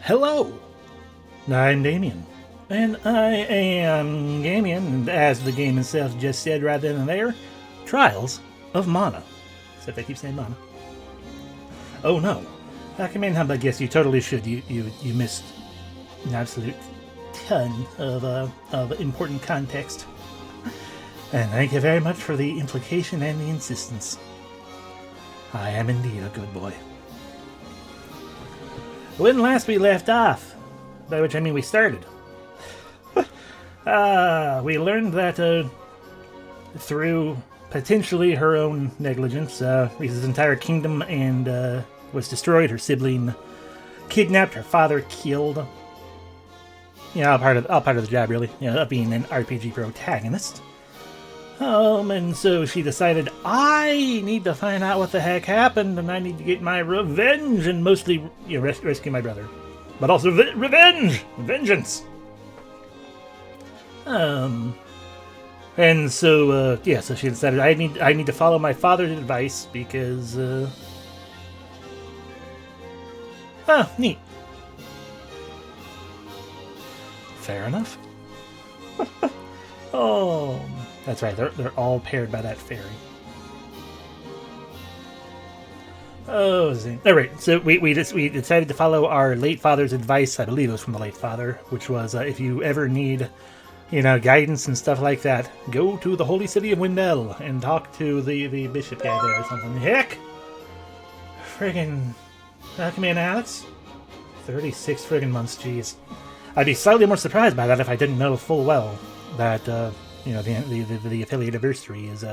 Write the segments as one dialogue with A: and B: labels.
A: Hello, I'm Damien. And I am Damien, and as the game itself just said right then and there, Trials of Mana. Except I keep saying Mana. Oh no. I guess you totally should. You missed an absolute ton of important context. And thank you very much for the implication and the insistence. I am indeed a good boy. When last we left off, by which I mean we started, we learned that through potentially her own negligence, Risa's entire kingdom and was destroyed. Her sibling kidnapped. Her father killed. All part of the job, really. Of being an RPG protagonist. And so she decided, I need to find out what the heck happened, and I need to get my revenge, and mostly, rescue my brother. But also revenge! Vengeance! And so, so she decided, I need to follow my father's advice, because, neat. Fair enough. Oh... That's right, they're all paired by that fairy. Oh, alright, so we decided to follow our late father's advice. I believe it was from the late father, which was if you ever need, guidance and stuff like that, go to the holy city of Wendell and talk to the bishop guy there or something. Heck! Friggin' come in, Alex. 36 friggin' months, jeez. I'd be slightly more surprised by that if I didn't know full well that, the affiliate anniversary is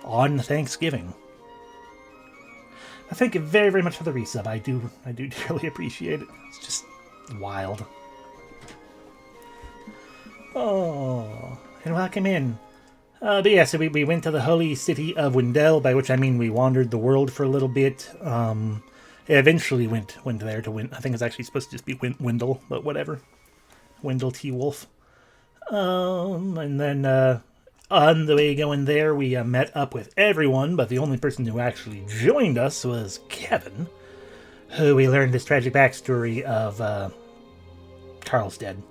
A: on Thanksgiving. I thank you very, very much for the resub. I do dearly appreciate it. It's just wild. Oh, and welcome in. But yeah, so we went to the holy city of Wendell, by which I mean we wandered the world for a little bit. Eventually went there to win. I think it's actually supposed to just be Wendell, but whatever. Wendell T. Wolf. And then on the way going there, we met up with everyone, but the only person who actually joined us was Kevin, who we learned this tragic backstory of Carl's dead.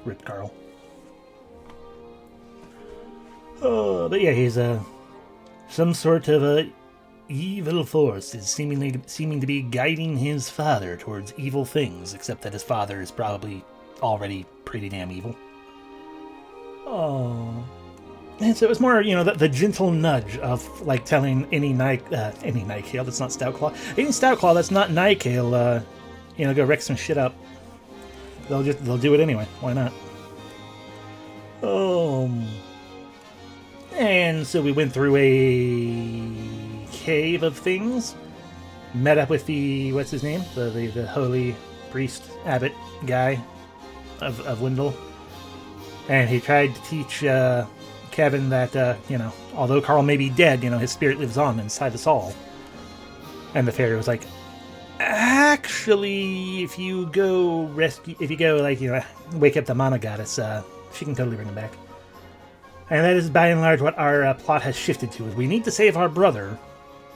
A: Rip Carl. Oh, but yeah, he's some sort of a evil force is seeming to be guiding his father towards evil things, except that his father is probably already pretty damn evil. Oh. And so it was more, the gentle nudge of, like, telling any Nightcale that's not Stoutclaw. Any Stoutclaw that's not Nightcale, go wreck some shit up. They'll do it anyway. Why not? And so we went through a cave of things. Met up with what's his name? The holy priest, abbot guy of Wendell. And he tried to teach Kevin that, although Carl may be dead, his spirit lives on inside us all. And the fairy was like, actually, if you go, wake up the Mana Goddess, she can totally bring him back. And that is by and large what our plot has shifted to. Is we need to save our brother,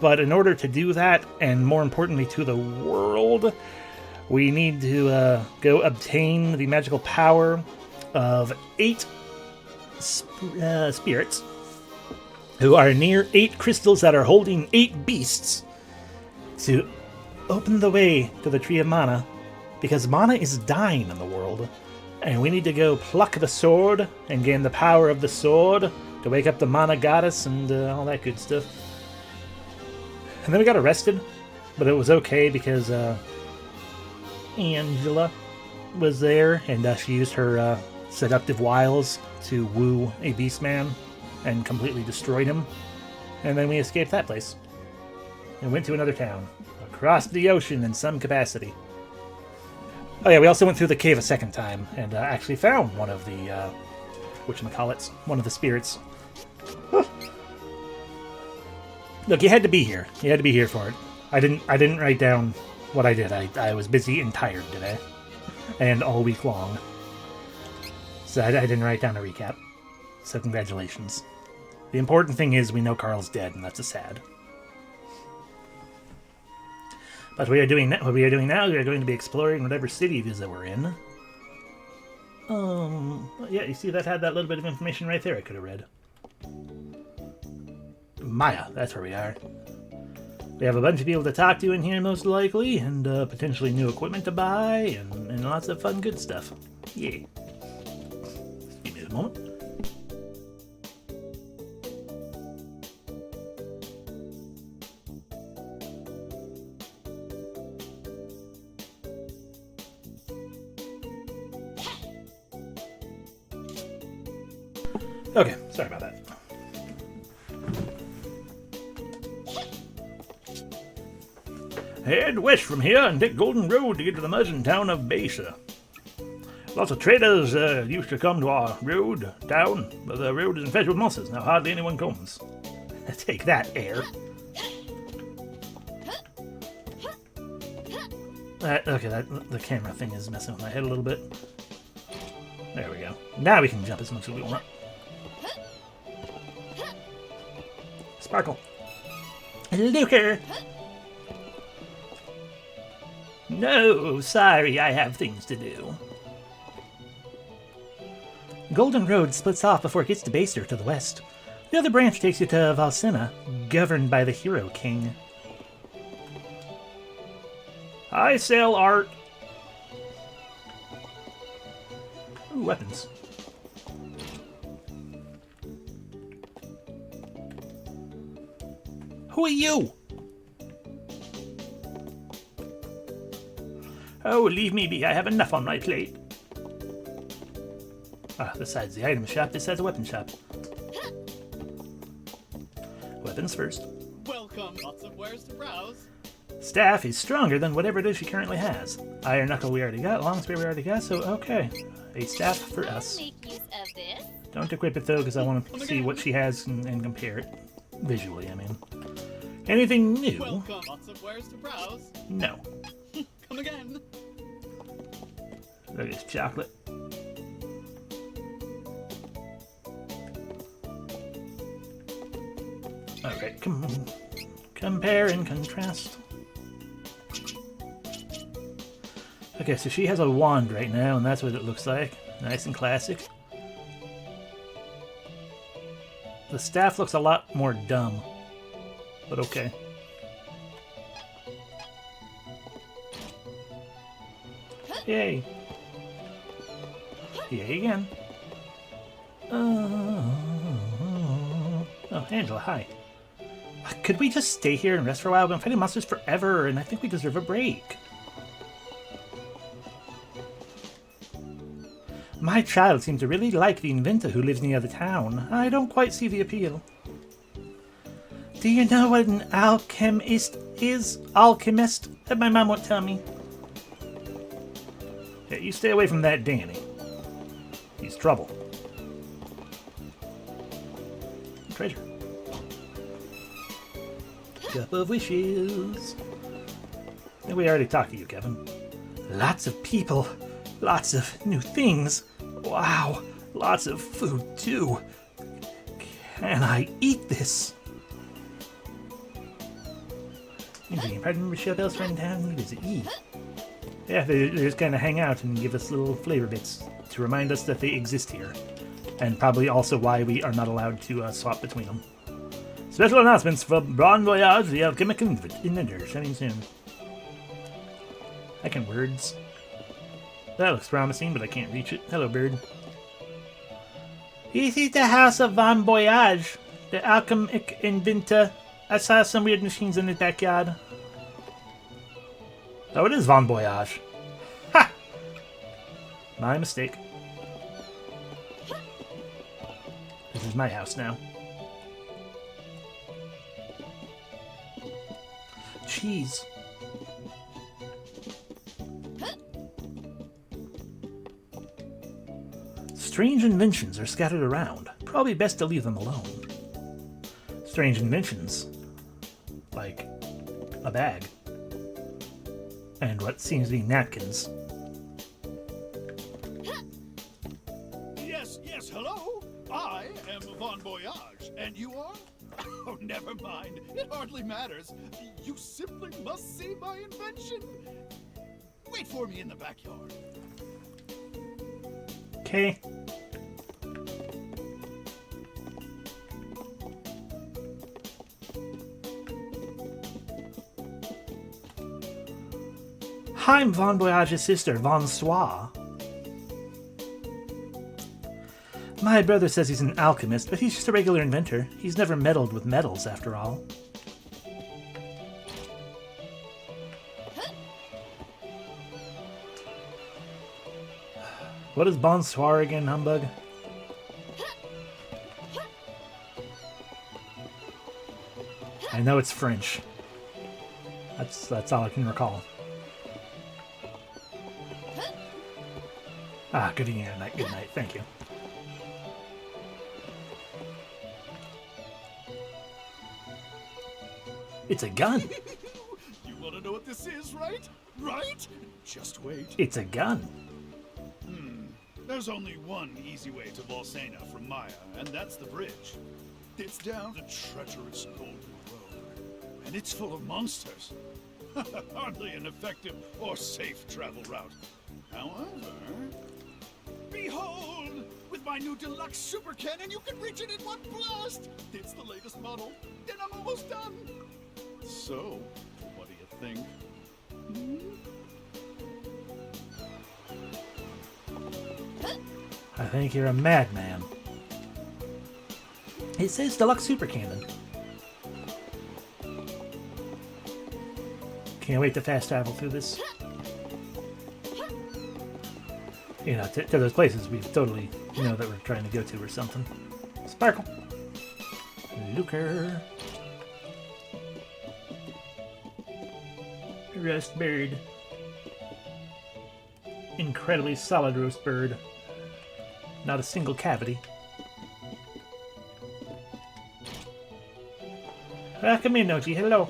A: but in order to do that, and more importantly to the world, we need to go obtain the magical power of 8 spirits who are near 8 crystals that are holding 8 beasts to open the way to the Tree of Mana, because mana is dying in the world, and we need to go pluck the sword and gain the power of the sword to wake up the Mana Goddess and all that good stuff. And then we got arrested, but it was okay because Angela was there, and she used her seductive wiles to woo a beast man and completely destroyed him. And then we escaped that place and went to another town across the ocean in some capacity. Oh yeah, we also went through the cave a second time and actually found one of the one of the spirits. Look, you had to be here. You had to be here for it. I didn't write down what I did. I was busy and tired today, and all week long. So I didn't write down a recap. So congratulations. The important thing is we know Carl's dead, and that's a sad. What we are doing now, we are going to be exploring whatever city it is that we're in. Yeah, you see that had that little bit of information right there I could have read. Maya, that's where we are. We have a bunch of people to talk to in here, most likely, and potentially new equipment to buy, and lots of fun, good stuff. Yeah. Give me a moment. Okay, sorry about that. Head west from here and take Golden Road to get to the Muslin town of Besa. Lots of traders used to come to our town, but the road is infested with monsters. Now hardly anyone comes. Take that, air. Okay, the camera thing is messing with my head a little bit. There we go. Now we can jump as much as we want. Sparkle. Lucre! No, sorry, I have things to do. Golden Road splits off before it gets to Besa to the west. The other branch takes you to Valsena, governed by the Hero King. I sell art. Ooh, weapons. Who are you? Oh, leave me be. I have enough on my plate. Ah, this side's the item shop. This side's a weapon shop. Weapons first.
B: Welcome. Lots of wares to browse.
A: Staff is stronger than whatever it is she currently has. Iron Knuckle we already got. Long Spear we already got, so okay. A staff for us.
C: Make use of this.
A: Don't equip it though, because I want to see what she has and compare it. Visually, I mean. Anything new?
B: Welcome. Lots of wares to browse.
A: No.
B: Come again.
A: Look at this chocolate. Alright, come on. Compare and contrast. Okay, so she has a wand right now, and that's what it looks like. Nice and classic. The staff looks a lot more dumb, but okay. Yay. Yay again. Oh, Angela, hi. Could we just stay here and rest for a while? We've been fighting monsters forever, and I think we deserve a break. My child seems to really like the inventor who lives near the town. I don't quite see the appeal. Do you know what an alchemist is? Alchemist? My mom won't tell me. Yeah, you stay away from that Danny. He's trouble. Treasure. Cup of wishes. Yeah, we already talked to you, Kevin. Lots of people. Lots of new things. Wow. Lots of food, too. Can I eat this? Pardon, Michelle Bell's friend down. What does it eat? Yeah, they just kind of hang out and give us little flavor bits to remind us that they exist here. And probably also why we are not allowed to swap between them. Special announcements for Bon Voyage, the alchemic inventor, coming soon. I can words. That looks promising, but I can't reach it. Hello, bird. This is the house of Bon Voyage, the alchemic inventor. I saw some weird machines in his backyard. Oh, it is Bon Voyage. Ha! My mistake. This is my house now. Cheese. Strange inventions are scattered around. Probably best to leave them alone. Strange inventions. Like a bag. And what seems to be napkins.
B: Yes, hello. I am Bon Voyage, and you are?
C: Oh, never mind. It hardly matters. You simply must see my invention. Wait for me in the backyard.
A: Okay. I'm Von Voyage's sister, Von Soir. My brother says he's an alchemist, but he's just a regular inventor. He's never meddled with metals, after all. What is bonsoir again, humbug? I know it's French. That's all I can recall. Ah, good evening, good night. Thank you. It's a gun.
C: You want to know what this is, right? Right? Just wait.
A: It's a gun.
C: There's only one easy way to Volsena from Maya, and that's the bridge. It's down the treacherous Golden Road, and it's full of monsters. Hardly an effective or safe travel route. However, behold! With my new deluxe super cannon, you can reach it in one blast! It's the latest model, and I'm almost done! So, what do you think?
A: I think you're a madman. It says deluxe super cannon. Can't wait to fast travel through this. You know, to those places we've totally, that we're trying to go to or something. Sparkle. Lucre. Roast bird. Incredibly solid roast bird. Not a single cavity. Come in, Noji. Hello.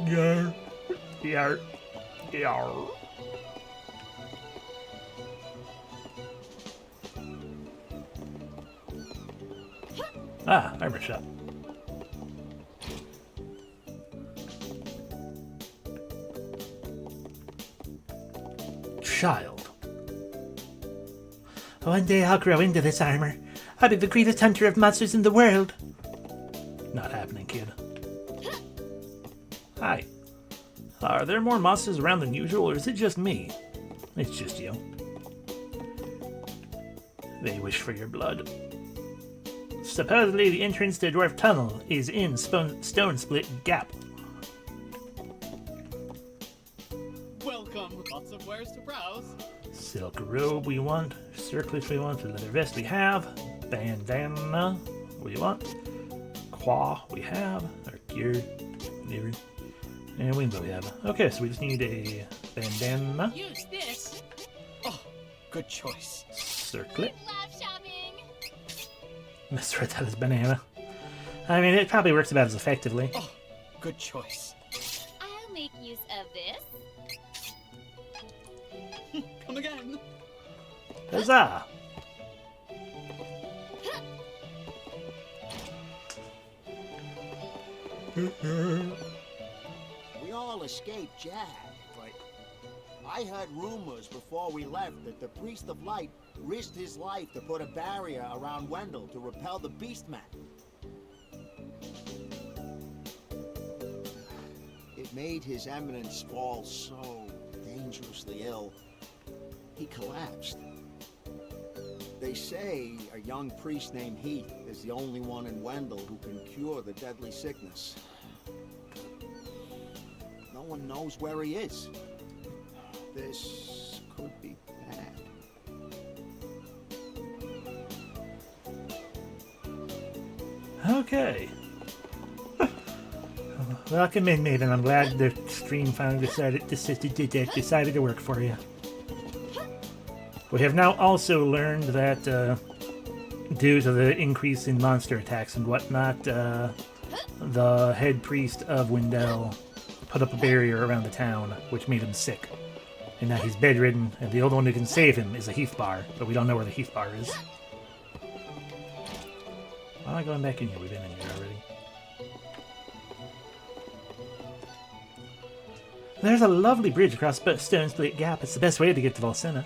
A: Yar. Yar. Yar. Ah, armor shop. Child. One day I'll grow into this armor. I'll be the greatest hunter of monsters in the world. Not happening, kid. Hi. Are there more monsters around than usual, or is it just me? It's just you. They wish for your blood. Supposedly the entrance to Dwarf Tunnel is in Stone Split Gap.
B: Welcome. Lots of wares to browse.
A: Silk robe we want, circlets we want, leather vest we have, bandana we want, claw we have, or gear, whatever, and wingbow we have. Okay, so we just need a bandana,
B: Use this. Oh, good choice.
A: circlet,
D: Love shopping.
A: Mr. Ratella's banana. I mean, it probably works about as effectively.
B: Oh, good choice.
D: I'll make use of this.
B: Come again.
A: Huzzah!
E: We all escaped Jag, but I heard rumors before we left that the Priest of Light risked his life to put a barrier around Wendell to repel the Beastmen. It made His Eminence fall so dangerously ill, he collapsed. They say a young priest named Heath is the only one in Wendell who can cure the deadly sickness. No one knows where he is. This could be bad.
A: Okay. Welcome in, Maiden. I'm glad the stream finally decided to work for you. We have now also learned that due to the increase in monster attacks and whatnot, the head priest of Wendell put up a barrier around the town, which made him sick. And now he's bedridden, and the only one who can save him is a Heathbar, but we don't know where the Heathbar is. Why am I going back in here? We've been in here already. There's a lovely bridge across Stone Split Gap. It's the best way to get to Volsena.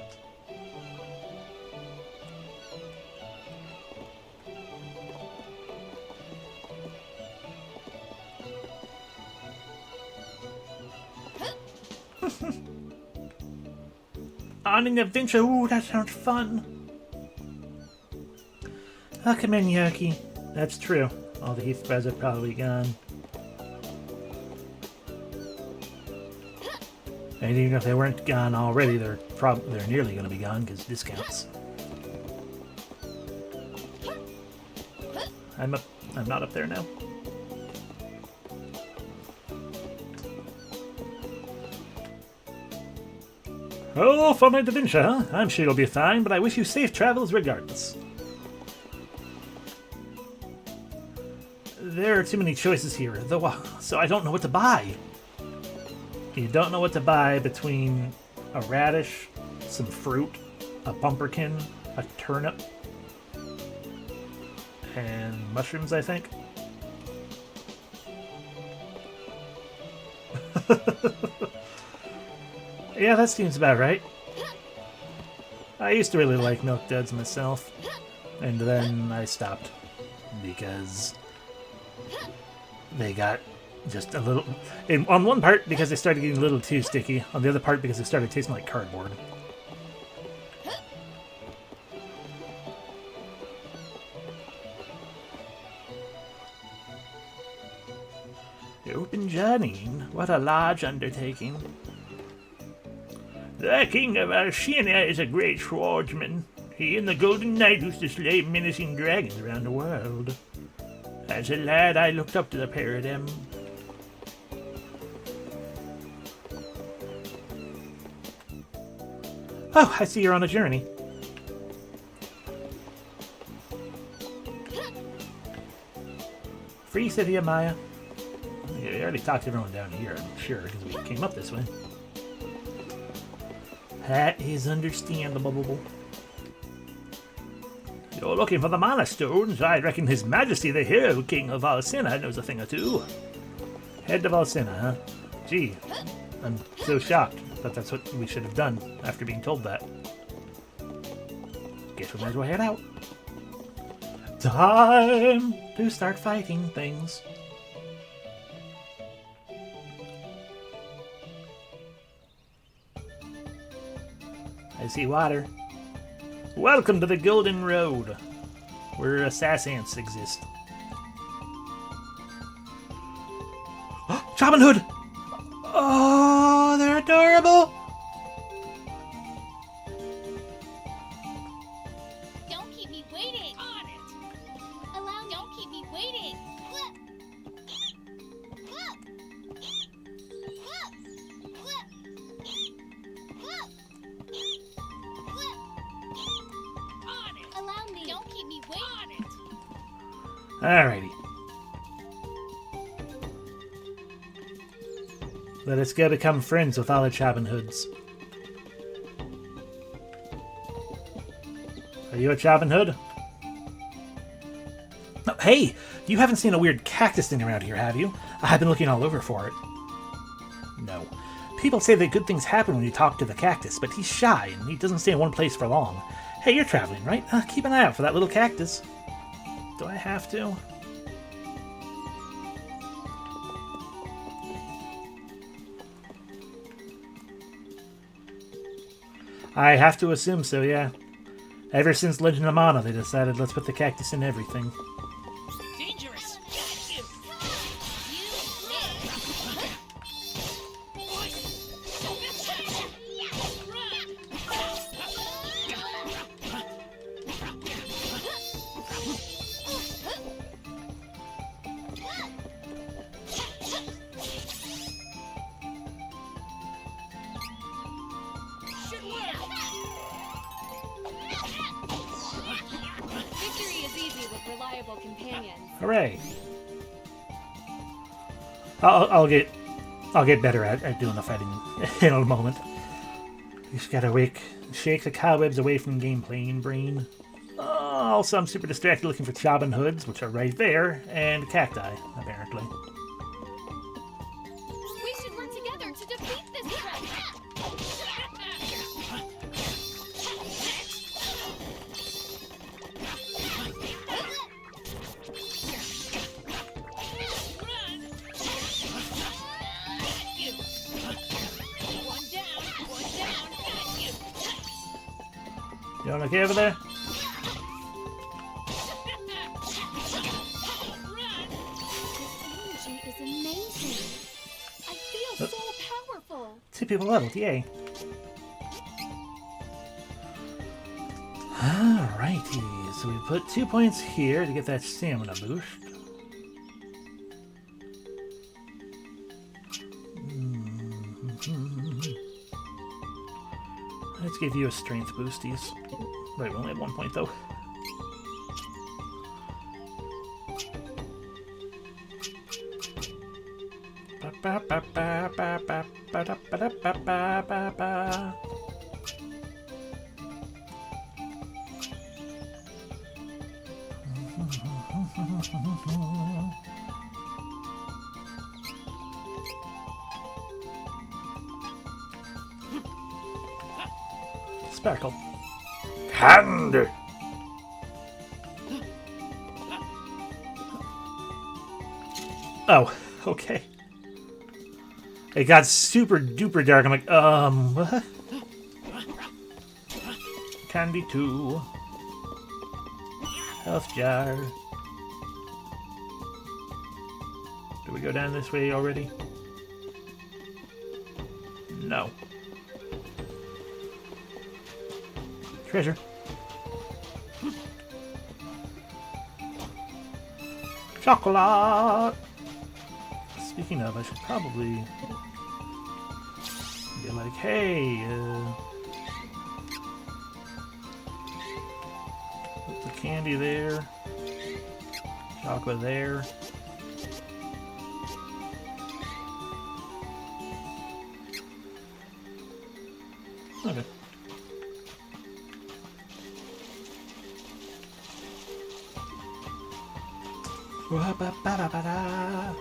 A: On an adventure. Ooh, that sounds fun. Oh, come in, Yoki. That's true. All the Heathbars are probably gone. And even if they weren't gone already, they're nearly going to be gone because discounts. I'm not up there now. Oh, for my adventure, huh? I'm sure you'll be fine, but I wish you safe travels regardless. There are too many choices here, though, so I don't know what to buy. You don't know what to buy between a radish, some fruit, a pumpkin, a turnip, and mushrooms, I think. Yeah, that seems about right. I used to really like Milk Duds myself, and then I stopped because they got just a little... on one part, because they started getting a little too sticky. On the other part, because they started tasting like cardboard. Open journeying? What a large undertaking. The King of Alcina is a great swordsman. He and the Golden Knight used to slay menacing dragons around the world. As a lad, I looked up to the pair of them. Oh, I see you're on a journey. Free City of Maya. Yeah, we already talked to everyone down here, I'm sure, because we came up this way. That is understandable. You're looking for the Mana Stones. I reckon His Majesty the Hero King of Valsena knows a thing or two. Head to Valsena, huh? Gee, I'm so shocked that that's what we should have done after being told that. Guess we might as well head out. Time to start fighting things. I see water. Welcome to the Golden Road, where assassins exist. Robin Hood! Oh, they're adorable!
D: Don't keep me waiting. On it. Allow. Don't keep me waiting. On it. Allow me. Don't keep me waiting. On it.
A: Alrighty. Let us go become friends with all the Robin Hoods. Are you a Robin Hood? Oh, hey! You haven't seen a weird cactus thing around here, have you? I've been looking all over for it. No. People say that good things happen when you talk to the cactus, but he's shy and he doesn't stay in one place for long. Hey, you're traveling, right? Keep an eye out for that little cactus. Do I have to? I have to assume so, yeah. Ever since Legend of Mana, they decided let's put the cactus in everything.
B: Dangerous.
D: Victory is easy with reliable companions.
A: Hooray! I'll get better at doing the fighting in a moment. You just gotta shake the cobwebs away from game playing brain. Also, I'm super distracted looking for Chobin Hoods, which are right there, and cacti, apparently.
D: We should work together to defeat this threat.
A: You doing okay over there?
D: This energy is amazing. I feel so powerful.
A: 2 people leveled, yay. Alrighty, so we put 2 points here to get that stamina boost. Let's give you a strength boosties. Right, we only have 1 point though. Sparkle. Candy! Oh, okay. It got super duper dark. I'm like, what? Candy 2. Health jar. Do we go down this way already? No. Treasure. Chocolate! Speaking of, I should probably be like, hey, put the candy there, chocolate there. Okay.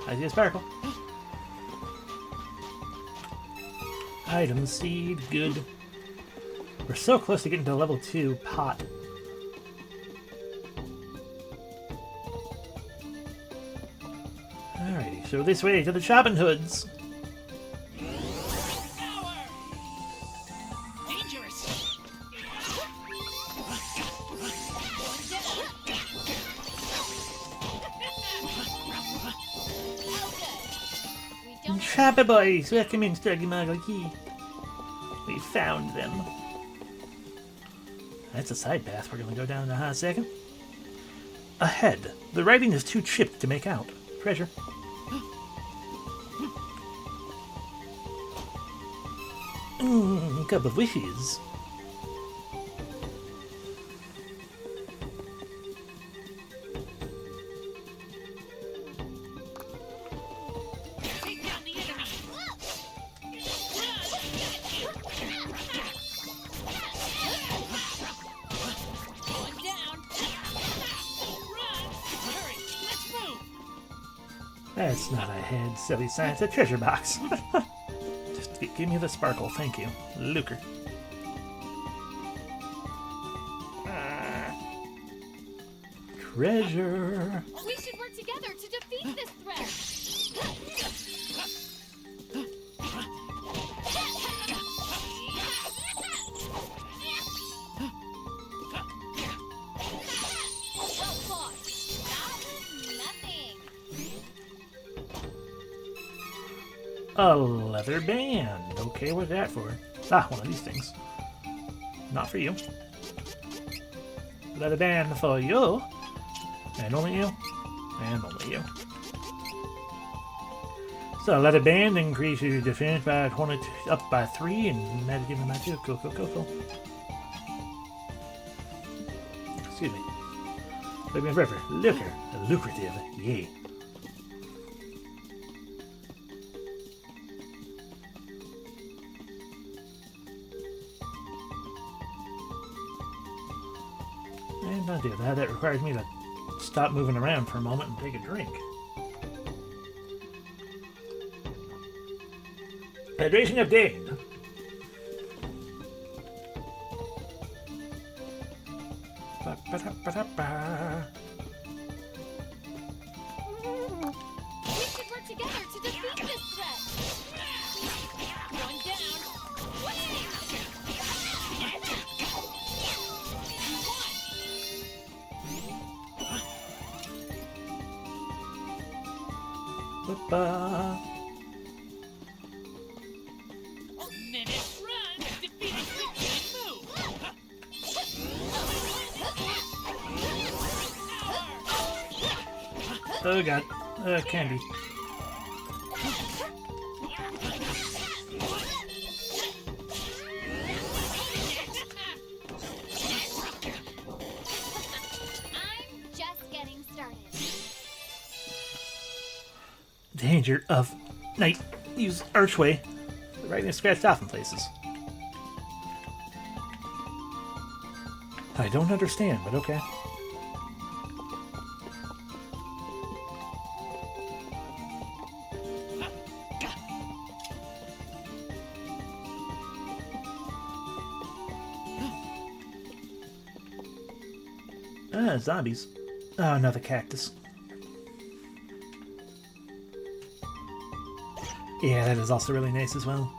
A: I see a sparkle. Item seed, good. We're so close to getting to level 2 pot. Alrighty, so this way to the Chobin Hoods.
B: Power! Dangerous!
D: We don't
A: Chopper boys, welcome in, Stuggy Moggy. We found them. That's a side path we're gonna go down in a hot second. Ahead, the writing is too chipped to make out. Treasure. Cup of wishes.
B: Take down the enemy! Going down! Run! Hurry! Let's move!
A: That's not a head, silly science. A treasure box. Just give me the sparkle, thank you. Lucre. Treasure.
D: We should work together to defeat this threat. Well fought. Nothing.
A: A leather band. Okay, what's that for? Ah, one of these things. Not for you. Leather band for you. And only you. And only you. So, leather band increases your defense by 20, up by 3, and magic given by 2. Cool, cool, cool, cool. Excuse me. Let me forever. Lucre. Lucrative. Yay. not do that. That requires me to stop moving around for a moment and take a drink. Hydration obtained. Ba-ba-da-ba-da-ba.
D: We should work together to defeat this threat.
B: One down.
A: Ba-ba.
B: Menace run. Defeating quick move.
A: Oh god. Candy.
D: I'm just getting started.
A: Danger of night. Use archway. The writing is scratched off in places. I don't understand, but okay. Ah, zombies. Oh, another cactus. Yeah, that is also really nice as well.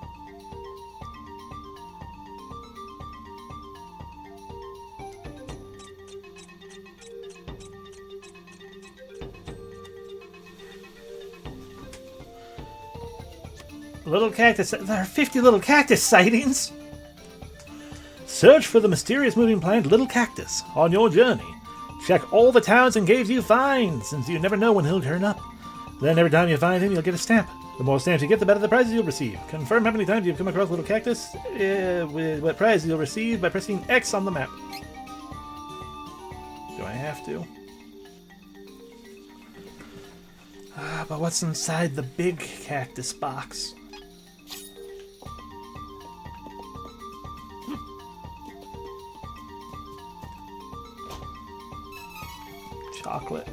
A: Little cactus. There are 50 little cactus sightings! Search for the mysterious moving plant Little Cactus on your journey. Check all the towns and caves you find, since you never know when he'll turn up. Then every time you find him, you'll get a stamp. The more stamps you get, the better the prizes you'll receive. Confirm how many times you've come across Little Cactus with what prize you'll receive by pressing X on the map. Do I have to? But what's inside the big cactus box? Chocolate.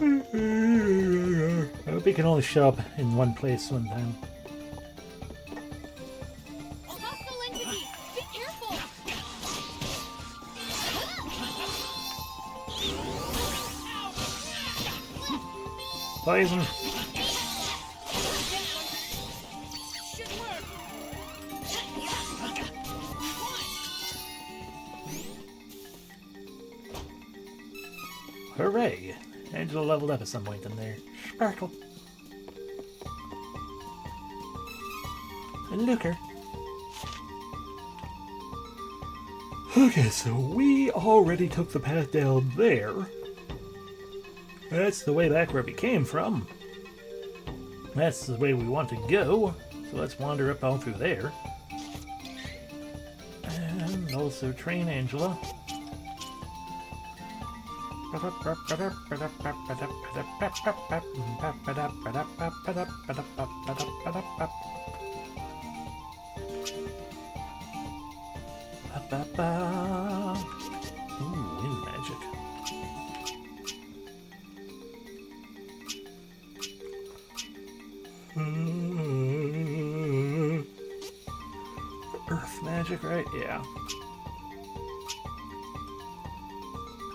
A: I hope he can only show up in one place one time.
D: Hostile entity! Be careful!
A: Poison.
B: Should work.
A: Hooray! Angela leveled up at some point in there. Sparkle. And Luker. Okay, so we already took the path down there. That's the way back where we came from. That's the way we want to go. So let's wander up on through there. And also train Angela. Ooh, wind magic. Earth magic, right? Yeah.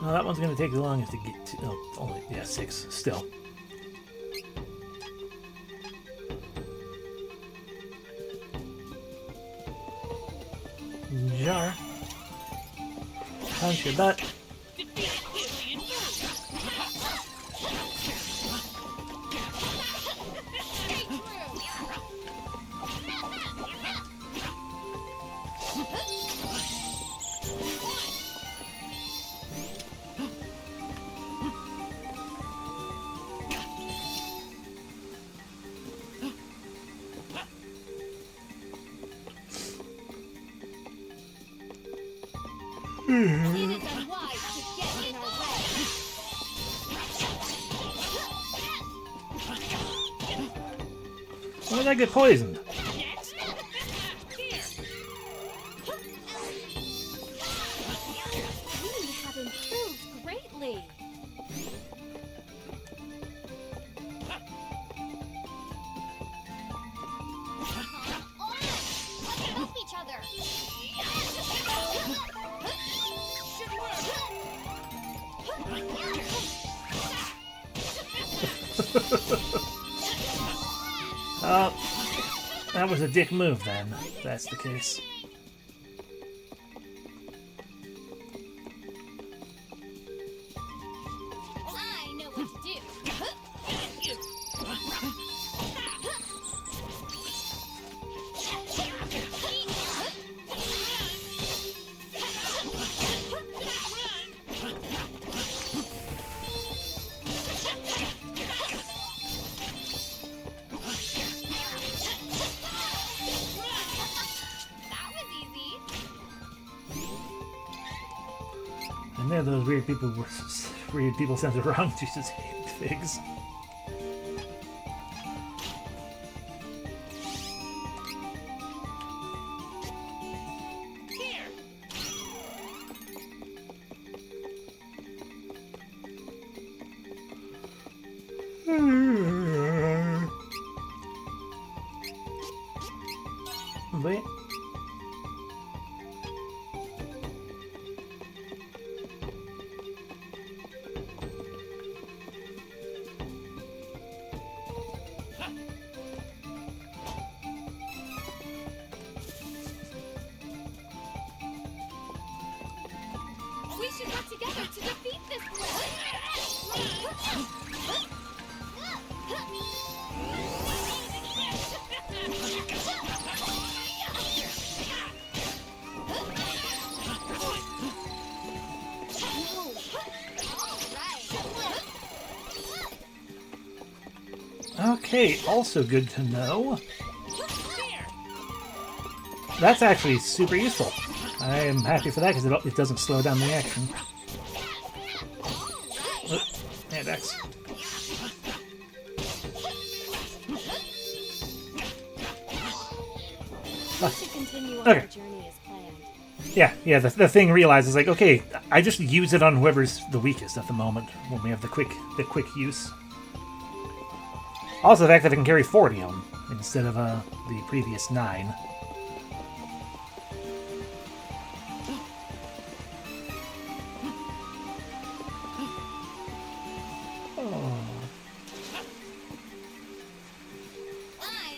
A: Well, that one's going to take as long as to get to... Oh, only, yeah, 6 still. Jar. Punch your butt.
B: Defeating alien move.
D: It is unwise to get in our way.
A: Why did I get poisoned?
B: Next.
A: That was a dick move then, if that's the case.
D: I know what to do. That was easy.
A: And there those weird people sounded wrong. Jesus, hate figs.
B: Here.
A: Wait.
D: We should work together to defeat this
A: Okay, also good to know. That's actually super useful. I am happy for that because it doesn't slow down the action. And X.
F: We should continue on
A: Okay.
F: our journey as planned.
A: Yeah. The thing realizes like, okay, I just use it on whoever's the weakest at the moment when we have the quick use. Also, the fact that I can carry 40 on instead of the previous 9.
D: I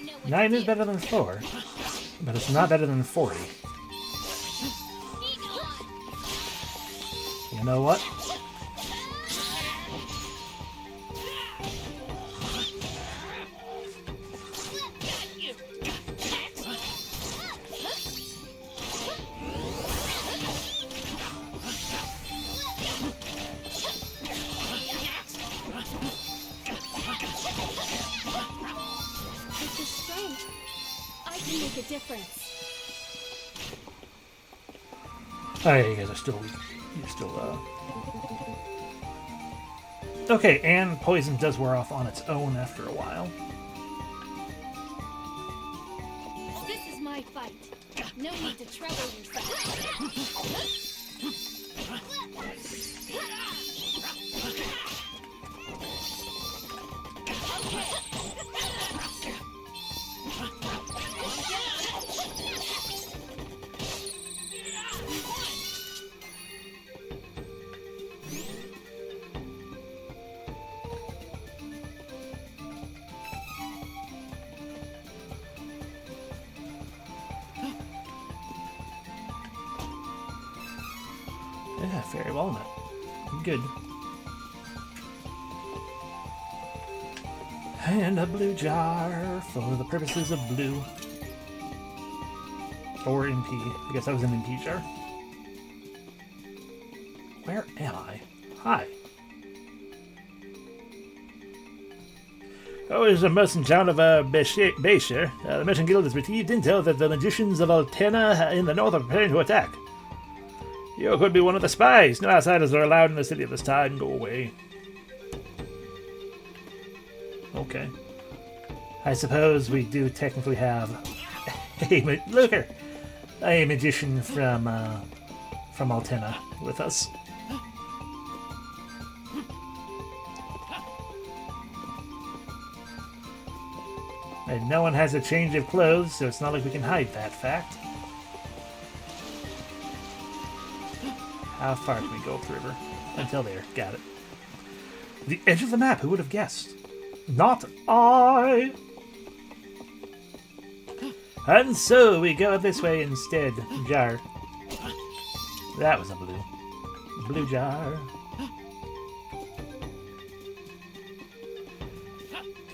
D: know what
A: 9
D: to
A: is
D: do.
A: better than 4, but it's not better than 40.
D: Sneak on.
A: You know what?
F: With this strength, I can make a difference.
A: Oh yeah, you guys are still weak. You're still, Okay, and poison does wear off on its own after a while.
F: This is my fight. No need to trouble yourself.
A: Yeah, fairy walnut. Good. And a blue jar for the purposes of blue. Or MP. I guess that was an MP jar. Where am I? Hi. Oh, it's a merchant town of Beisher. The Merchant Guild has received intel that the magicians of Altena in the north are preparing to attack. You could be one of the spies. No outsiders are allowed in the city at this time. Go away. Okay. I suppose we do technically have a magician from Altena with us. And no one has a change of clothes, so it's not like we can hide that fact. How far can we go upriver? Until there. Got it. The edge of the map, who would have guessed? Not I! And so we go this way instead. Jar. That was a blue. Blue jar.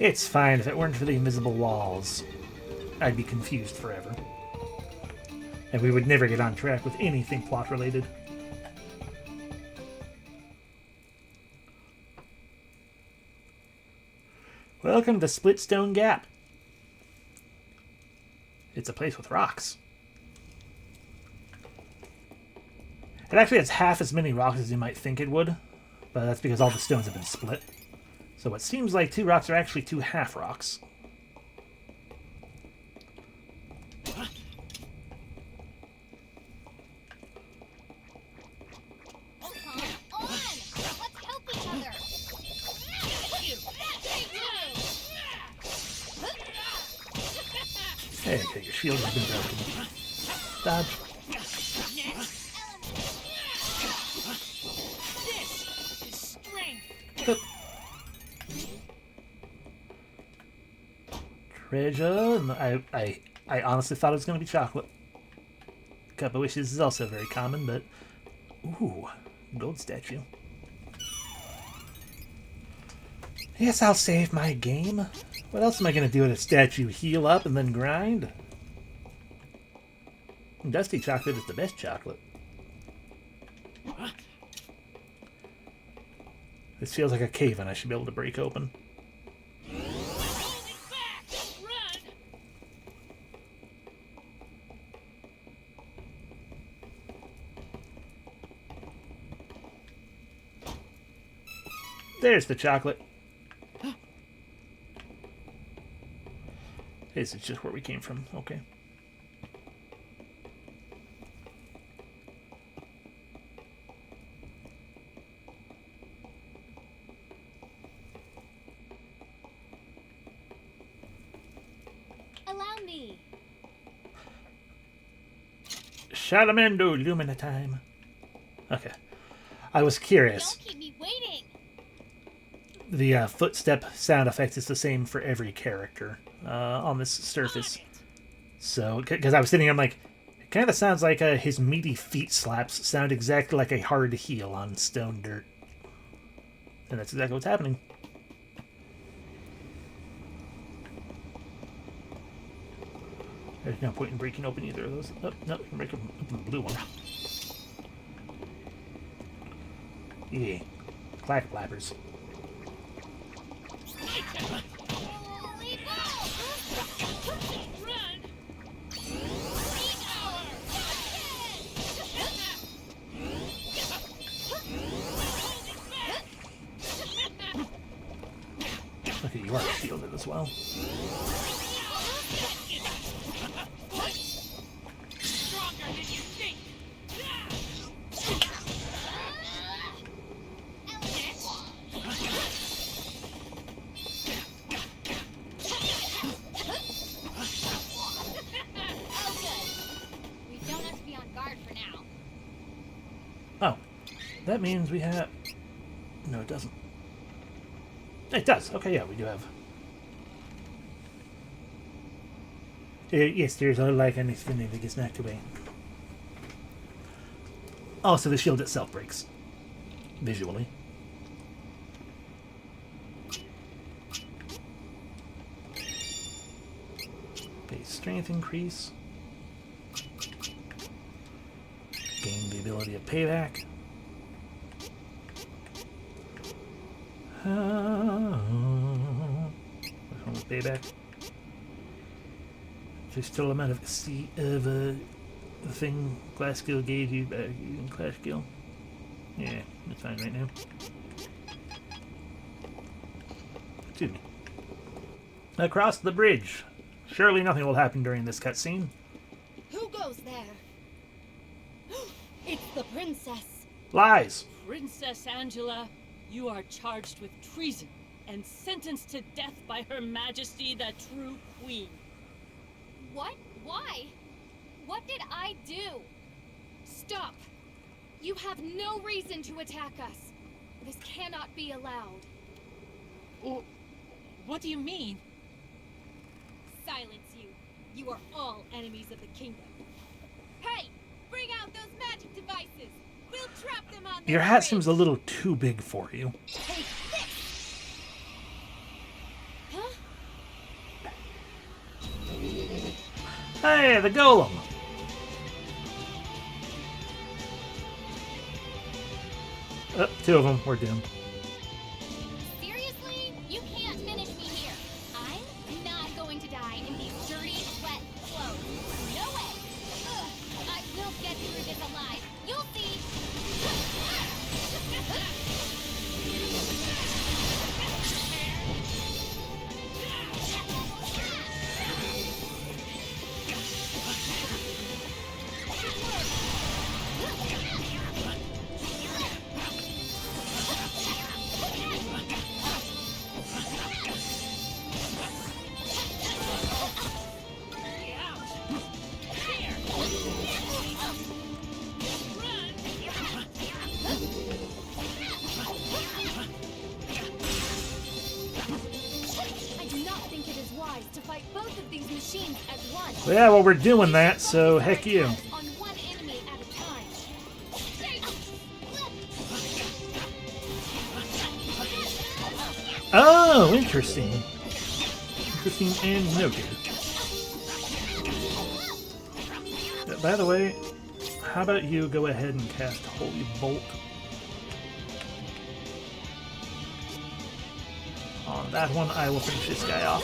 A: It's fine. If it weren't for the invisible walls, I'd be confused forever. And we would never get on track with anything plot related. Welcome to Splitstone Gap. It's a place with rocks. It actually has half as many rocks as you might think it would, but that's because all the stones have been split. So what seems like 2 rocks are actually 2 half rocks.
D: On! Let's help each other.
A: Hey, okay, your shield has been broken. Dodge.
B: This is strength.
A: Hup. Treasure. I honestly thought it was going to be chocolate. Cup of Wishes is also very common, but... Ooh, gold statue. Yes, I'll save my game. What else am I going to do with a statue? Heal up and then grind? Dusty chocolate is the best chocolate. This feels like a cave and I should be able to break open.
B: Hold it back. Run.
A: There's the chocolate. This is just where we came from. Okay.
F: Allow me.
A: Salamando Lumina time. Okay. I was curious.
D: Don't keep me waiting.
A: The footstep sound effect is the same for every character on this surface. So, because I was sitting here, I'm like, it kind of sounds like his meaty feet slaps sound exactly like a hard heel on stone dirt. And that's exactly what's happening. There's no point in breaking open either of those. Oh, no, we can break open the blue one. Yeah. Clack blabbers.
B: Run.
A: Okay, you are shielded as well.
B: Stronger than you think.
D: Oh, good. We don't have to be on guard for now.
A: Oh, that means we have... No, it doesn't. It does. Okay, yeah, we do have... Yes, there's a like an extending that gets knocked away. Oh, so the shield itself breaks. Visually. Base strength increase. Gain the ability of payback. Which one was payback? There's still amount of the thing class skill gave you back in class skill. Yeah, that's fine right now. Excuse me. Across the bridge. Surely nothing will happen during this cutscene.
F: Who goes there? It's the princess.
A: Lies.
B: Princess Angela, you are charged with treason and sentenced to death by Her Majesty the True Queen.
D: What? Why? What did I do?
F: Stop! You have no reason to attack us. This cannot be allowed.
B: What do you mean?
F: Silence you.
B: You are all enemies of the kingdom.
F: Hey, bring out those magic devices. We'll trap them on
A: Your hat seems a little too big for you.
F: Take this. Huh?
A: Hey, the golem! Oh, two of them. We're doomed.
D: Seriously? You can't finish me here. I'm not going to die in these dirty, wet clothes. No way. Ugh, I will get through this alive. You'll see.
F: I do not think it is wise to fight both of these machines at once.
A: Well, yeah, well, we're doing that, so heck you.
F: On one enemy at a time.
A: Oh, interesting. Interesting and noted. By the way, how about you go ahead and cast Holy Bolt on that one? I will finish this guy off.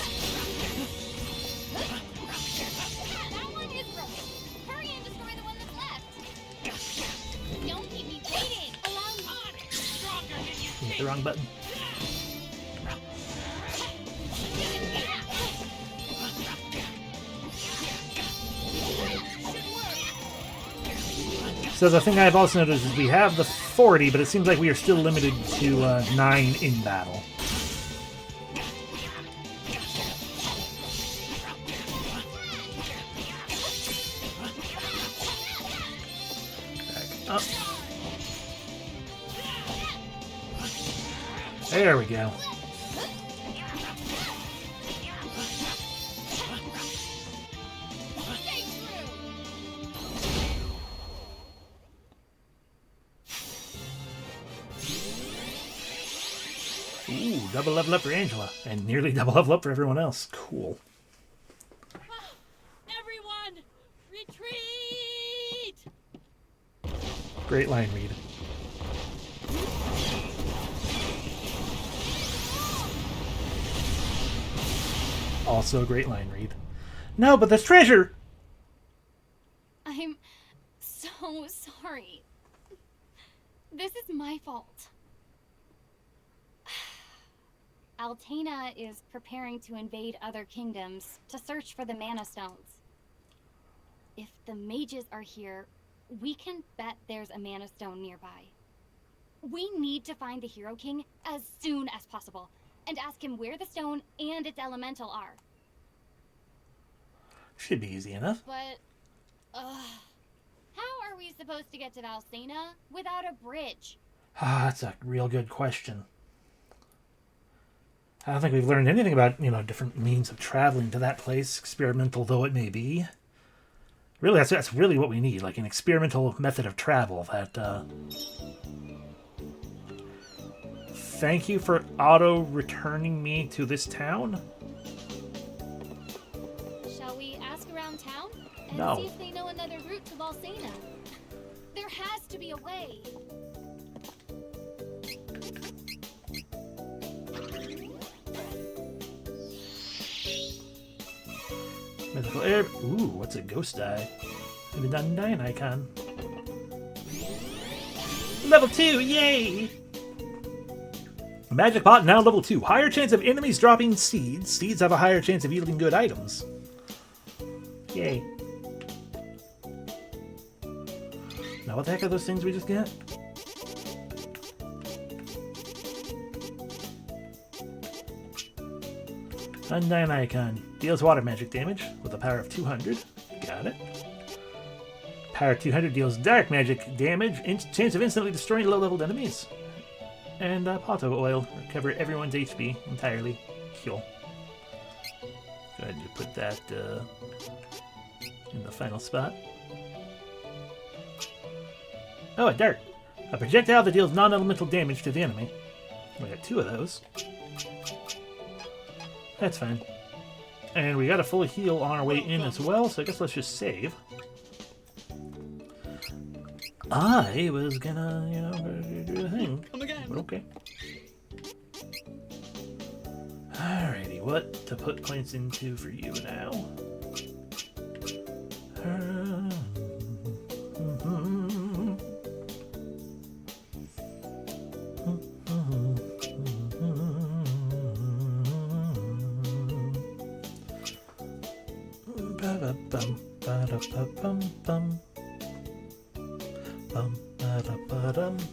D: That one is broken. Hurry and destroy the one that's left. Don't keep me waiting. Allow me.
A: Hit the wrong button. So the thing I've also noticed is we have the 40, but it seems like we are still limited to 9 in battle. Back up. There we go. Ooh, double level up for Angela, and nearly double level up for everyone else. Cool.
B: Everyone, retreat!
A: Great line read. Also a great line read. No, but there's treasure!
F: I'm so sorry. This is my fault.
G: Altena is preparing to invade other kingdoms to search for the Mana Stones. If the mages are here, we can bet there's a Mana Stone nearby. We need to find the Hero King as soon as possible and ask him where the stone and its elemental are.
A: Should be easy enough.
G: But, how are we supposed to get to Valsena without a bridge?
A: Ah, that's a real good question. I don't think we've learned anything about, different means of traveling to that place, experimental though it may be. Really, that's really what we need, like an experimental method of travel that, Thank you for auto-returning me to this town?
F: Shall we ask around town and
A: No.
F: see if they know another route to Valsena? There has to be a way.
A: Mythical air. Ooh, what's a ghost eye? And a Dundyne icon. Level 2, yay! Magic pot now level 2. Higher chance of enemies dropping seeds. Seeds have a higher chance of yielding good items. Yay. Now what the heck are those things we just got? Undyne icon. Deals water magic damage with a power of 200. Got it. Power 200 deals dark magic damage. Chance of instantly destroying low-leveled enemies. And Pato oil. Recover everyone's HP entirely. Cool. Go ahead and put that in the final spot. Oh, a dart. A projectile that deals non-elemental damage to the enemy. We got 2 of those. That's fine. And we got a full heal on our way in as well, so I guess let's just save. I was gonna, you know, do the thing.
C: Come again.
A: But okay. Alrighty, what to put points into for you now?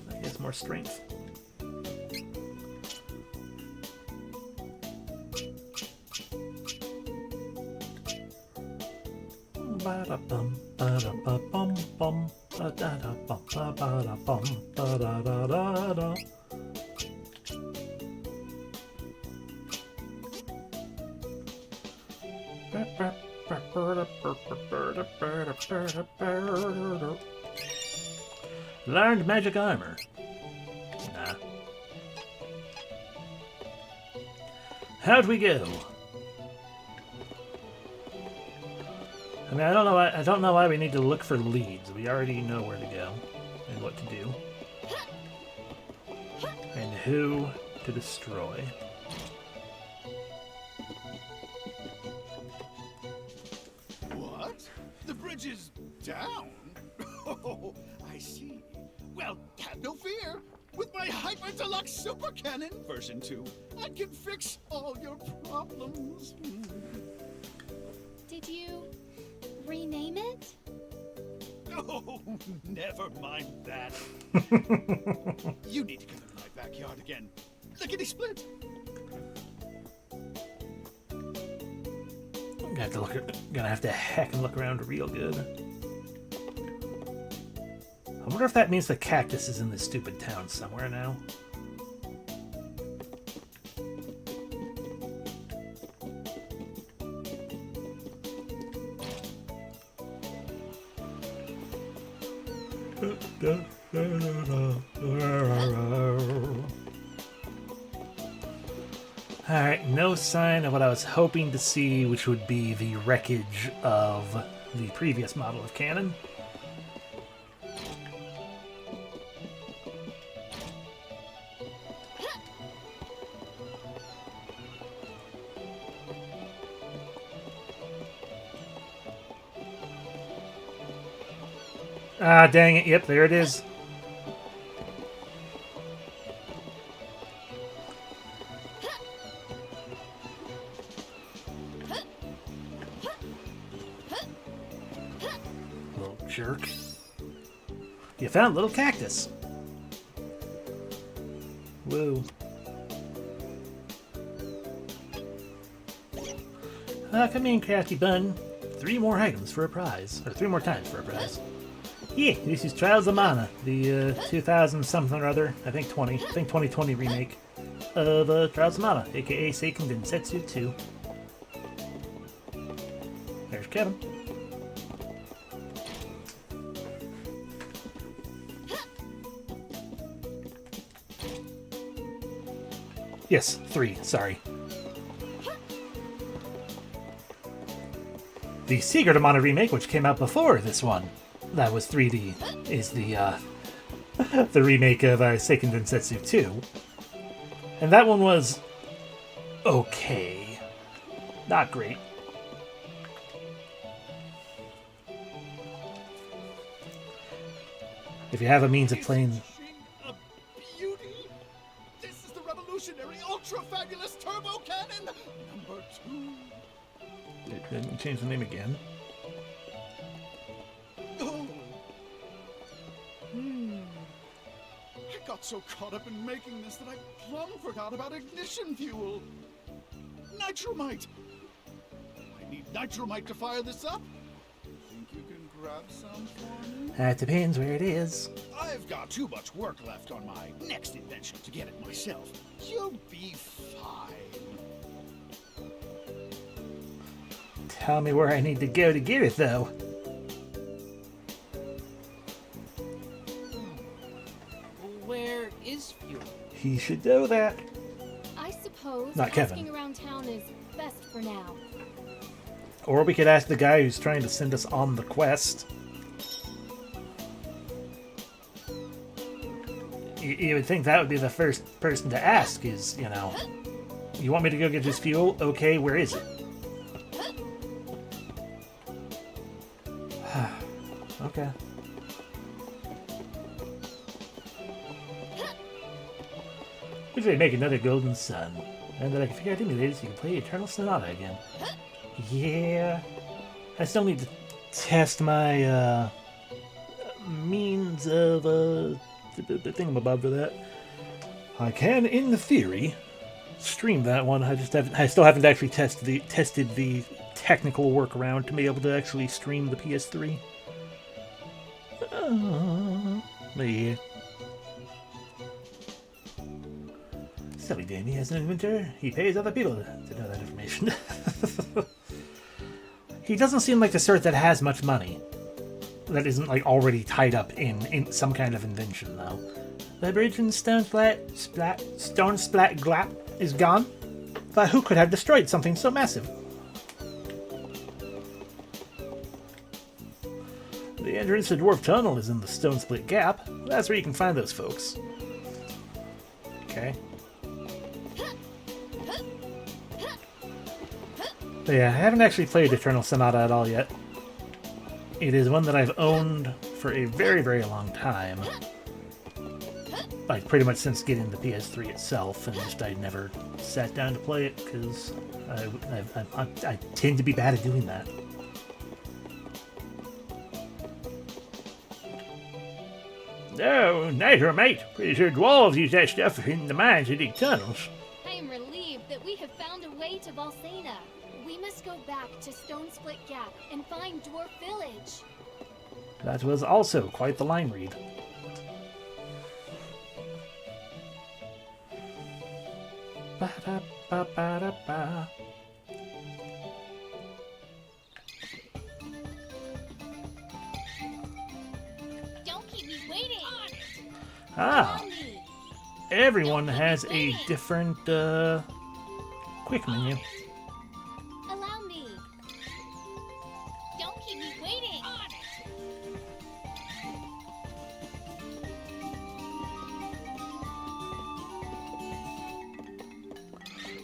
A: I guess more strength. Learned magic armor. Nah. How'd we go? I mean, I don't know why we need to look for leads. We already know where to go and what to do and who to destroy.
C: What? The bridge is down? Oh, I see. Well, have no fear. With my Hyper Deluxe Super Cannon version 2, I can fix all your problems.
F: Did you rename it?
C: Oh, never mind that. You need to come to my backyard again. Lickety split.
A: Gonna have to heck and look around real good. I wonder if that means the cactus is in this stupid town somewhere now. Alright, no sign of what I was hoping to see, which would be the wreckage of the previous model of cannon. Ah, dang it. Yep, there it is. Little jerk. You found a little cactus. Whoa. Come in, crafty bun. 3 more items for a prize. Or 3 more times for a prize. Yeah, this is Trials of Mana, the 2000 something or other, I think 2020 remake of Trials of Mana, aka Seiken Densetsu 2. There's Kevin. Yes, 3, sorry. The Secret of Mana remake, which came out before this one. That was 3D, is the the remake of Seiken Densetsu 2. And that one was okay. Not great. If you have a means of playing...
C: A beauty? This is the revolutionary ultra-fabulous turbo cannon number 2.
A: Didn't change the name again.
C: Oh. I got so caught up in making this that I plumb forgot about ignition fuel. Nitromite. I need nitromite to fire this up. Think you can grab some for me?
A: That depends where it is.
C: I've got too much work left on my next invention to get it myself. You'll be fine.
A: Tell me where I need to go to get it, though.
H: where is fuel?
A: He should know that.
F: I suppose
A: Not Kevin.
F: asking around town is best for now.
A: Or we could ask the guy who's trying to send us on the quest. You would think that would be the first person to ask is, you know, you want me to go get this fuel? Okay, where is it? Okay. We should make another Golden Sun. And then I can figure out emulators so you can play Eternal Sonata again. Yeah. I still need to test my means of the thingamabob for that. I can, in theory, stream that one. I still haven't actually tested the technical workaround to be able to actually stream the PS3. Yeah. Silly Danny has an inventor. He pays other people to know that information. He doesn't seem like the sort that has much money. That isn't like already tied up in some kind of invention, though. The bridge in Stone Splat Glap is gone. But who could have destroyed something so massive? The entrance to Dwarf Tunnel is in the Stone Split Gap. That's where you can find those folks. Okay. But yeah, I haven't actually played Eternal Sonata at all yet. It is one that I've owned for a very, very long time. Like, pretty much since getting the PS3 itself, and just I never sat down to play it, because I tend to be bad at doing that. Oh, Nitro, mate. Pretty sure dwarves use that stuff in the mines and dig tunnels.
F: I am relieved that we have found a way to Valsena. We must go back to Stone Split Gap and find Dwarf Village.
A: That was also quite the line read. Ba-da-ba-ba-da-ba.
D: Don't keep me waiting.
A: Ah,
D: Allow me.
A: everyone has a different quick menu.
D: Allow me. Don't keep me waiting.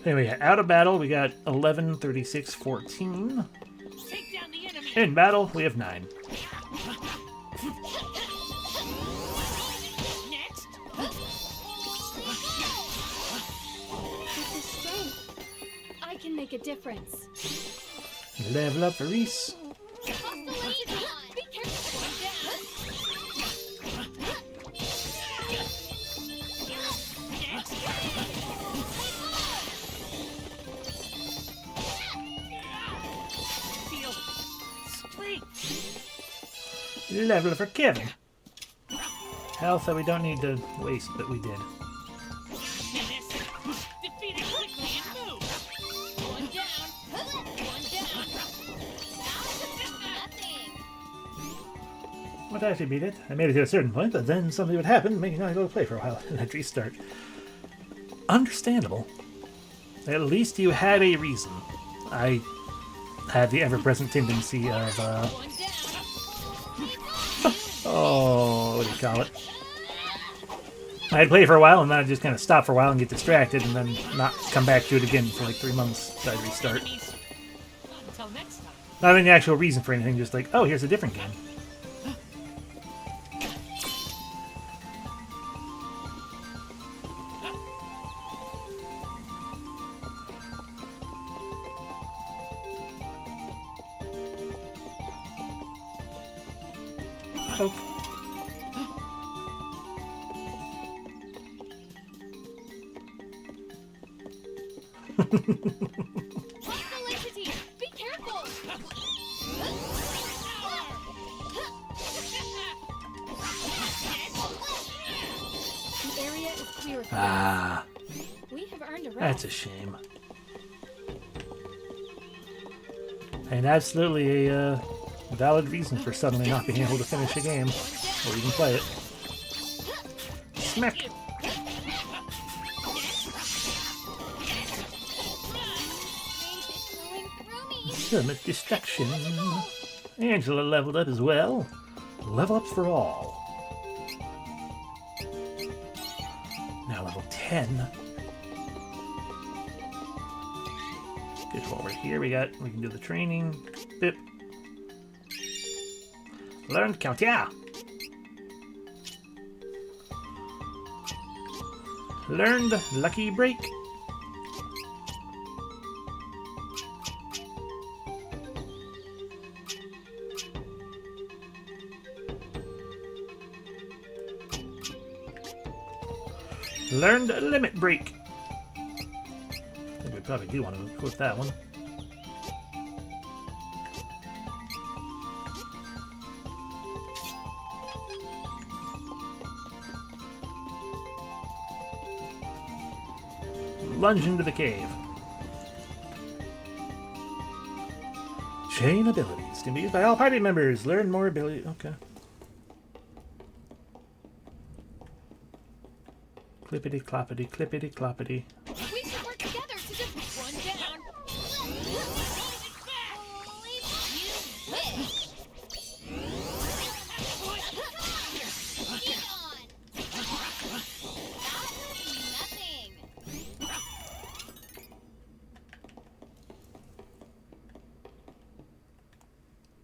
A: Anyway, out of battle, we got 11, 36, 14.
B: Take down the enemy.
A: In battle, we have 9.
B: Next.
F: With this strength, I can make a difference.
A: Level up for Reese.
D: Hostile liaison. Be careful.
B: Feel straight.
A: Level up for Kevin. Health that we don't need to waste, but we did.
B: And this. Defeat it quickly and move.
D: One down. One down. Nothing.
A: What actually beat it? I made it to a certain point, but then something would happen, making me not go to play for a while, and I'd restart. Understandable. At least you had a reason. I had the ever-present tendency of,
D: One down.
A: oh, what do you call it? I'd play for a while, and then I'd just kind of stop for a while and get distracted, and then not come back to it again for like 3 months, so I'd restart.
B: Enemies. Until next time.
A: Not any actual reason for anything, just like, oh, here's a different game. Oh.
F: Hostile entity, be careful! The area is clear.
A: Ah,
F: We have earned a rest.
A: that's a shame. And absolutely a valid reason for suddenly not being able to finish a game, or even play it. Smack! Hermit Distraction. Angela leveled up as well. Level ups for all. Now level 10. Good, while we're here, we can do the training. Bip. Learned count, yeah. Learned Lucky Break. Learned Limit Break. I think we probably do want to equip that one. Lunge into the cave. Chain abilities can be used by all party members. Learn more ability. Okay. Clippity cloppity, clippity cloppity.
D: We should work together to just one down.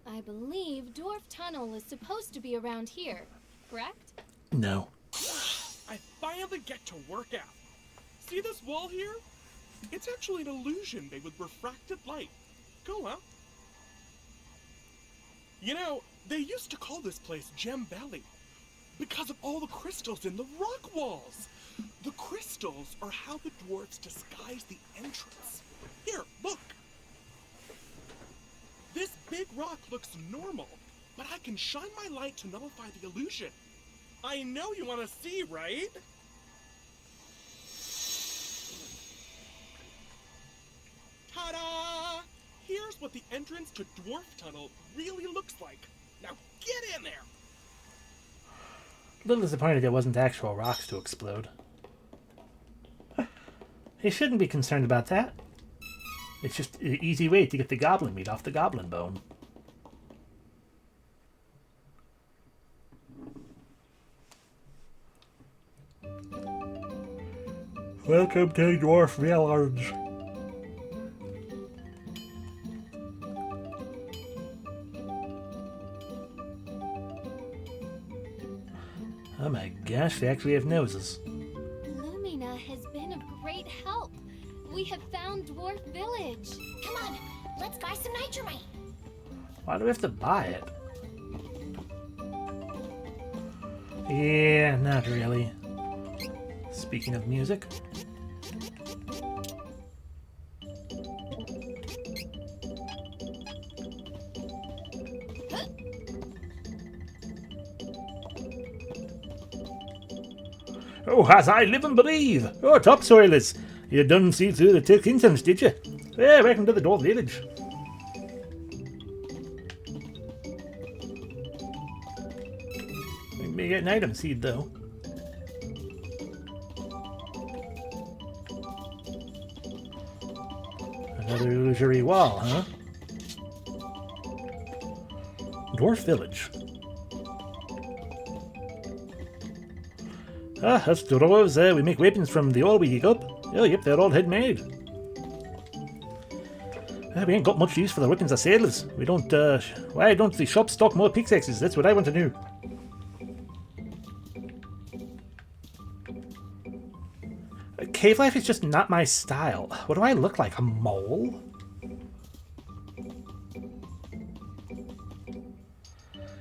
F: I believe Dwarf Tunnel is supposed to be around here, correct?
A: No.
H: I finally get to work out. See this wall here? It's actually an illusion made with refracted light. Go on. You know, they used to call this place Gem Valley because of all the crystals in the rock walls. The crystals are how the dwarves disguise the entrance. Here, look. This big rock looks normal, but I can shine my light to nullify the illusion. I know you want to see, right? Ta-da! Here's what the entrance to Dwarf Tunnel really looks like. Now get in there!
A: A little disappointed there wasn't actual rocks to explode. He shouldn't be concerned about that. It's just an easy way to get the goblin meat off the goblin bone. Welcome to Dwarf Village. Oh my gosh, they actually have noses.
F: Lumina has been of great help. We have found Dwarf Village.
D: Come on, let's buy some nitramite.
A: Why do we have to buy it? Yeah, not really. Speaking of music. Oh, as I live and believe! Oh, topsoilers! You done see through the thick incense, did you? Yeah, welcome to the Dwarf Village. We may get an item seed, though. Another illusory wall, huh? Dwarf Village. Ah, that's dwarves. We make weapons from the ore we dig up. Oh, yep, they're all handmade. We ain't got much use for the weapons ourselves. We don't, why don't the shop stock more pickaxes? That's what I want to know. Cave life is just not my style. What do I look like? A mole?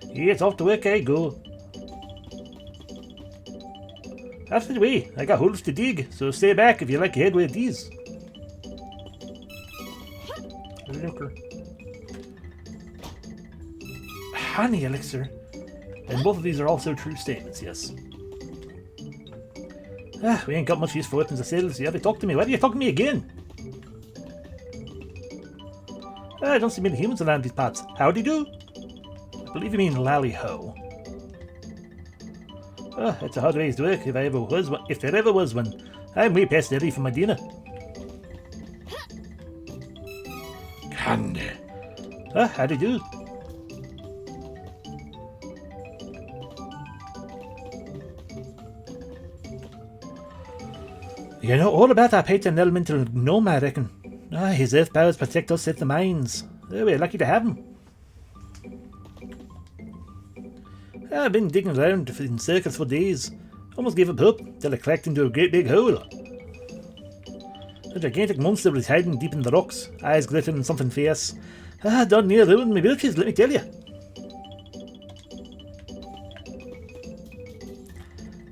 A: Yeah, it's off to work I go. After the way, I got holes to dig, so stay back if you like your head with these. Looker. Honey elixir. And both of these are also true statements, yes. Ah, we ain't got much use for weapons ourselves. You have to talk to me. Why do you talk to me again? Ah, I don't see many humans around these parts. Howdy do? I believe you mean lally-ho. Ah, it's a hard day's work if there ever was one. I'm way past ready for my dinner. Candy. How'd you do? You know all about that Peyton elemental gnome, I reckon. His earth powers protect us at the mines. We're lucky to have him. I've been digging around in circles for days. Almost gave up hope till I cracked into a great big hole. A gigantic monster was hiding deep in the rocks, eyes glittering something fierce. Darn near ruined my britches, let me tell you.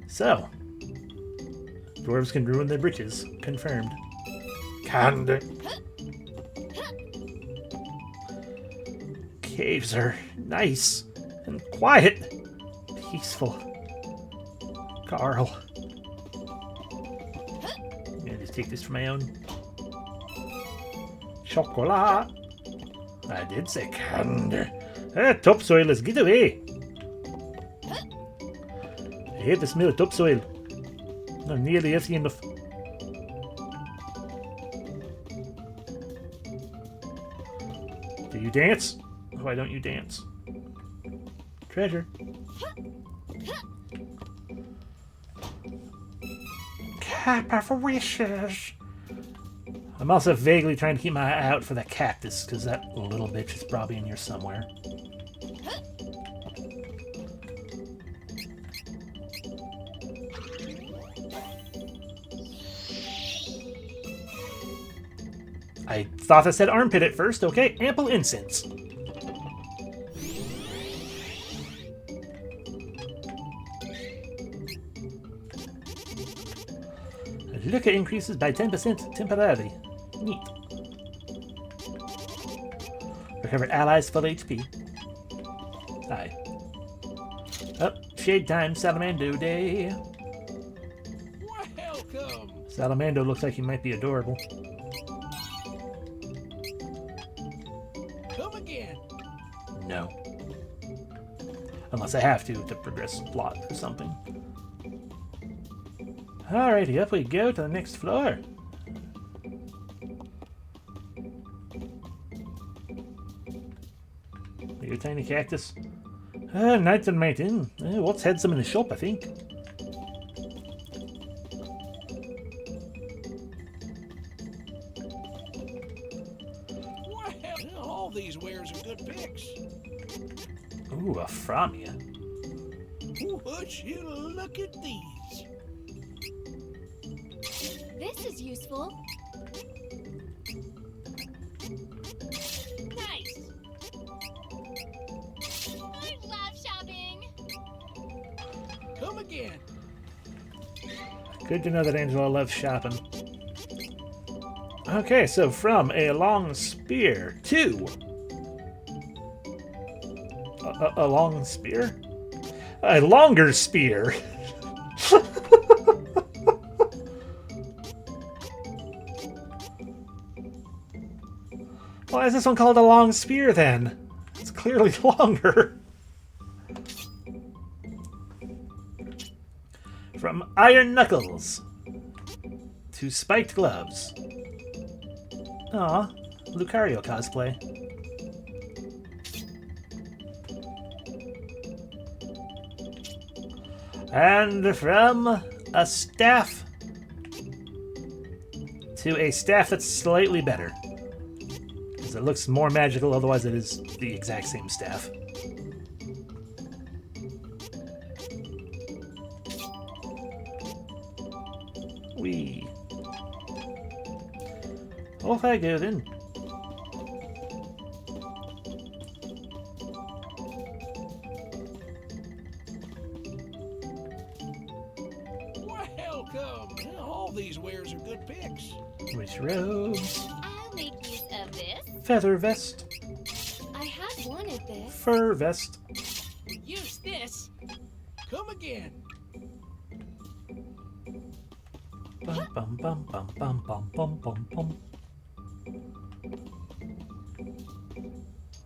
A: So, dwarves can ruin their britches. Confirmed. Candy. Caves are nice and quiet. Peaceful. Carl. I'm gonna just take this for my own. Chocolat. I did say candy. Topsoilers, get away. I hate the smell of topsoil. Not nearly healthy enough. Do you dance? Why don't you dance? Treasure. Cap of wishes. I'm also vaguely trying to keep my eye out for that cactus, because that little bitch is probably in here somewhere. I thought I said armpit at first. Okay, ample incense. Lucca increases by 10% temporarily. Neat. Recover allies full HP. Aye. Oh, shade time, Salamando Day.
H: Welcome.
A: Salamando looks like he might be adorable.
H: Come again.
A: No. Unless I have to progress plot or something. Alrighty, up we go to the next floor. You tiny cactus. Night and Night Inn. What's had some in the shop, I think.
H: Well, all these wares are good picks.
A: Ooh, a Framia.
H: Would you look at these?
F: This is useful.
D: Nice. I love shopping.
H: Come again.
A: Good to know that Angela loves shopping. Okay, so from a long spear to... A long spear? A longer spear! Why is this one called a long spear then? It's clearly longer. From Iron Knuckles to Spiked Gloves. Aw, Lucario cosplay. And from a staff to a staff that's slightly better. Because it looks more magical, otherwise it is the exact same staff. Whee. Off I go then.
H: Welcome. All these wares are good picks.
A: Which robes?
D: I'll make use of this.
A: Feather vest.
F: I had wanted this.
A: Fur vest.
B: Use this.
H: Come again.
A: Bum bum bum bum bum bum bum bum bum.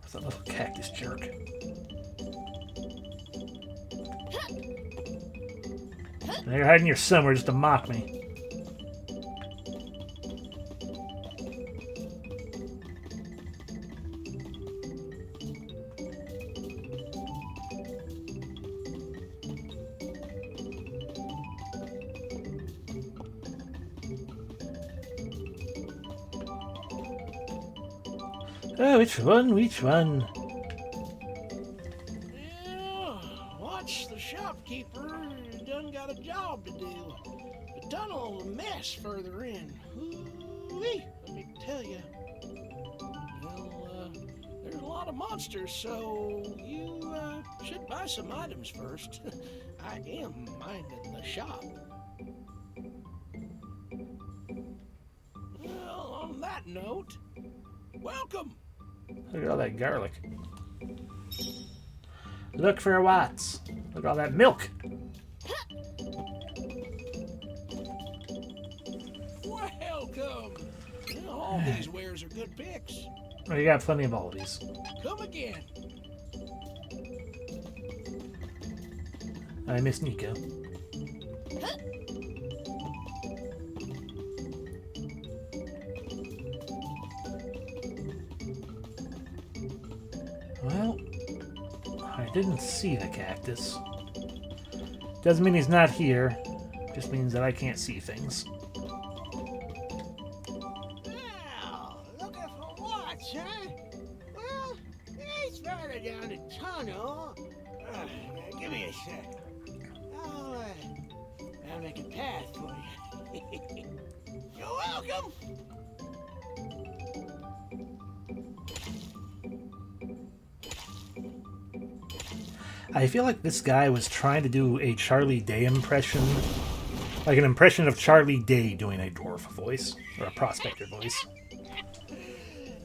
A: What's that little cactus jerk? They're hiding here somewhere just to mock me. Oh, which one? Which one?
I: Yeah, watch the shopkeeper done got a job to do. The tunnel's a mess further in. Ooh-wee, let me tell you. Well, there's a lot of monsters, so you should buy some items first. I am minding the shop. Well, on that note, welcome.
A: Look at all that garlic. Look for Watts. Look at all that milk.
I: Welcome. All these wares are good picks.
A: Oh, you got plenty of all of these.
I: Come again.
A: I miss Nico. Well, I didn't see the cactus. Doesn't mean he's not here. Just means that I can't see things.
E: Well, looking for Watts, huh? Well, he's further down the tunnel. Give me a sec. I'll make a path for you. You're welcome.
A: I feel like this guy was trying to do a Charlie Day impression. Like an impression of Charlie Day doing a dwarf voice. Or a prospector voice.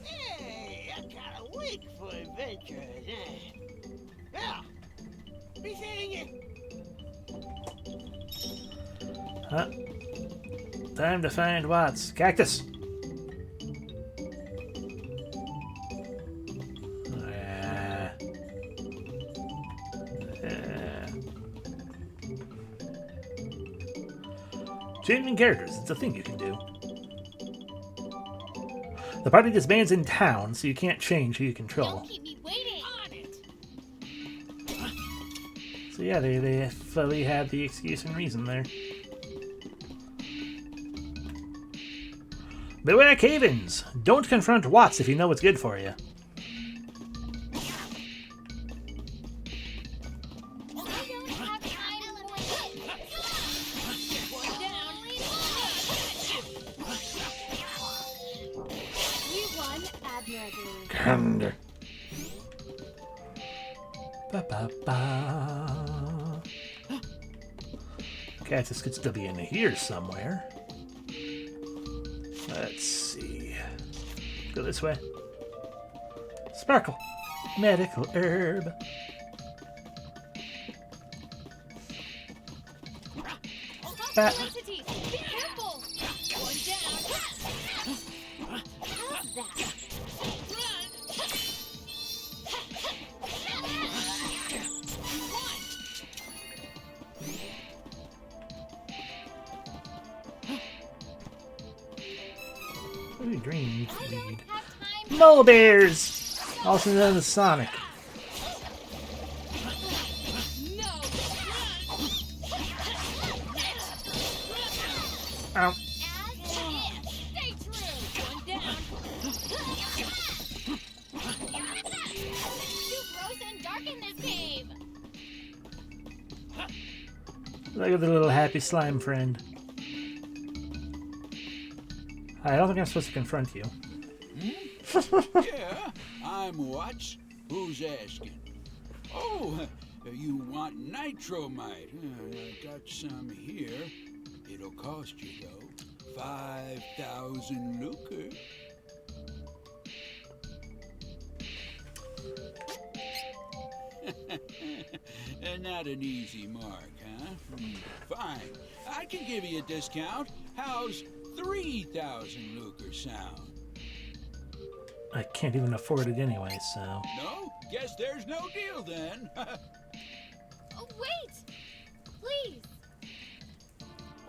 E: Hey, I got a week for adventures, Well, be seeing you.
A: Huh? Time to find Watts. Cactus! Changing characters, it's a thing you can do. The party disbands in town, so you can't change who you control.
D: Don't keep me waiting. On it.
A: So yeah, they fully had the excuse and reason there. Beware cave-ins! Don't confront Watts if you know what's good for you. Thunder. Ba-ba-ba. Cactus could still be in here somewhere. Let's see. Go this way. Sparkle. Medical herb. Bat.
D: Be careful. One down. How's that?
A: Ooh, green feed. Mole bears! Also known as Sonic. Ow.
D: Stay true. One down. Too gross and dark in this cave.
A: Look at the little happy slime friend. I don't think I'm supposed to confront you.
J: Yeah, I'm Watts. Who's asking? Oh, you want nitromite? I got some here. It'll cost you, though, 5,000 lucre. Not an easy mark, huh? Fine. I can give you a discount. How's 3,000 lucre sound?
A: I can't even afford it anyway, so...
J: No? Guess there's no deal then.
D: Oh, wait! Please!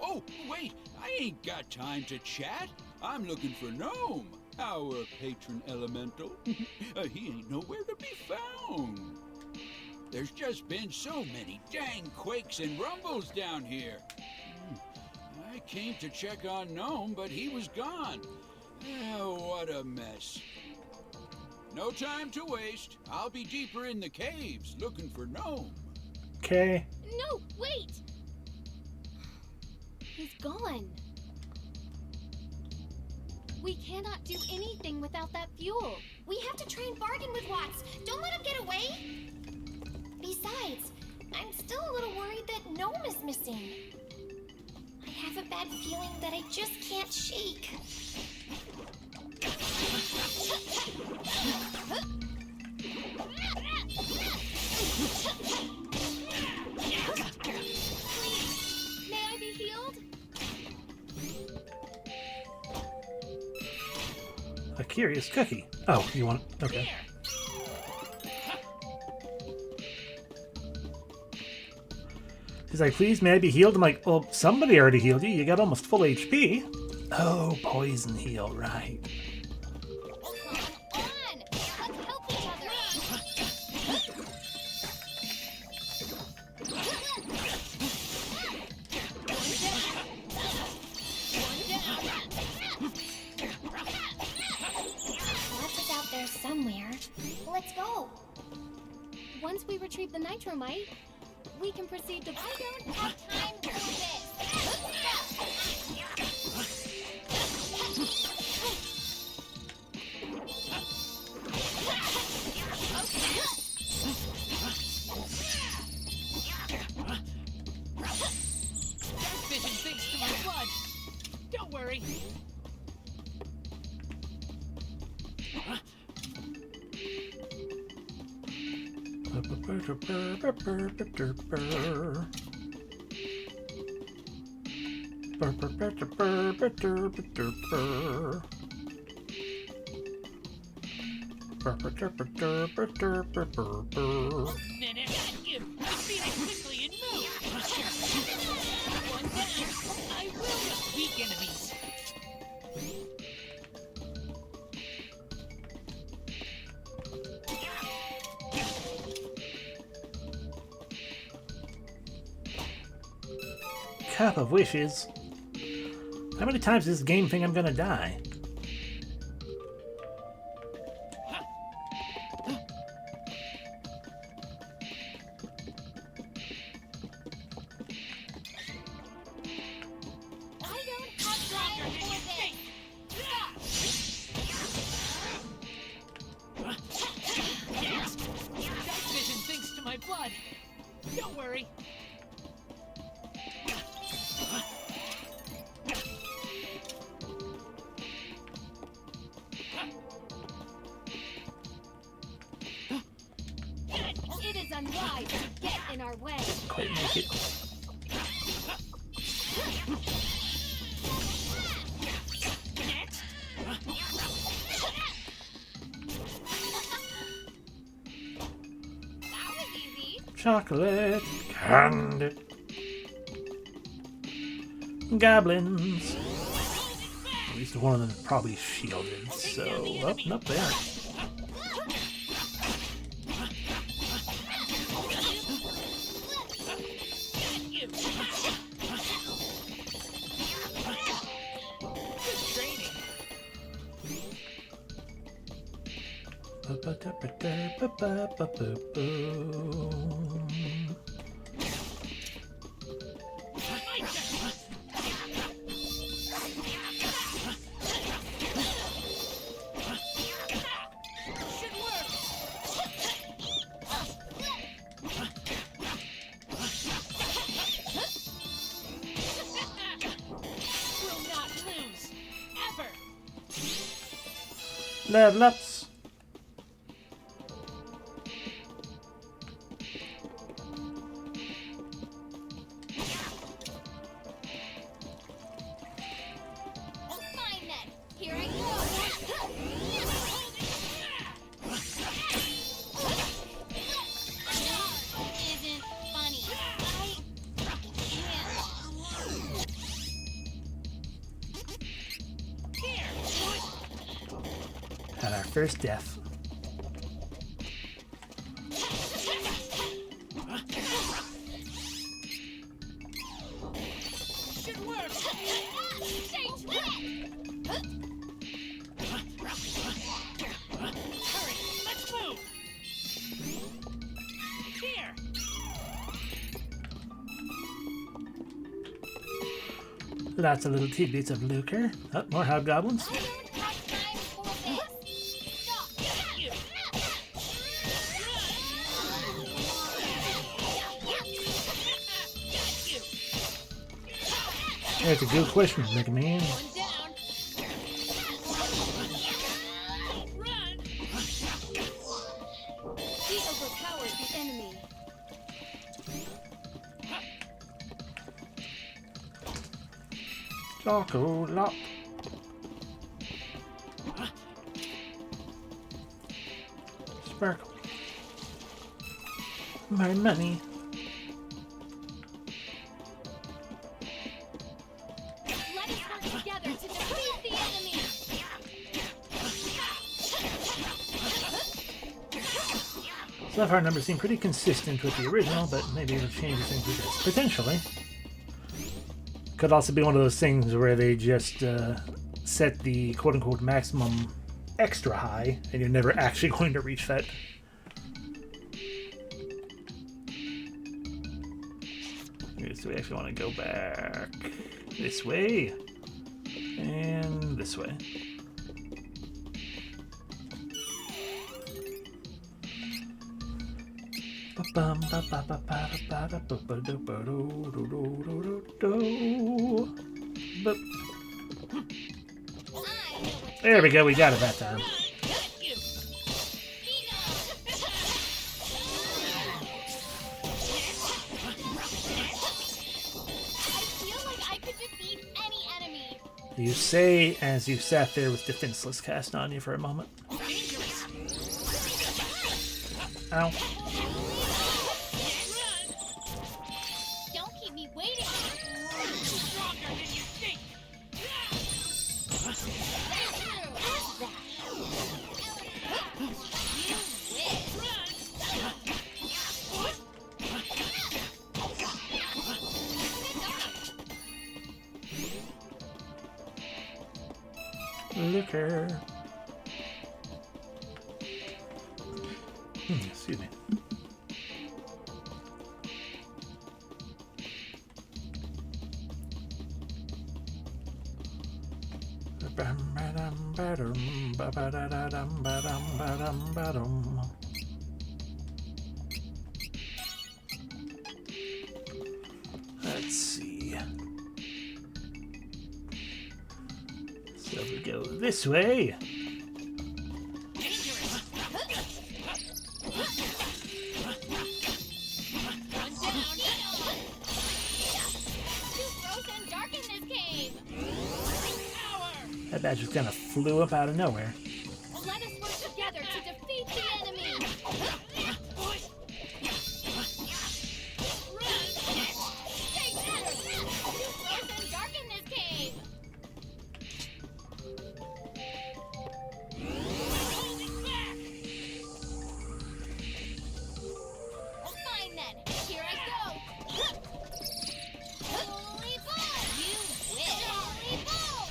J: Oh, wait, I ain't got time to chat. I'm looking for Gnome, our patron elemental. He ain't nowhere to be found. There's just been so many dang quakes and rumbles down here. I came to check on Gnome, but he was gone. Oh, what a mess. No time to waste. I'll be deeper in the caves looking for Gnome.
A: Okay.
F: No, wait! He's gone. We cannot do anything without that fuel.
D: We have to try and bargain with Watts. Don't let him get away. Besides, I'm still a little worried that Gnome is missing. I have a bad feeling that I just can't shake.
F: May I be healed?
A: A curious cookie. Oh, you want... Okay. He's like, please, may I be healed? I'm like, well, somebody already healed you. You got almost full HP. Oh, poison heal, right.
F: Come on! Let's help each other!
D: Watts is out there somewhere. Let's go.
F: Once we retrieve the nitromite, we can proceed to...
D: I don't have time for this.
B: Dark vision thinks to my blood. Don't worry. Minute. You beat it quickly and move. One down. I will not weak enemies.
A: Cup of Wishes. How many times does this game think I'm gonna die?
D: I don't have time for this.
B: Dark vision thinks to my blood. Don't worry.
F: It is unwise to get in our way.
A: Quite make it.
D: That was easy.
A: Chocolate candy. Goblins. At least one of them is probably shielded, so... Oh, nope, they aren't.
B: You. Good training. Should work. Will not lose. Ever.
A: Level ups.
D: Fine then. Here I go. Isn't funny. I can't.
A: And our first death.
B: Should work.
D: Change that.
B: Hurry.
A: Lots of little tidbits of lucre. Oh, more hobgoblins.
D: I don't have time for this. Stop.
A: That's a good question, Mega Man.
B: One down. Run.
F: He overpowered the enemy.
A: Choco Lock. Sparkle. My money.
F: Let us work together to defeat the enemy.
A: So far, numbers seem pretty consistent with the original, but maybe it'll change things with this. Potentially. Could also be one of those things where they just set the quote-unquote maximum extra high, and you're never actually going to reach that. Okay, so we actually want to go back this way, and this way. There we go, we got it that time. You say as you sat there with Defenseless cast on you for a moment. Ow.
D: Don't keep me waiting.
B: Stronger than you think.
A: Liquor. Excuse me. Let's see. So we go this way. That badge just kind of flew up out of nowhere.
F: Let us work together to defeat the enemy.
D: Fine then. Here I go. Holy ball! You win. Holy ball!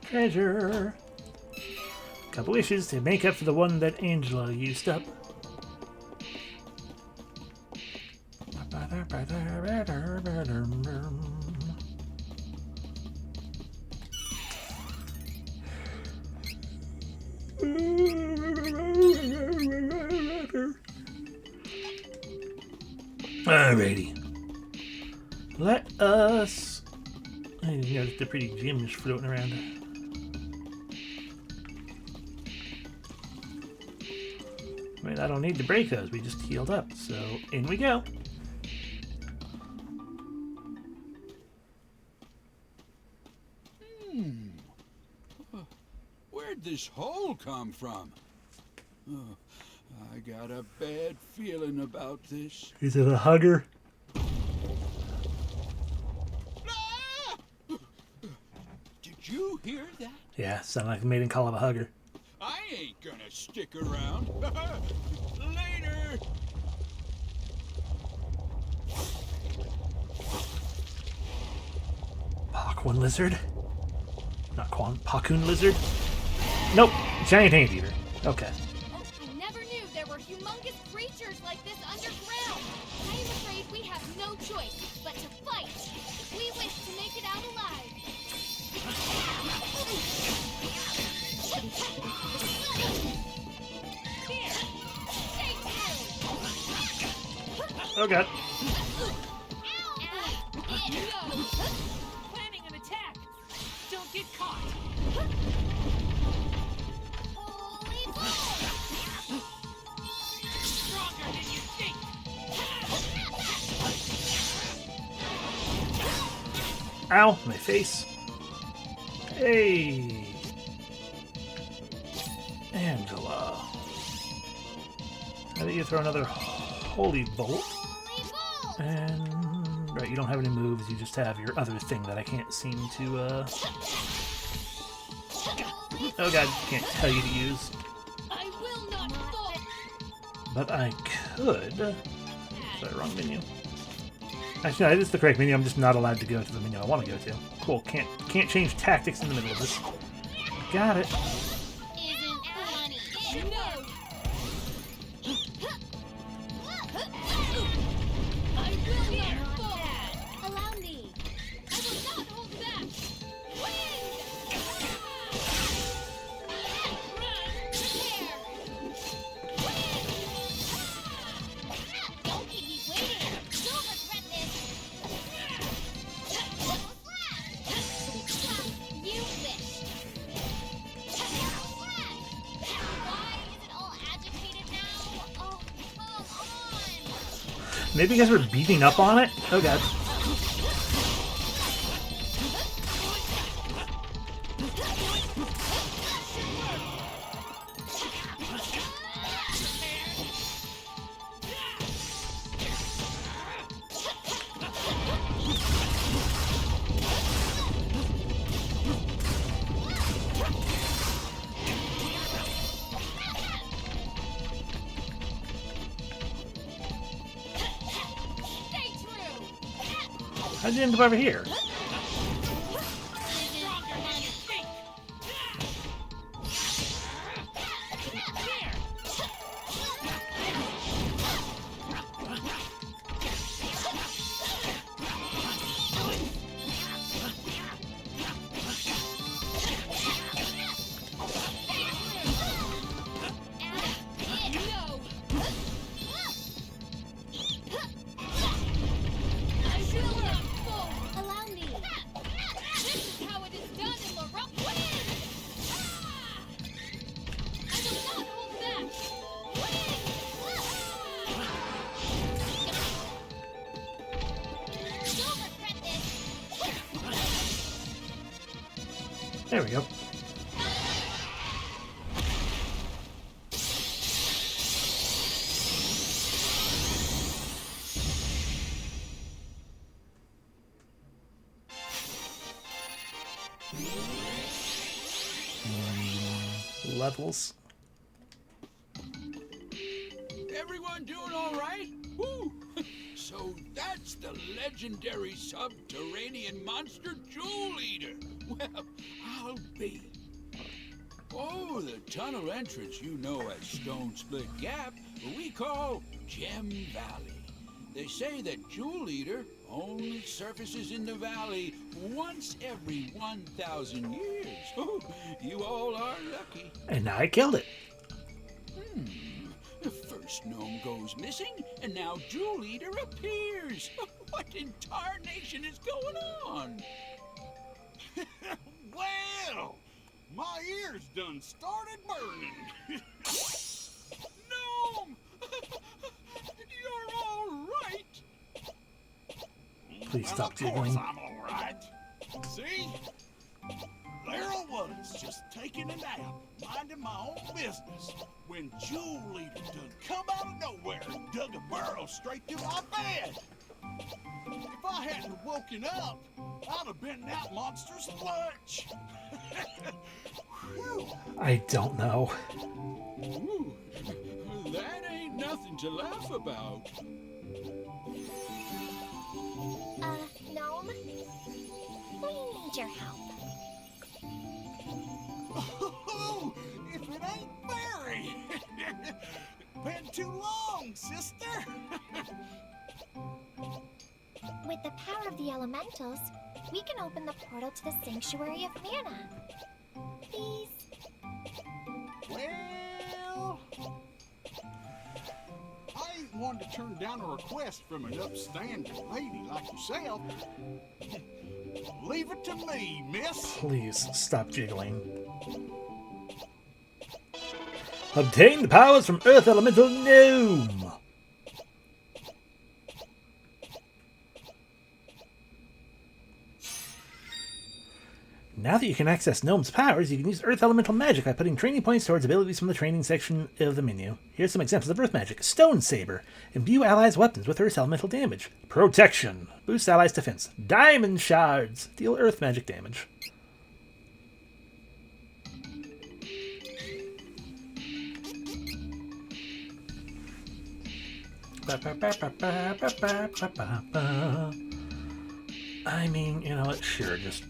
A: Treasure. Couple wishes to make up for the one that Angela used up. Alrighty. Let us... I noticed the pretty gems floating around. I mean, I don't need to break those. We just healed up. So, in we go.
J: Where'd this hole come from? Oh, I got a bad feeling about this.
A: Is it a hugger?
J: Ah! Did you hear that?
A: Yeah, sounded like a maiden call of a hugger.
J: I ain't gonna stick around. Later.
A: Paquan lizard? Not Paquan lizard? Nope, giant anteater. Okay.
F: I never knew there were humongous creatures like this underground. I am afraid we have no choice but to fight if we wish to make it out alive. Here, take two.
A: Oh god.
B: Planning an attack. Don't get caught.
D: Holy balls!
B: Stronger than you think.
A: Ow, my face. Hey. Angela. How do you throw another holy bolt?
D: Holy balls!
A: And right, you don't have any moves, you just have your other thing that I can't seem to oh god, can't tell you to use.
F: I will not fall.
A: But I could. Sorry, wrong menu. Actually, no, it is the correct menu. I'm just not allowed to go to the menu I want to go to. Cool. Can't change tactics in the middle of this. Got it.
D: Isn't funny.
F: No. I will not fall.
D: Allow me.
F: I will not hold back. Wind!
D: Don't keep me waiting. You'll regret this. You wish. Why is it all agitated now? Oh, come on.
A: Maybe because we're beating up on it? Oh god.
F: Stay true.
A: How'd you end up over here?
F: No. I will not fall.
D: Allow me.
F: This is how it is done in Laurel. I will not hold back.
D: You'll regret this.
A: There we go. Levels.
J: Everyone doing all right? Woo! So that's the legendary subterranean monster Jewel Eater. Well, I'll be. Oh, the tunnel entrance you know as Stone Split Gap, we call Gem Valley. They say that Jewel Eater only surfaces in the valley once every 1,000 years. Oh, you all are lucky.
A: And I killed it.
J: The first gnome goes missing, and now Jewel Eater appears. What in tarnation is going on?
C: Well, my ears done started burning.
J: Gnome! You're all right.
A: Please stop
C: Of course
A: giggling.
C: I'm all right. See? There I was, just taking a nap, minding my own business, when Jewel Eater done come out of nowhere and dug a burrow straight through my bed. If I hadn't woken up, I'd have been that monster's lunch. Whew.
A: I don't know.
J: Ooh, that ain't nothing to laugh about.
D: Gnome? What do you need need your help.
I: Oh, if it ain't Barry! Been too long, sister!
D: With the power of the elementals, we can open the portal to the Sanctuary of Mana. Please?
K: Well, I ain't one to turn down a request from an upstanding lady like yourself. Leave it to me, miss.
A: Please stop jiggling. Obtain the powers from Earth Elemental Gnome! Now that you can access Gnome's powers, you can use Earth Elemental magic by putting training points towards abilities from the training section of the menu. Here's some examples of Earth magic. Stone Saber. Imbue allies' weapons with Earth Elemental damage. Protection. Boost allies' defense. Diamond Shards. Deal Earth magic damage. I mean, you know what? Sure, just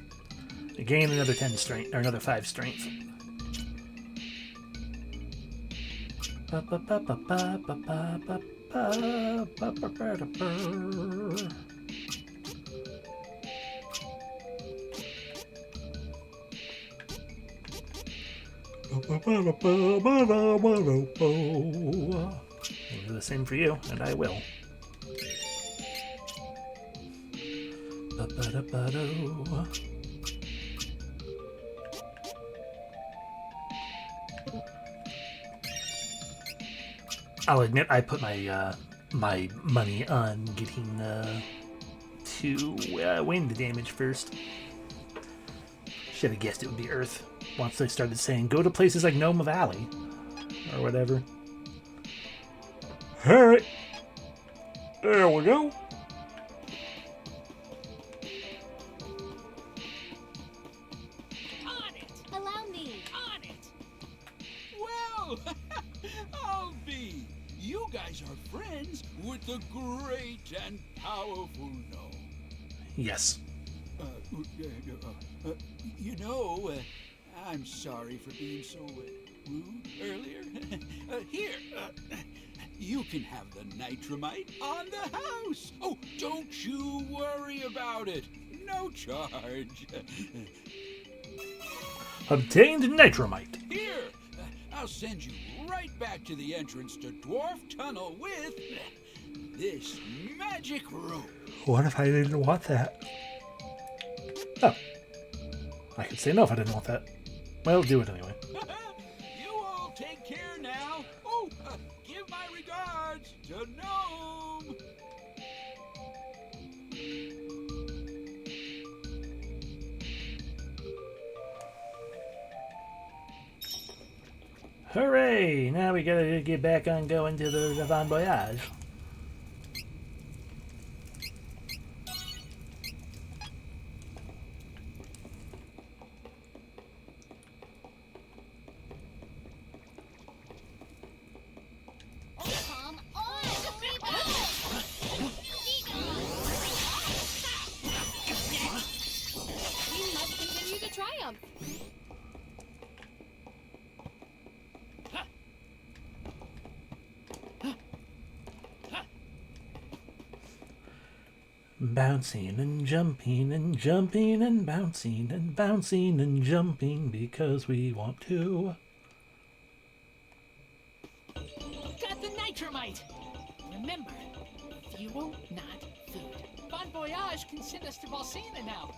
A: gain another 10 strength, or another 5 strength. I'll do the same for you, and I will. I'll admit I put my my money on getting to win the damage first. Should have guessed it would be Earth once they started saying go to places like Noma Valley or whatever. All right, there we go.
F: On it! Allow me! On it!
J: Well, I'll be. You guys are friends with the great and powerful gnome.
A: Yes.
J: You know, I'm sorry for being so rude earlier. Here, you can have the nitramite on the house. Oh, don't you worry about it. No charge.
A: Obtained nitramite.
J: Here, I'll send you right back to the entrance to Dwarf Tunnel with this magic rope.
A: What if I didn't want that? Oh. I could say no if I didn't want that. Well, do it anyway.
J: You all take care now. Oh, give my regards to Gnome.
A: Hooray! Now we gotta get back on going to the Bon Voyage.
F: Come on! Leave we must continue to triumph.
A: Bouncing and jumping and jumping and bouncing and bouncing and jumping because we want to.
L: Got the nitramite! Remember, fuel, not food. Bon Voyage can send us to Valsena now.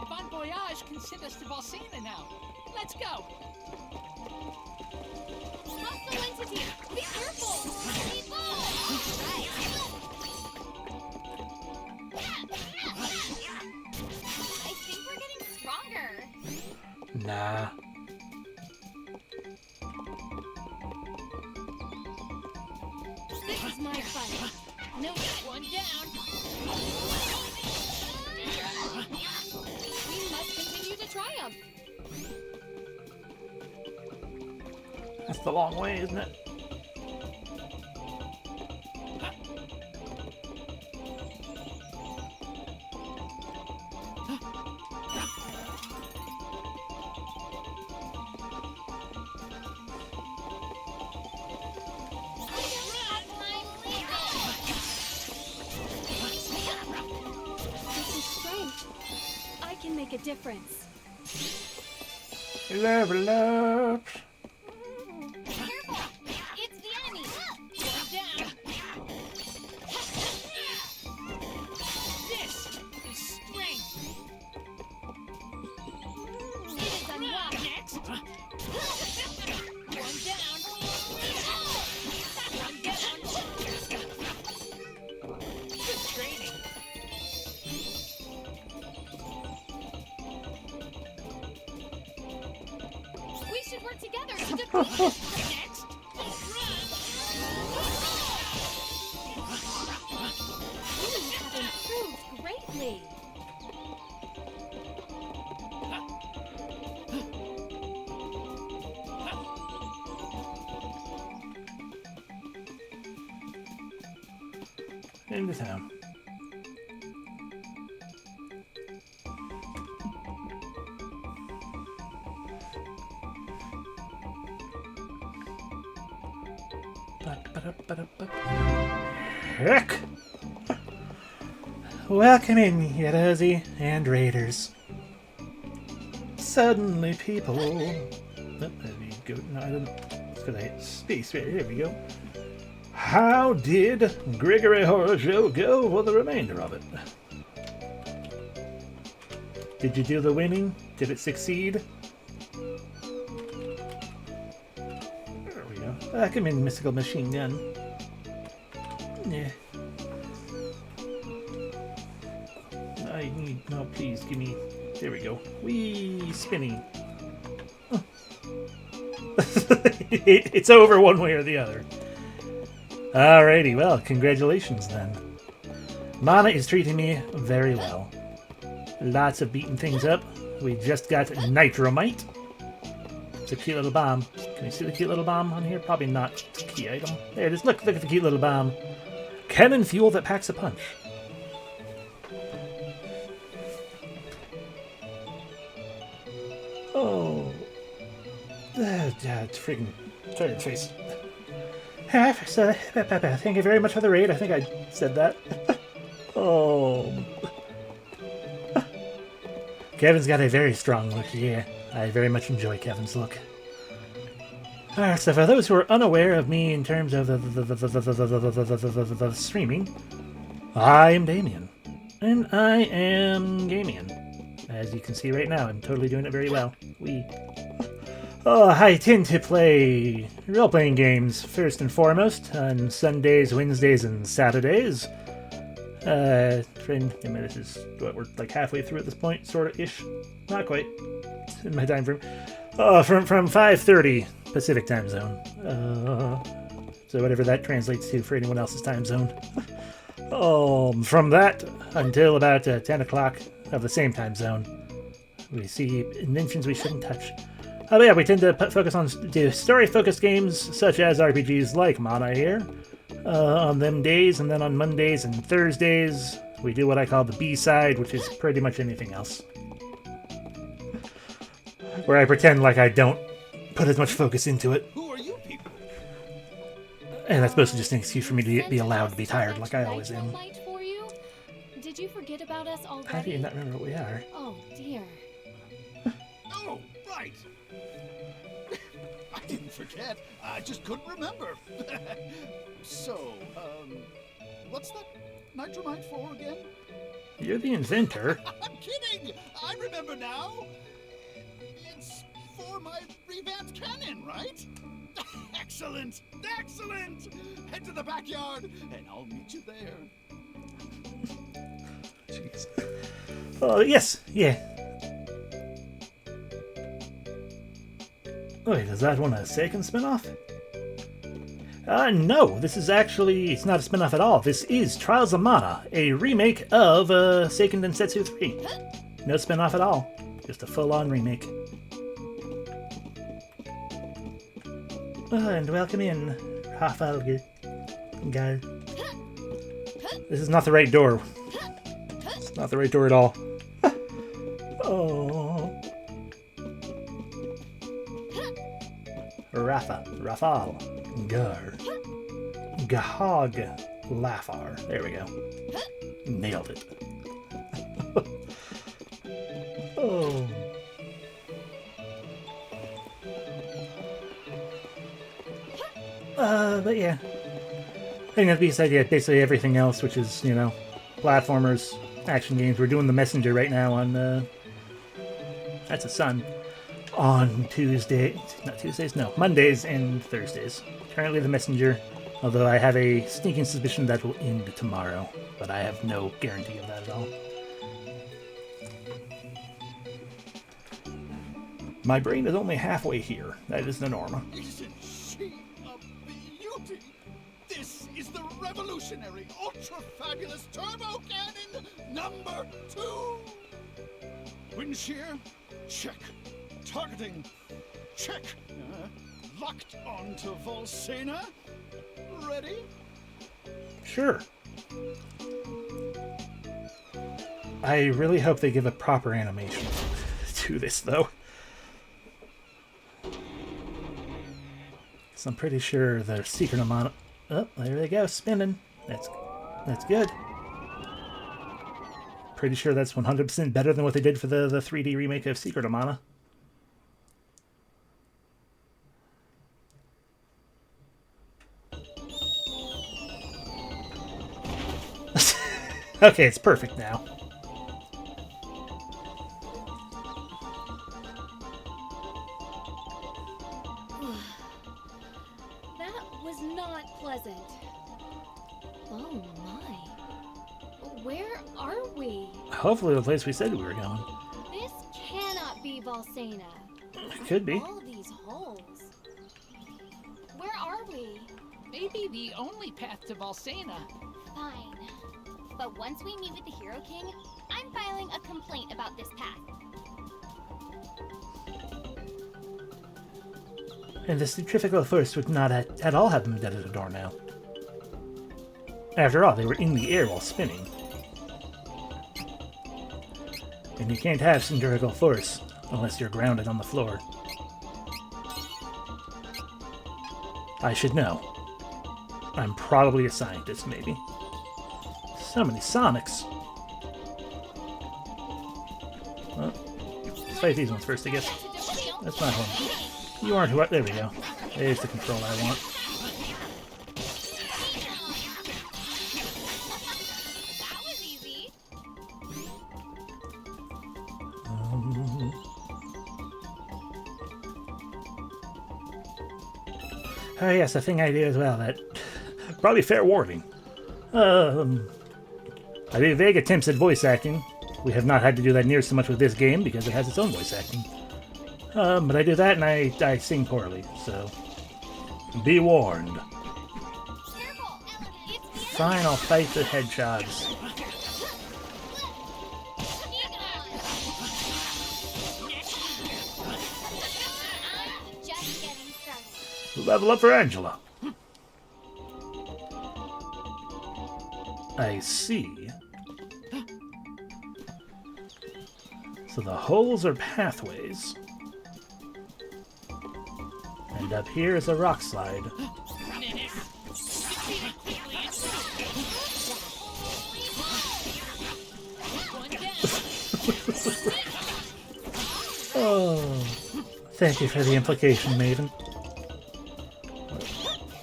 L: Bon Voyage can send us to Valsena now. Let's go!
F: Hostile entity! Be careful! I think we're getting stronger.
A: Nah.
F: This is my fight. No, one down. We must continue to triumph.
A: That's the long way, isn't it?
F: make a difference.
A: Level up.
F: Careful! It's the enemy! Going down! This is strength! It is unlocked! Next! One down! One down! Good training! We should work together to defeat it! Next!
G: You have improved greatly.
A: Into town. Heck! Welcome in, Yedozi and Raiders. Suddenly, people. Oh, there we go. No, I didn't. It's because I hit space. Right, here we go. How did Grigory Horror Show go for the remainder of it? Did you do the winning? Did it succeed? There we go. Come in, Mystical Machine Gun. Yeah. I need... No, please, give me... There we go. Whee! Spinning. Huh. It's over one way or the other. Alrighty, well, congratulations then. Mana is treating me very well. Lots of beating things up. We just got Nitromite. It's a cute little bomb. Can you see the cute little bomb on here? Probably not. It's a key item. There it is. Look at the cute little bomb. Cannon fuel that packs a punch. Oh. It's freaking tired face. So, thank you very much for the raid. I think I said that. Oh. Kevin's got a very strong look, yeah. I very much enjoy Kevin's look. Alright, so for those who are unaware of me in terms of the streaming, I am Damien. And I am Gamian. As you can see right now, I'm totally doing it very well. I tend to play role-playing games first and foremost on Sundays, Wednesdays, and Saturdays. Friend, I mean, this is what we're like halfway through at this point, sort-of-ish. Not quite. It's in my time frame. From 5:30 Pacific time zone. So whatever that translates to for anyone else's time zone. From that until about 10 o'clock of the same time zone, we see inventions we shouldn't touch. But yeah, we tend to focus on story-focused games such as RPGs like Mana here on them days, and then on Mondays and Thursdays we do what I call the B-side, which is pretty much anything else. Where I pretend like I don't put as much focus into it.
C: Who are you people?
A: And that's mostly just an excuse for me to be allowed to be tired like I always am.
F: For you? Did you forget about us already?
A: How do you not remember what we are?
F: Oh dear.
C: Oh, right. I didn't forget. I just couldn't remember. So, what's that Nitromite for again?
A: You're the inventor.
C: I'm kidding! I remember now! It's for my revamped cannon, right? Excellent! Excellent! Head to the backyard, and I'll meet you there.
A: Jeez. Oh, yes, yeah. Wait, is that one a Seiken spin-off? No, this is actually, it's not a spin-off at all. This is Trials of Mana, a remake of Seiken Densetsu 3. No spin-off at all, just a full-on remake. And welcome in, Hafalger. Guy. This is not the right door. It's not the right door at all. Oh. Rafal, Gar, Gahog, Lafar. There we go. Nailed it. But yeah. I think that's besides, yeah, basically everything else, which is, you know, platformers, action games. We're doing The Messenger right now on, that's a Sun. On Mondays and Thursdays. Currently The Messenger, although I have a sneaking suspicion that will end tomorrow, but I have no guarantee of that at all. My brain is only halfway here. That is the norm.
C: Isn't she a beauty? This is the revolutionary, ultra-fabulous Turbo Cannon #2! Wind shear? Check. Targeting? Check. Locked onto Volsena? Ready?
A: Sure. I really hope they give a proper animation to this, though. So I'm pretty sure the secret amount. Oh, there they go, spinning. That's good. Pretty sure that's 100% better than what they did for the 3D remake of Secret of Mana. Okay, it's perfect now.
F: That was not pleasant. Oh my. Where are we?
A: Hopefully the place we said we were going.
F: This cannot be Volsena.
A: Could be.
F: All these holes. Where are we?
L: Maybe the only path to Volsena.
D: Fine. But once we meet with the Hero King, I'm filing a complaint about this path.
A: And the centrifugal force would not at all have them dead at the door now. After all, they were in the air while spinning. And you can't have centrifugal force unless you're grounded on the floor. I should know. I'm probably a scientist, maybe. So many Sonics. Well, let's fight these ones first, I guess. That's not home. You aren't who I... There we go. There's the control I want.
F: That was easy.
A: Oh yes, a thing I do as well, that... Probably fair warning. I do vague attempts at voice acting. We have not had to do that near so much with this game because it has its own voice acting. But I do that and I sing poorly, so... Be warned. Fine, I'll fight the hedgehogs.
D: Just getting started.
A: Level up for Angela. I see. So the holes are pathways. And up here is a rock slide. Oh, thank you for the implication, Maven.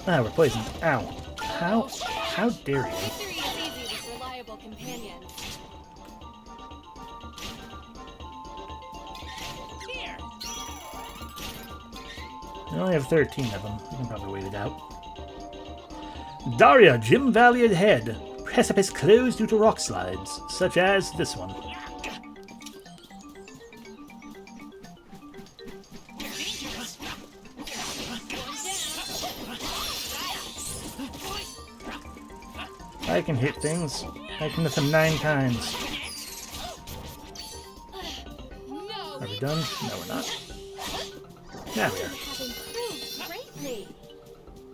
A: Ah, we're poisoned. Ow. How dare you? I only have 13 of them. You can probably wait it out. Daria, Jim Valley ahead. Precipice closed due to rock slides, such as this one. I can hit things. I can hit them 9 times. Are we done? No, we're not. Now we are.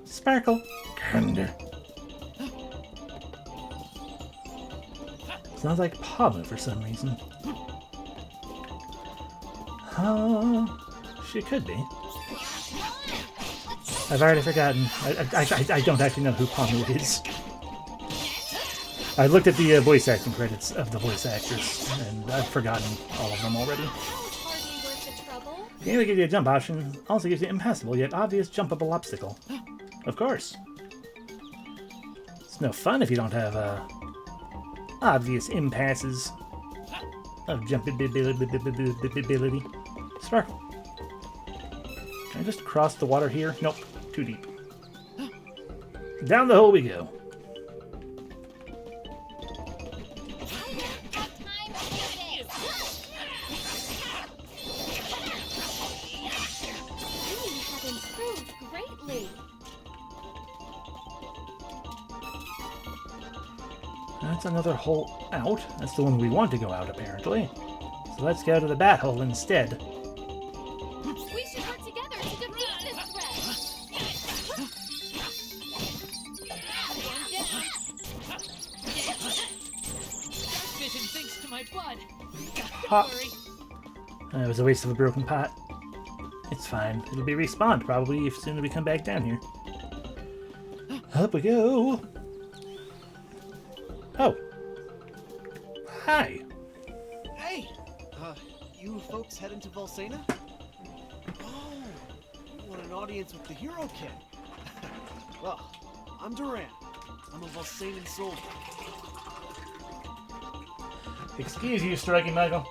A: Sparkle. Candy. Sounds like Pablo for some reason. She could be. I've already forgotten. I don't actually know who Pablo is. I looked at the voice acting credits of the voice actors, and I've forgotten all of them already. The game that gives you a jump option also gives you impassable yet obvious jumpable obstacle. of course. It's no fun if you don't have obvious impasses of jumpability. Sparkle. Can I just cross the water here? Nope, too deep. Down the hole we go. That's another hole out. That's the one we want to go out, apparently. So let's go to the bat hole instead.
F: We should work together to defeat this threat.
L: Dark vision thinks to my blood.
A: Hop. It was a waste of a broken pot. It's fine. It'll be respawned probably as soon as we come back down here. Up we go. Oh. Hi.
M: Hey! You folks heading to Volsena? Oh, you want an audience with the Hero King? Well, I'm Duran. I'm a Volsenan soldier.
A: Excuse you, Striking Knuckle.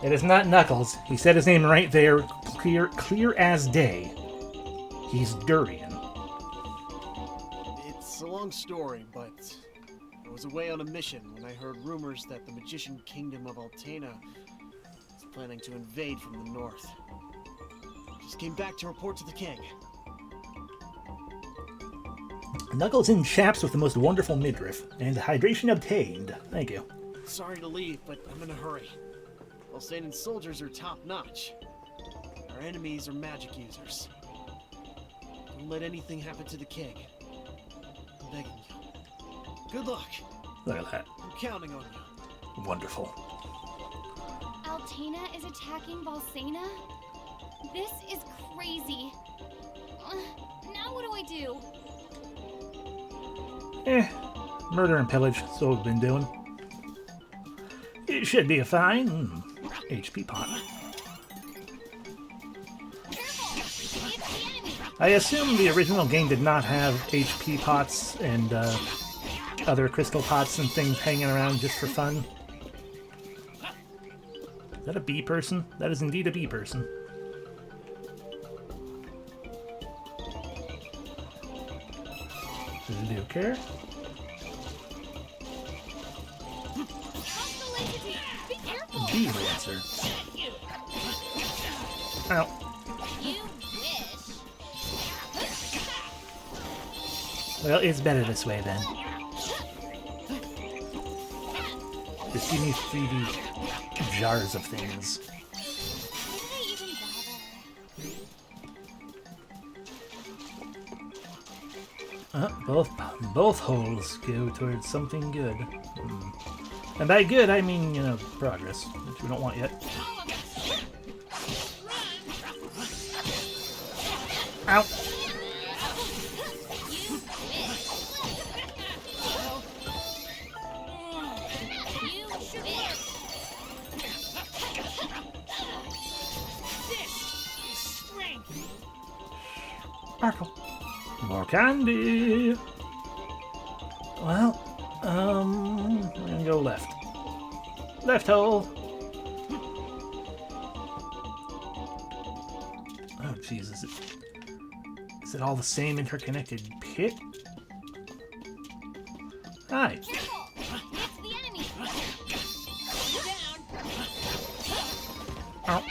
A: It is not Knuckles. He said his name right there, clear as day. He's Durian.
M: It's a long story, but I was away on a mission when I heard rumors that the magician kingdom of Altena is planning to invade from the north. Just came back to report to the king.
A: Knuckles in chaps with the most wonderful midriff, and hydration obtained. Thank you.
M: Sorry to leave, but I'm in a hurry. Volsenan soldiers are top-notch. Our enemies are magic users. Don't let anything happen to the king. I'm begging you. Good luck.
A: Look at that.
M: I'm counting on you.
A: Wonderful.
G: Altena is attacking Volsena? This is crazy. Now what do I do?
A: Murder and pillage. That's what we've been doing. It should be a fine HP pot. I assume the original game did not have HP pots and other crystal pots and things hanging around just for fun. Is that a bee person? That is indeed a bee person. Luker. Bee Lancer. Ow. Well, it's better this way then. Just give me 3D jars of things. Both holes go towards something good. And by good, I mean, you know, progress, which we don't want yet. Ow! Sparkle. More candy! Well, we're gonna go left. Left hole! Oh, Jesus. Is it all the same interconnected pit? Hi. Ow.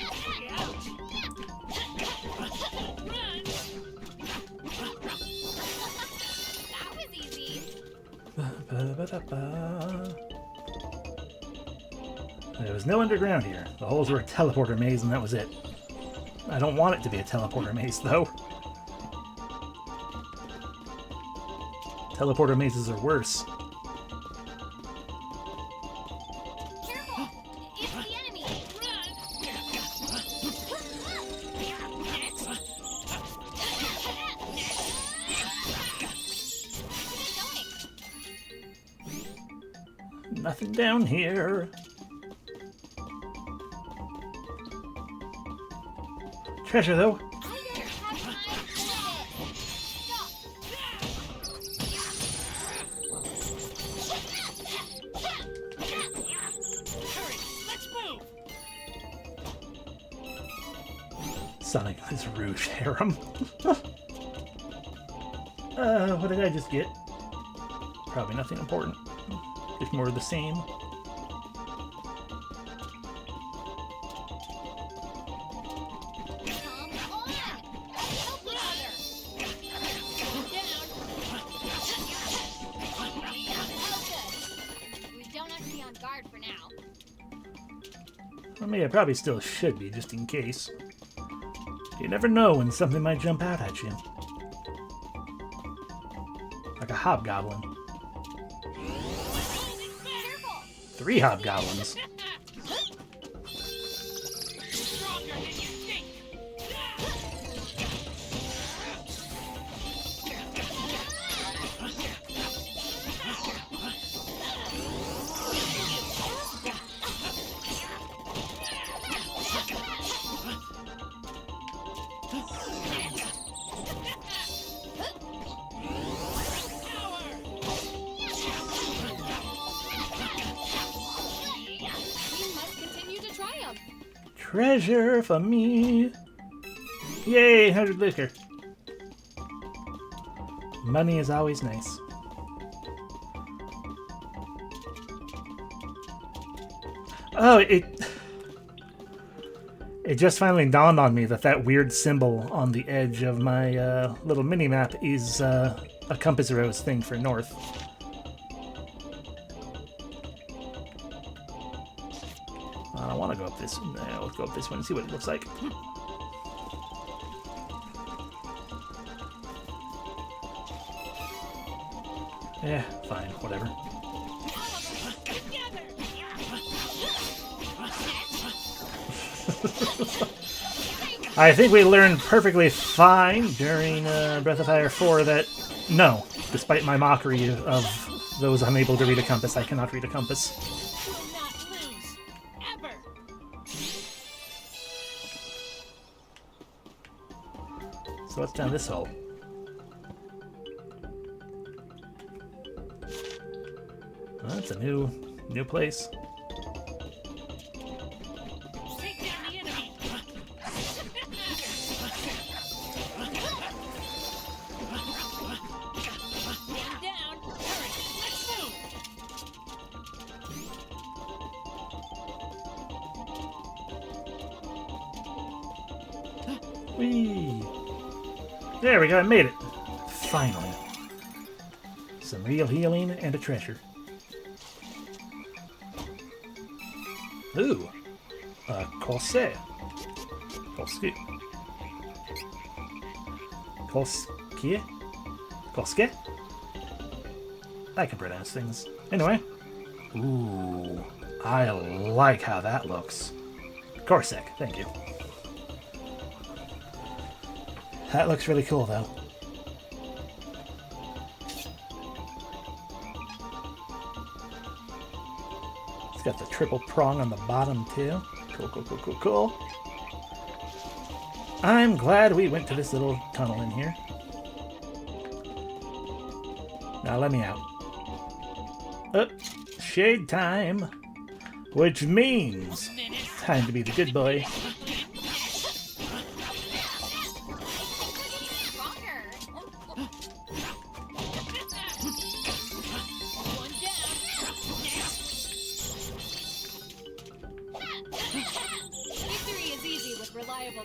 A: There was no underground here. The holes were a teleporter maze and that was it. I don't want it to be a teleporter maze, though. Teleporter mazes are worse. Nothing down here. Treasure, though. Sonic is Rouge harem. What did I just get? Probably nothing important. Just more of the same. I mean, I probably still should be, just in case. You never know when something might jump out at you. Like a hobgoblin. 3 hobgoblins. Treasure for me. Yay, 100 liquor. Money is always nice. Oh, it just finally dawned on me that that weird symbol on the edge of my little mini-map is a compass rose thing for north. I don't want to go up this. No, let's go up this one and see what it looks like. Yeah, fine, whatever. I think we learned perfectly fine during Breath of Fire 4 that, no, despite my mockery of those unable to read a compass, I cannot read a compass. So what's down this hole? Well, that's a new place. Whee! There we go, I made it! Finally. Some real healing and a treasure. Ooh! A corset. Corset. Corset? Corset? I can pronounce things. Anyway. Ooh. I like how that looks. Corset, thank you. That looks really cool, though. It's got the triple prong on the bottom, too. Cool, cool, cool, cool, cool. I'm glad we went to this little tunnel in here. Now let me out. Shade time. Which means time to be the good boy.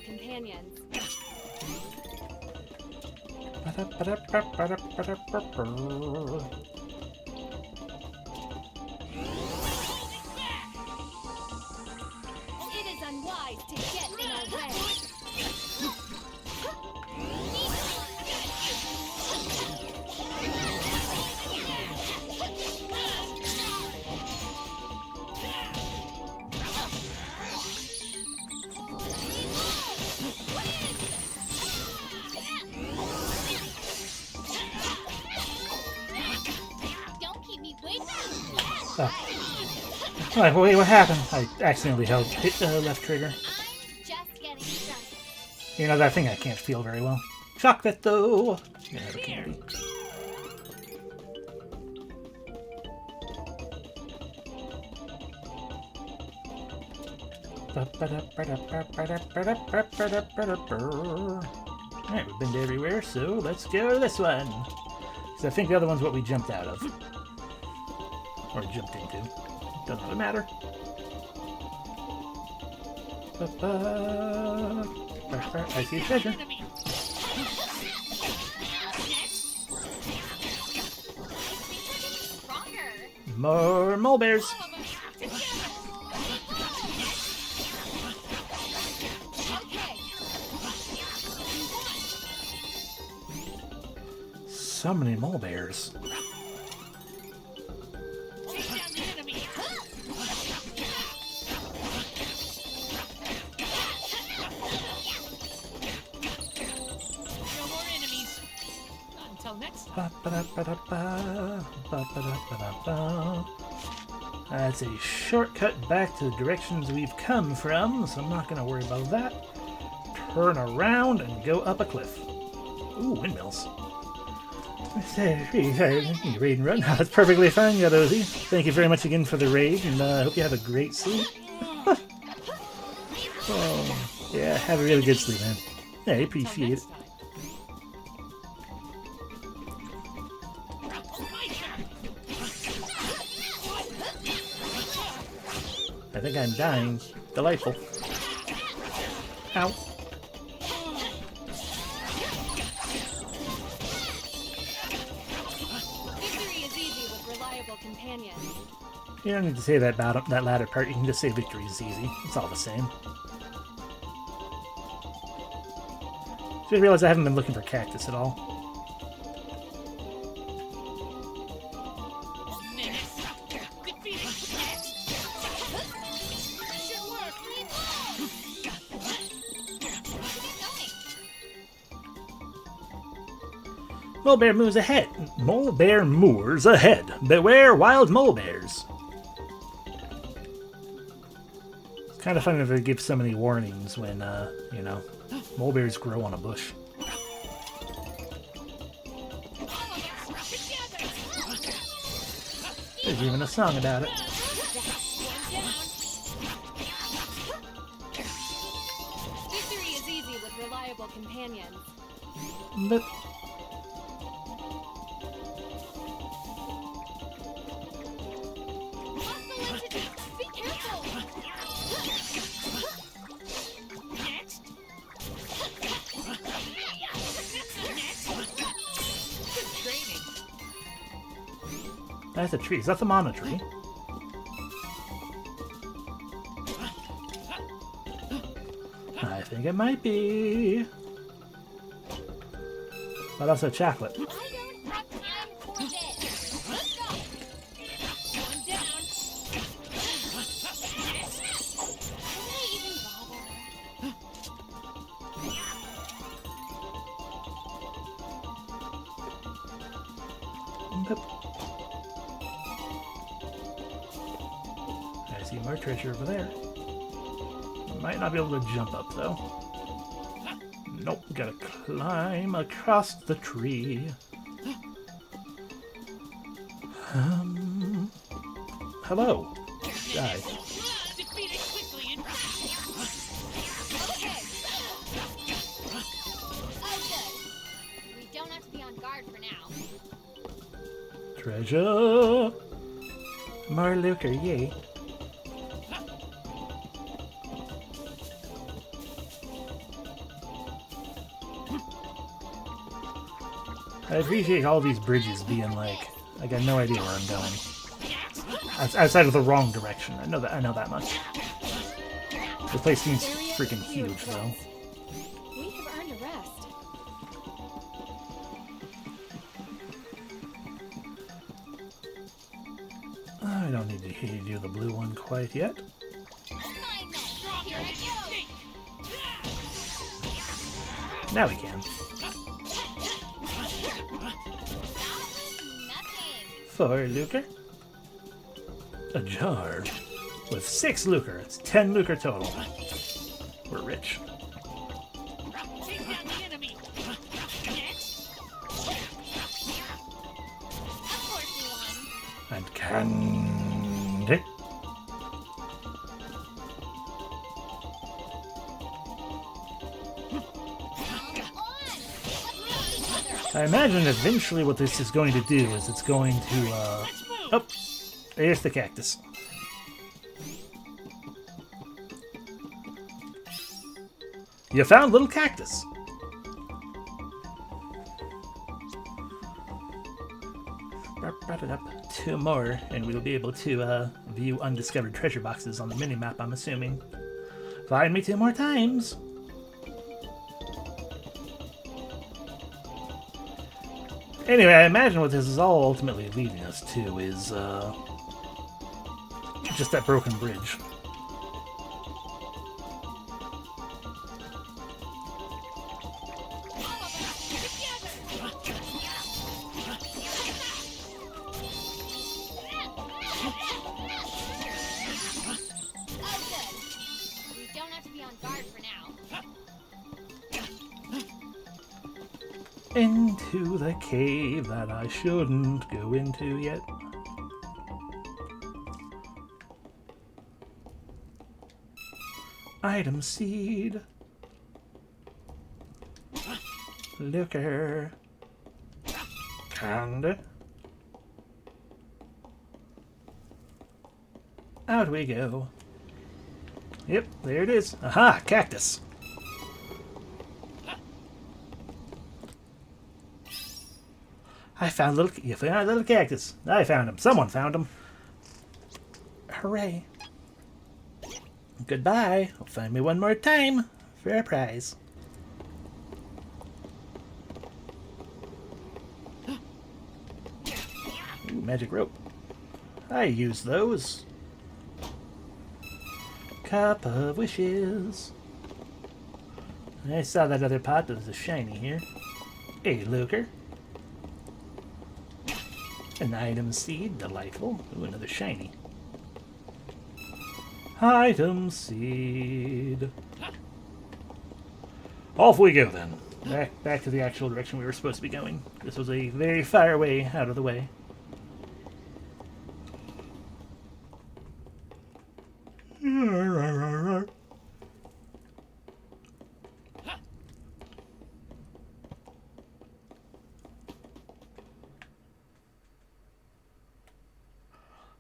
G: Companions.
F: It is unwise to get in our way.
A: Oh. Wait, what happened? I accidentally held left trigger.
F: Just getting started.
A: You know, that thing I can't feel very well. Chocolate, though! Yeah, have a candy. Alright, we've been to everywhere, so let's go to this one. Because I think the other one's what we jumped out of. Or jumped into. Doesn't really matter. I see a treasure. More mole bears. So many mole bears. That's a shortcut back to the directions we've come from, so I'm not going to worry about that. Turn around and go up a cliff. Ooh, windmills. Raid and run. That's perfectly fine, Yadozi. Thank you very much again for the raid, and I hope you have a great sleep. Oh, yeah, have a really good sleep, man. Yeah, I appreciate it. I think I'm dying. Delightful. Ow.
G: Victory is easy with reliable companions.
A: You don't need to say that latter part. You can just say victory is easy. It's all the same. Just realized I haven't been looking for cactus at all. Mole bear moves ahead. Mole bear moors ahead. Beware wild mole bears. It's kind of funny if they give so many warnings when, you know, mole bears grow on a bush. There's even a song about it.
G: Victory is easy with reliable companions.
A: But
F: Be careful!
A: that's a tree. Is that the mana tree? I think it might be. But also chocolate. I see more treasure over there. Might not be able to jump up though. Nope, gotta climb across the tree. Hello. Die.
F: We don't have to be on guard for now.
A: Treasure. More lucre, yay. I appreciate all these bridges being like, I got no idea where I'm going. Outside of the wrong direction. I know that much. The place seems freaking huge though.
G: We have earned a rest.
A: I don't need to hear you do the blue one quite yet. Now we can. For lucre. A jar with 6 lucre. It's 10 lucre total. We're rich. And candy. I imagine eventually what this is going to do is it's going to, oh, there's the cactus. You found little cactus. Two more, and we'll be able to view undiscovered treasure boxes on the minimap, I'm assuming. Find me 2 more times. Anyway, I imagine what this is all ultimately leading us to is just that broken bridge. Into the cave that I shouldn't go into yet. Item seed. Looker. And out we go. Yep, there it is. Aha, cactus. I found you found a little cactus. I found him. Someone found him. Hooray. Goodbye. Find me 1 more time for a prize. Ooh, magic rope. I use those. Cup of wishes. I saw that other pot that was a shiny here. Hey, Luker. An item seed, delightful. Ooh, another shiny. Item seed. Off we go then. Back to the actual direction we were supposed to be going. This was a very far way out of the way.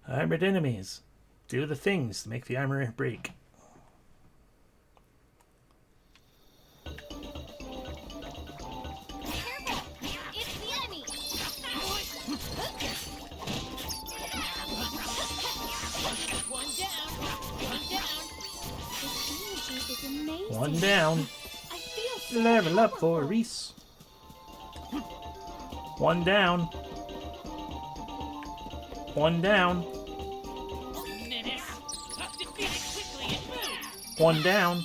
A: Armored enemies. Do the things to make the armor break. One down. Level up for Reese. One down. One down. One down.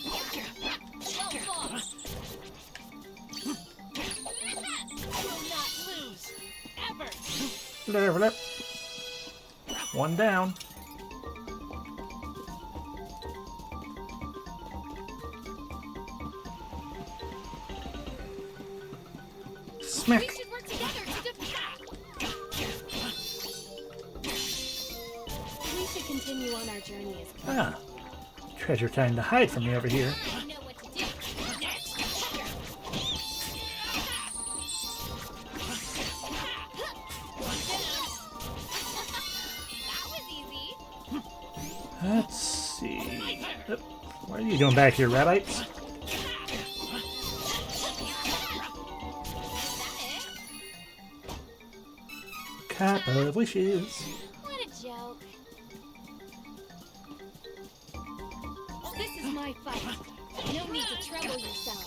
A: Level up. One down. Smack.
F: We should work together to We should continue on our journey as planned.
A: Ah. Treasure trying to hide from me over here.
F: I know what to do. That was easy.
A: Let's see. Oop. What are you doing back here, Rabbites? Cup of wishes.
F: What a joke. This is my fight. No need to trouble yourself.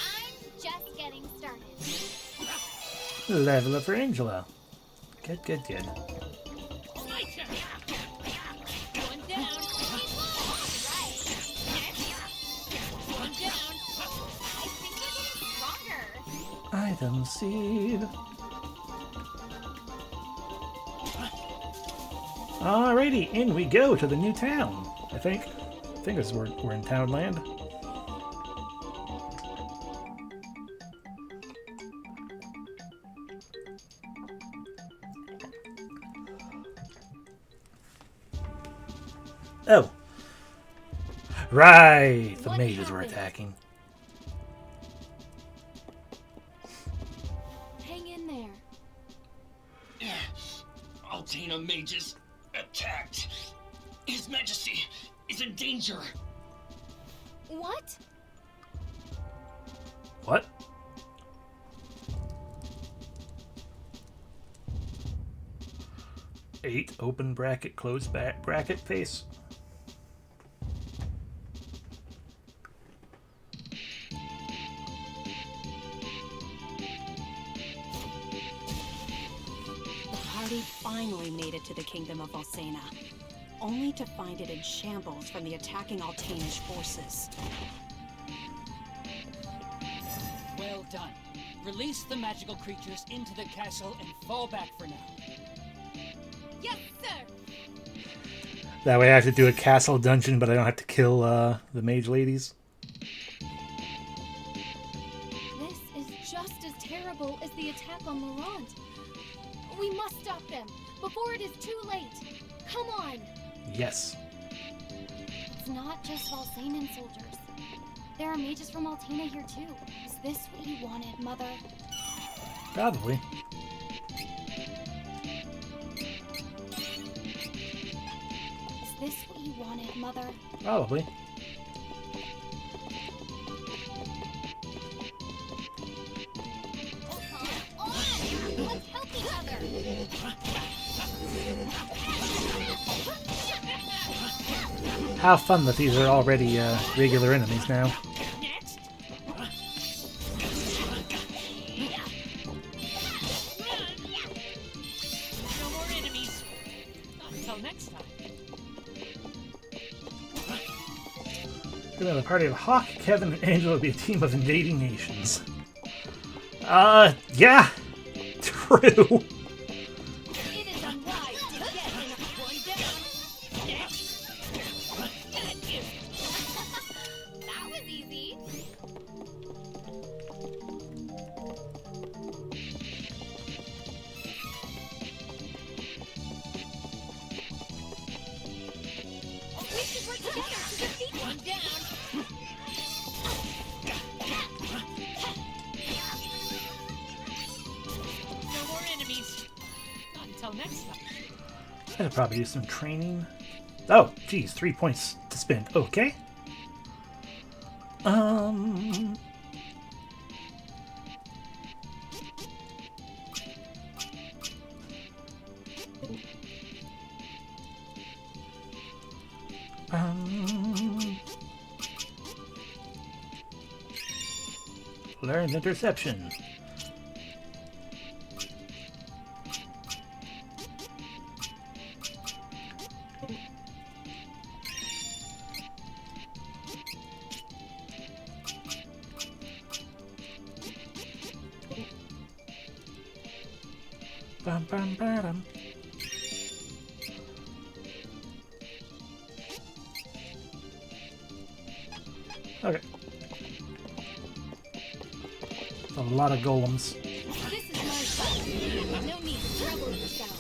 F: I'm just getting started.
A: Level up for Angela. Good, good, good. Item seed. Alrighty, in we go to the new town. I think this is we're in Townland. Oh. Right! The
F: What
A: mages were
F: happened?
A: attacking.
F: Hang in there.
N: Altena mages attacked. His Majesty is in danger.
F: What?
A: What? Eight open bracket, close back bracket face.
O: The party finally made it to the kingdom of Valsena, only to find it in shambles from the attacking Altanish forces.
L: Well done. Release the magical creatures into the castle and fall back for now.
F: Yes, sir.
A: That way I have to do a castle dungeon, but I don't have to kill the mage ladies.
F: This is just as terrible as the attack on Laurent. We must stop them before it is too late. Come on.
A: Yes.
G: It's not just Valsenan soldiers. There are mages from Altena here too. Is this what you wanted, Mother?
A: Probably.
G: Is this what you wanted, Mother?
A: Probably.
F: Let's help each other.
A: How fun that these are already regular enemies now.
L: Next. No more enemies. Not until next time.
A: The party of Hawk, Kevin, and Angela would be a team of invading nations. Yeah. True.
F: It is unwise to get in one down. Next. That was easy. We should work together to defeat one down.
L: No more enemies. Not until next time.
A: I'd probably do some training. Oh, geez, 3 points to spend. Okay. Learned interception. Bum, bum, ba-dum. Okay. A lot of golems.
F: This is my fight. No need to trouble yourself.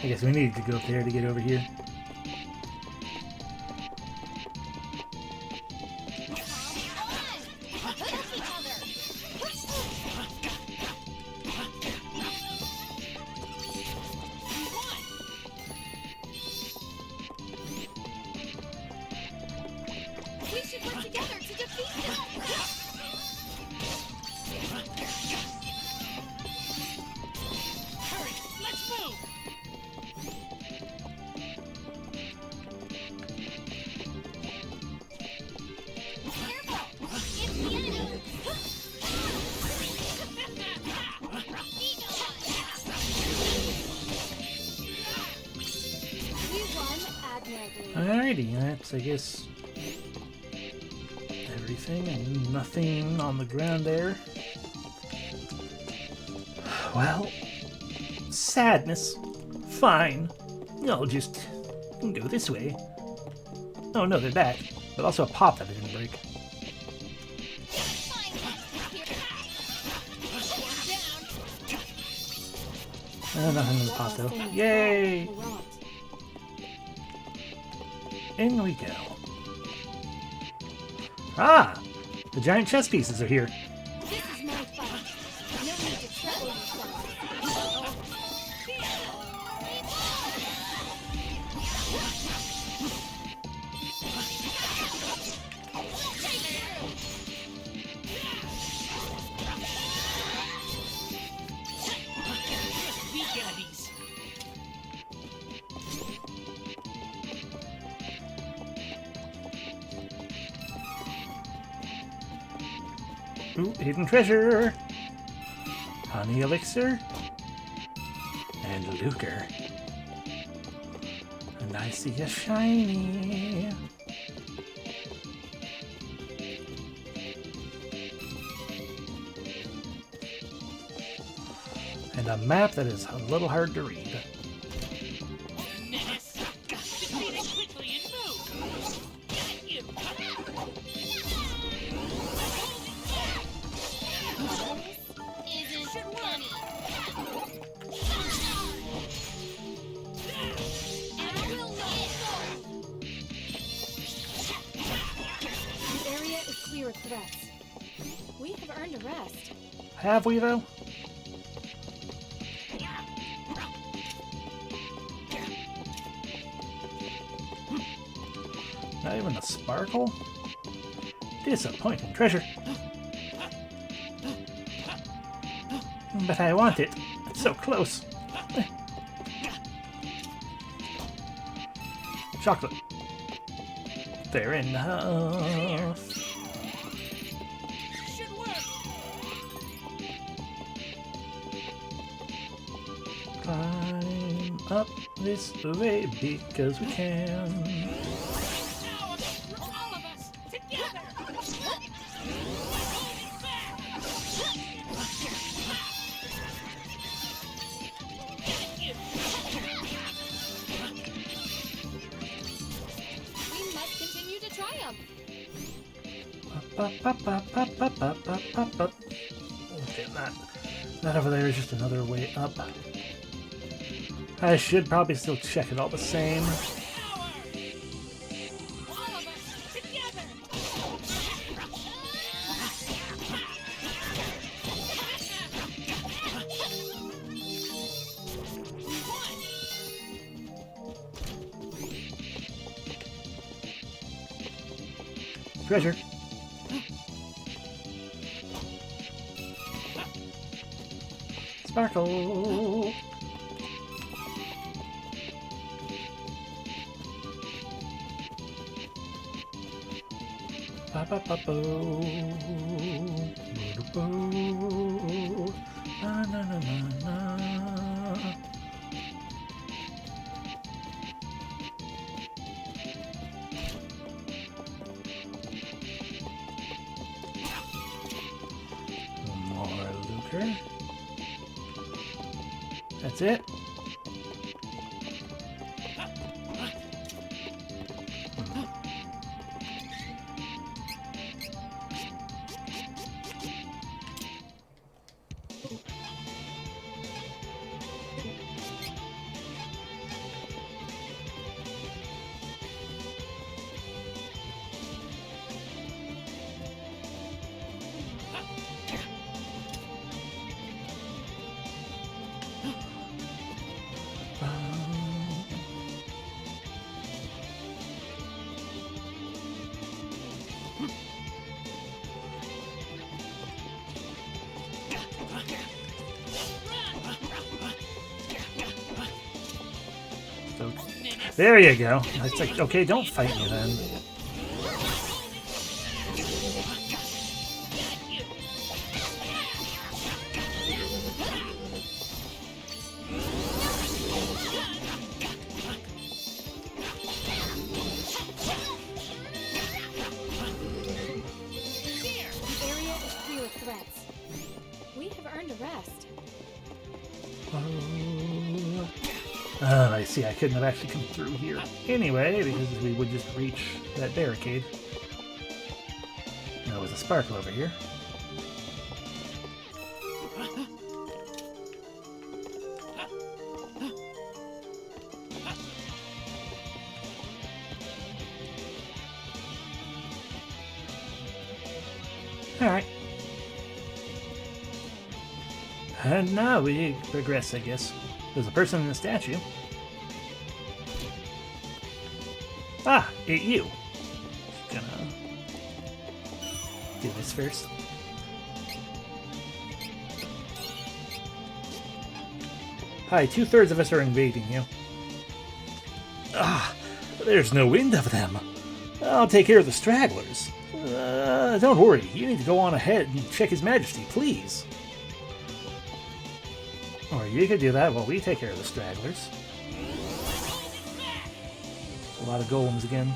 A: I guess we need to go up there to get over here.
F: We should work together to defeat them.
L: Hurry, let's move.
A: Alrighty, that's, I guess, everything and nothing on the ground there. Well, sadness. Fine. I'll just go this way. Oh no, they're back. But also a pop that I didn't break. Nothing in the pot though. Yay! In we go. Ah! The giant chess pieces are here.
F: This is my fight. No need to trouble yourself.
A: Ooh, hidden treasure! Honey elixir. And lucre. And I see a shiny. And a map that is a little hard to read.
F: We have earned a rest.
A: Have we, though? Not even a sparkle? Disappointing treasure. But I want it. It's so close. Chocolate. Fair enough. Climb up this way because we can.
F: We must continue to triumph.
A: Okay, that over there is just another way up. I should probably still check it all the same. Treasure. Sparkle. Ba ba ba boo. Boo boo. Na na na na na. More lucre. That's it. There you go. It's like, okay, don't fight me then. I see. I couldn't have actually come through here anyway, because we would just reach that barricade. There was a sparkle over here. Alright. And now we progress, I guess. There's a person in the statue. Ah, you. Gonna do this first. Hi, 2/3 of us are invading you. Ah, there's no end of them. I'll take care of the stragglers. Don't worry, you need to go on ahead and check His Majesty, please. Or you could do that while we take care of the stragglers. A lot of golems again.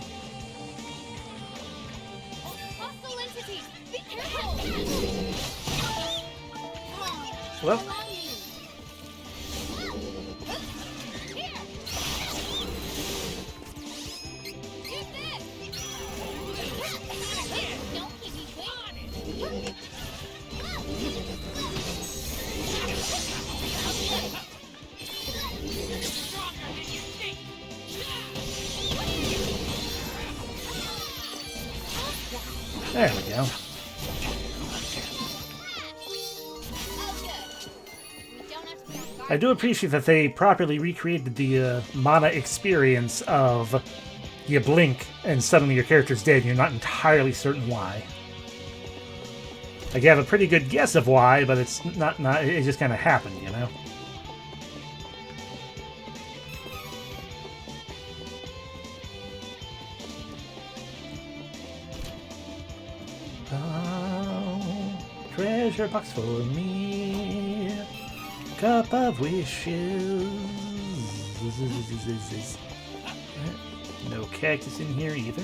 F: Hostile entities! Be careful!
A: Well. There we go. I do appreciate that they properly recreated the mana experience of you blink and suddenly your character's dead and you're not entirely certain why. Like you have a pretty good guess of why, but it's not it just kind of happened, you know? Treasure box for me, cup of wishes. No cactus in here either.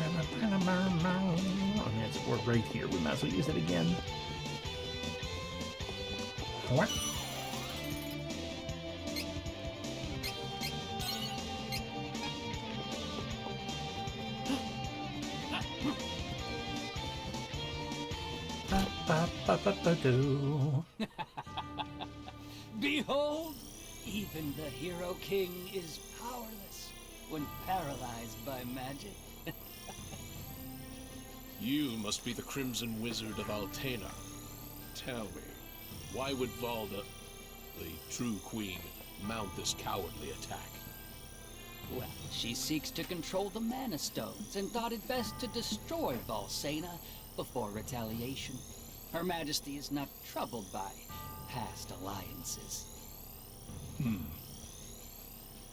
A: Oh, man, it's board right here. We might as well use it again. What?
N: Behold, even the Hero King is powerless when paralyzed by magic.
P: You must be the Crimson Wizard of Altena. Tell me, why would Valda, the true queen, mount this cowardly attack?
N: Well, she seeks to control the Mana Stones and thought it best to destroy Valsena before retaliation. Her Majesty is not troubled by past alliances.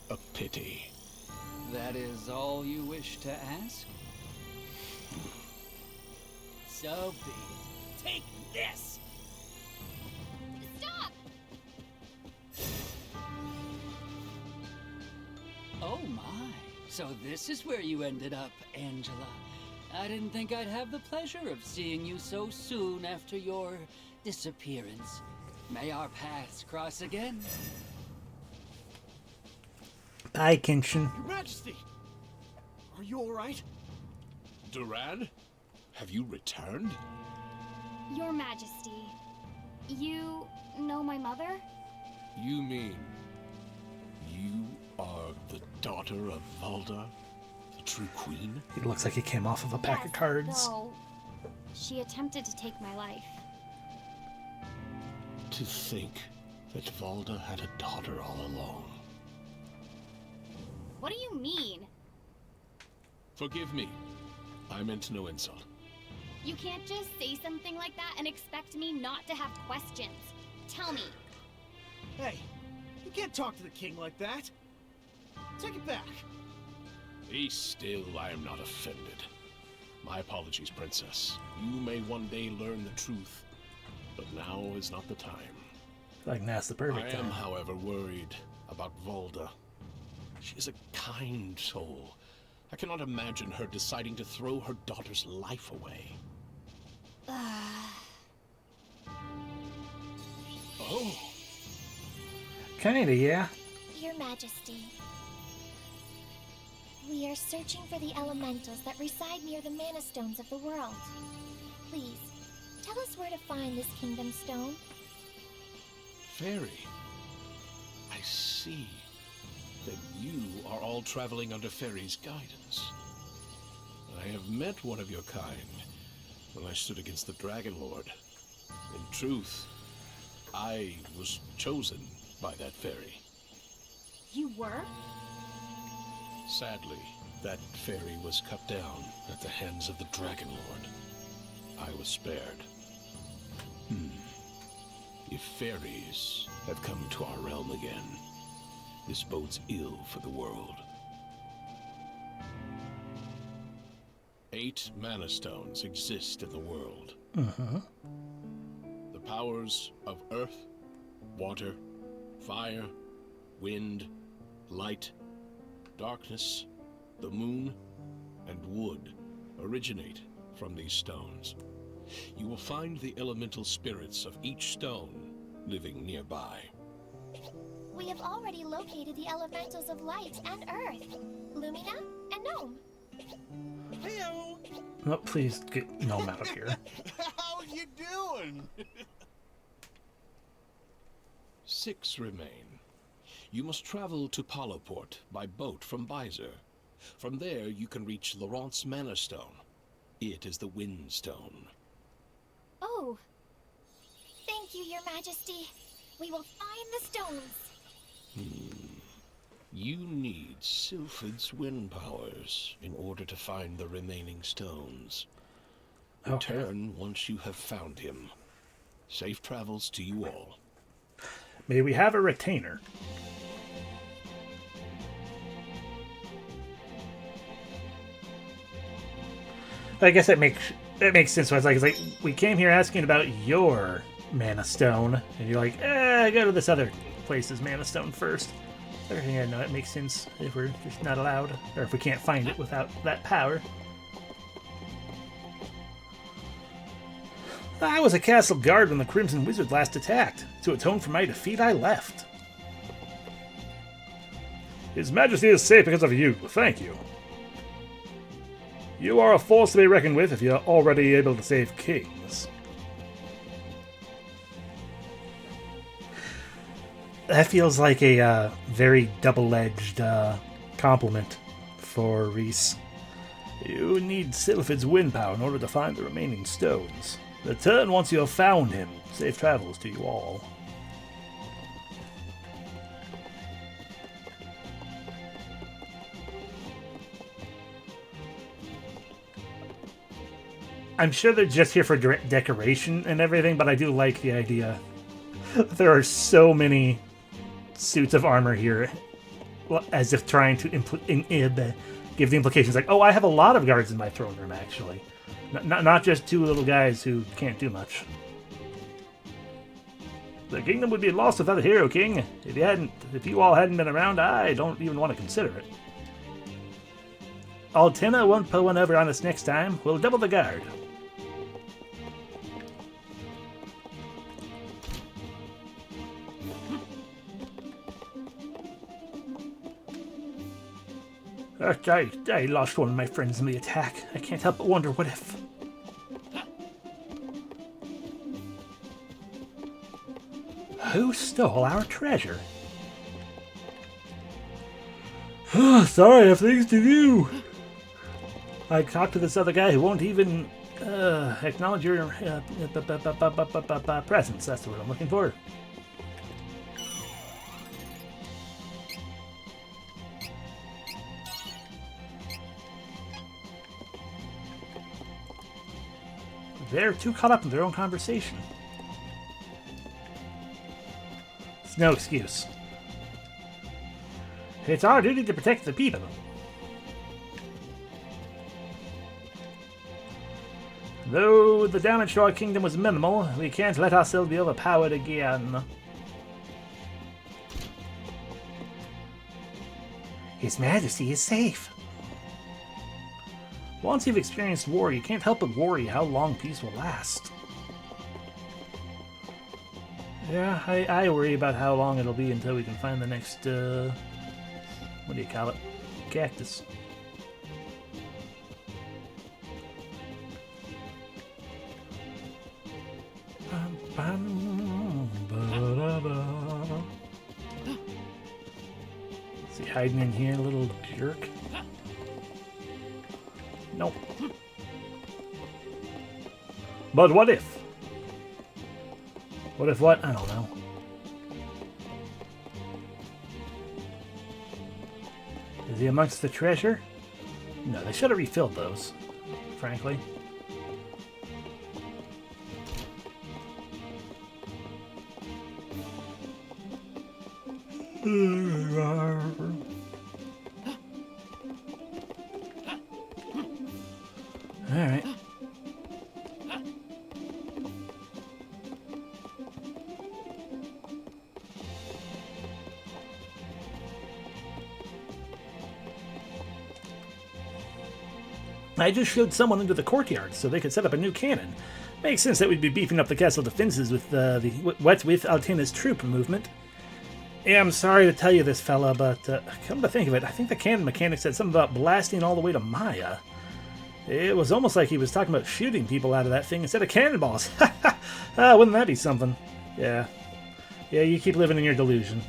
P: A pity.
N: That is all you wish to ask? So be it. Take this!
F: Stop!
N: Oh my. So this is where you ended up, Angela. I didn't think I'd have the pleasure of seeing you so soon after your disappearance. May our paths cross again.
A: Bye, Kenshin.
M: Your Majesty! Are you alright?
P: Duran? Have you returned?
G: Your Majesty, you know my mother?
P: You mean you are the daughter of Valda, the true queen?
A: It looks like it came off of a pack of cards.
G: Though she attempted to take my life.
P: To think that Valda had a daughter all along.
G: What do you mean?
P: Forgive me. I meant no insult.
G: You can't just say something like that and expect me not to have questions. Tell me.
M: Hey, you can't talk to the king like that. Take it back.
P: Be still, I am not offended. My apologies, Princess. You may one day learn the truth, but now is not the time.
A: Like that's the perfect
P: I am,
A: time.
P: however, worried about Valda. She is a kind soul. I cannot imagine her deciding to throw her daughter's life away.
M: Oh.
A: Kinda, yeah.
D: Your Majesty, we are searching for the elementals that reside near the Mana Stones of the world. Please, tell us where to find this Kingdom Stone.
P: Fairy. I see. Then you are all traveling under Fairy's guidance. I have met one of your kind when I stood against the Dragon Lord. In truth, I was chosen by that fairy.
G: You were?
P: Sadly, that fairy was cut down at the hands of the Dragon Lord. I was spared. If fairies have come to our realm again, this bodes ill for the world. 8 Mana Stones exist in the world. The powers of earth, water, fire, wind, light, darkness, the moon, and wood originate from these stones. You will find the elemental spirits of each stone living nearby.
D: We have already located the elementals of light and earth, Lumina and Gnome.
I: Heyo!
A: No, please get Gnome out of here.
K: How you doing?
P: 6 remain. You must travel to Paloport by boat from Byzar. From there, you can reach Laurent's Mana Stone. It is the Wind Stone.
D: Oh. Thank you, Your Majesty. We will find the stones.
P: You need Sylphid's wind powers in order to find the remaining stones. Return once you have found him. Safe travels to you all.
A: May we have a retainer? I guess that makes sense. It's like we came here asking about your Mana Stone, and you're like, go to this other place's Mana Stone first. Yeah, no, it makes sense if we're just not allowed, or if we can't find it without that power. I was a castle guard when the Crimson Wizard last attacked. To atone for my defeat, I left. His Majesty is safe because of you. Thank you. You are a force to be reckoned with if you're already able to save kings. That feels like a very double-edged compliment for Reese. You need Sylphid's wind power in order to find the remaining stones. Return once you have found him. Safe travels to you all. I'm sure they're just here for decoration and everything, but I do like the idea. There are so many suits of armor here, as if trying to give the implications like, oh, I have a lot of guards in my throne room, actually. Not just 2 little guys who can't do much. The kingdom would be lost without a hero king. If you all hadn't been around, I don't even want to consider it. Altena won't pull one over on us next time. We'll double the guard. I lost one of my friends in the attack. I can't help but wonder what if... Who stole our treasure? Sorry, I have things to do. I talked to this other guy who won't even acknowledge your presence. That's what I'm looking for. They're too caught up in their own conversation. It's no excuse. It's our duty to protect the people. Though the damage to our kingdom was minimal, we can't let ourselves be overpowered again. His Majesty is safe. Once you've experienced war, you can't help but worry how long peace will last. Yeah, I worry about how long it'll be until we can find the next, what do you call it? Cactus. Is he hiding in here, little jerk? Nope. But what if? What if what? I don't know. Is he amongst the treasure? No, they should have refilled those, frankly. Alright. I just showed someone into the courtyard so they could set up a new cannon. Makes sense that we'd be beefing up the castle defenses with with Altena's troop movement. Yeah, I'm sorry to tell you this, fella, but come to think of it, I think the cannon mechanic said something about blasting all the way to Maya. It was almost like he was talking about shooting people out of that thing instead of cannonballs. Wouldn't that be something? Yeah. Yeah, you keep living in your delusion.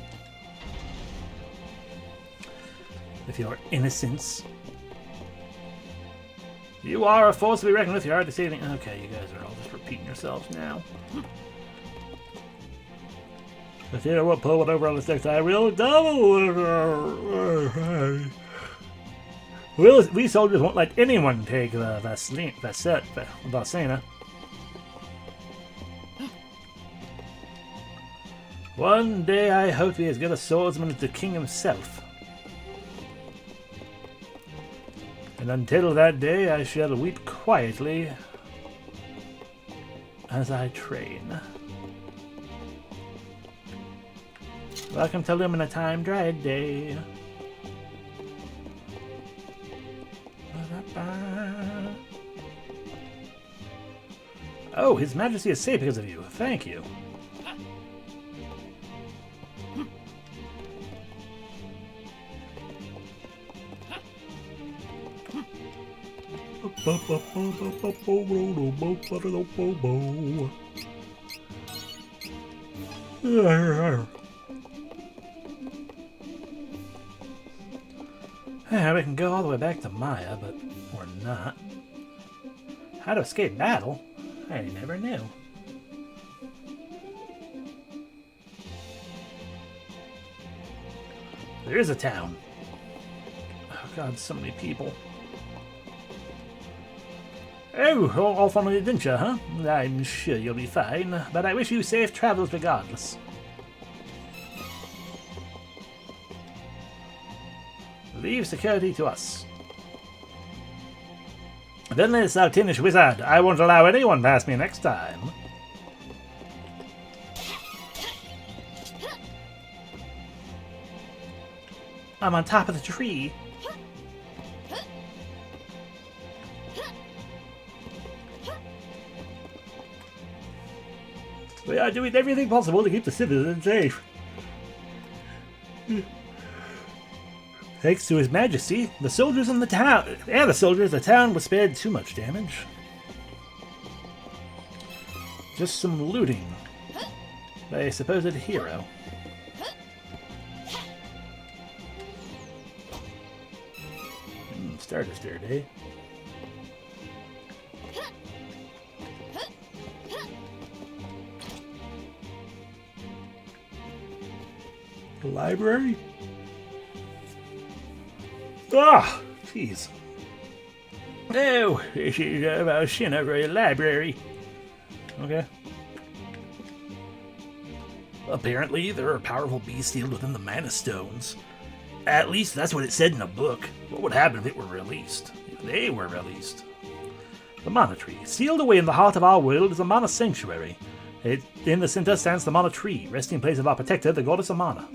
A: With your innocence. You are a force to be reckoned with. You're hard to see anything. Okay, you guys are all just repeating yourselves now. If you know what, pull it over on the next I will double. We soldiers won't let anyone take the Valsena. One day I hope he is as good a swordsman as the king himself. And until that day, I shall weep quietly as I train. Welcome to Lumina Time, Dryad Day. Oh, His Majesty is safe because of you. Thank you. Yeah, we can go all the way back to Maya, but we're not. How to escape battle? I never knew. There is a town. Oh god, so many people. Oh, all from an adventure, huh? I'm sure you'll be fine, but I wish you safe travels regardless. Leave security to us. Then this Altenish wizard, I won't allow anyone past me next time. I'm on top of the tree. We are doing everything possible to keep the citizens safe. Thanks to His Majesty, the soldiers in the town, the town was spared too much damage. Just some looting by a supposed hero. Stardust there, eh? The library? Ah, jeez. Oh, this is about Shinra Library. Okay. Apparently, there are powerful beasts sealed within the Mana Stones. At least that's what it said in a book. What would happen if it were released? If they were released? The Mana Tree. Sealed away in the heart of our world is a Mana Sanctuary. In the center stands the Mana Tree, resting place of our protector, the Goddess of Mana.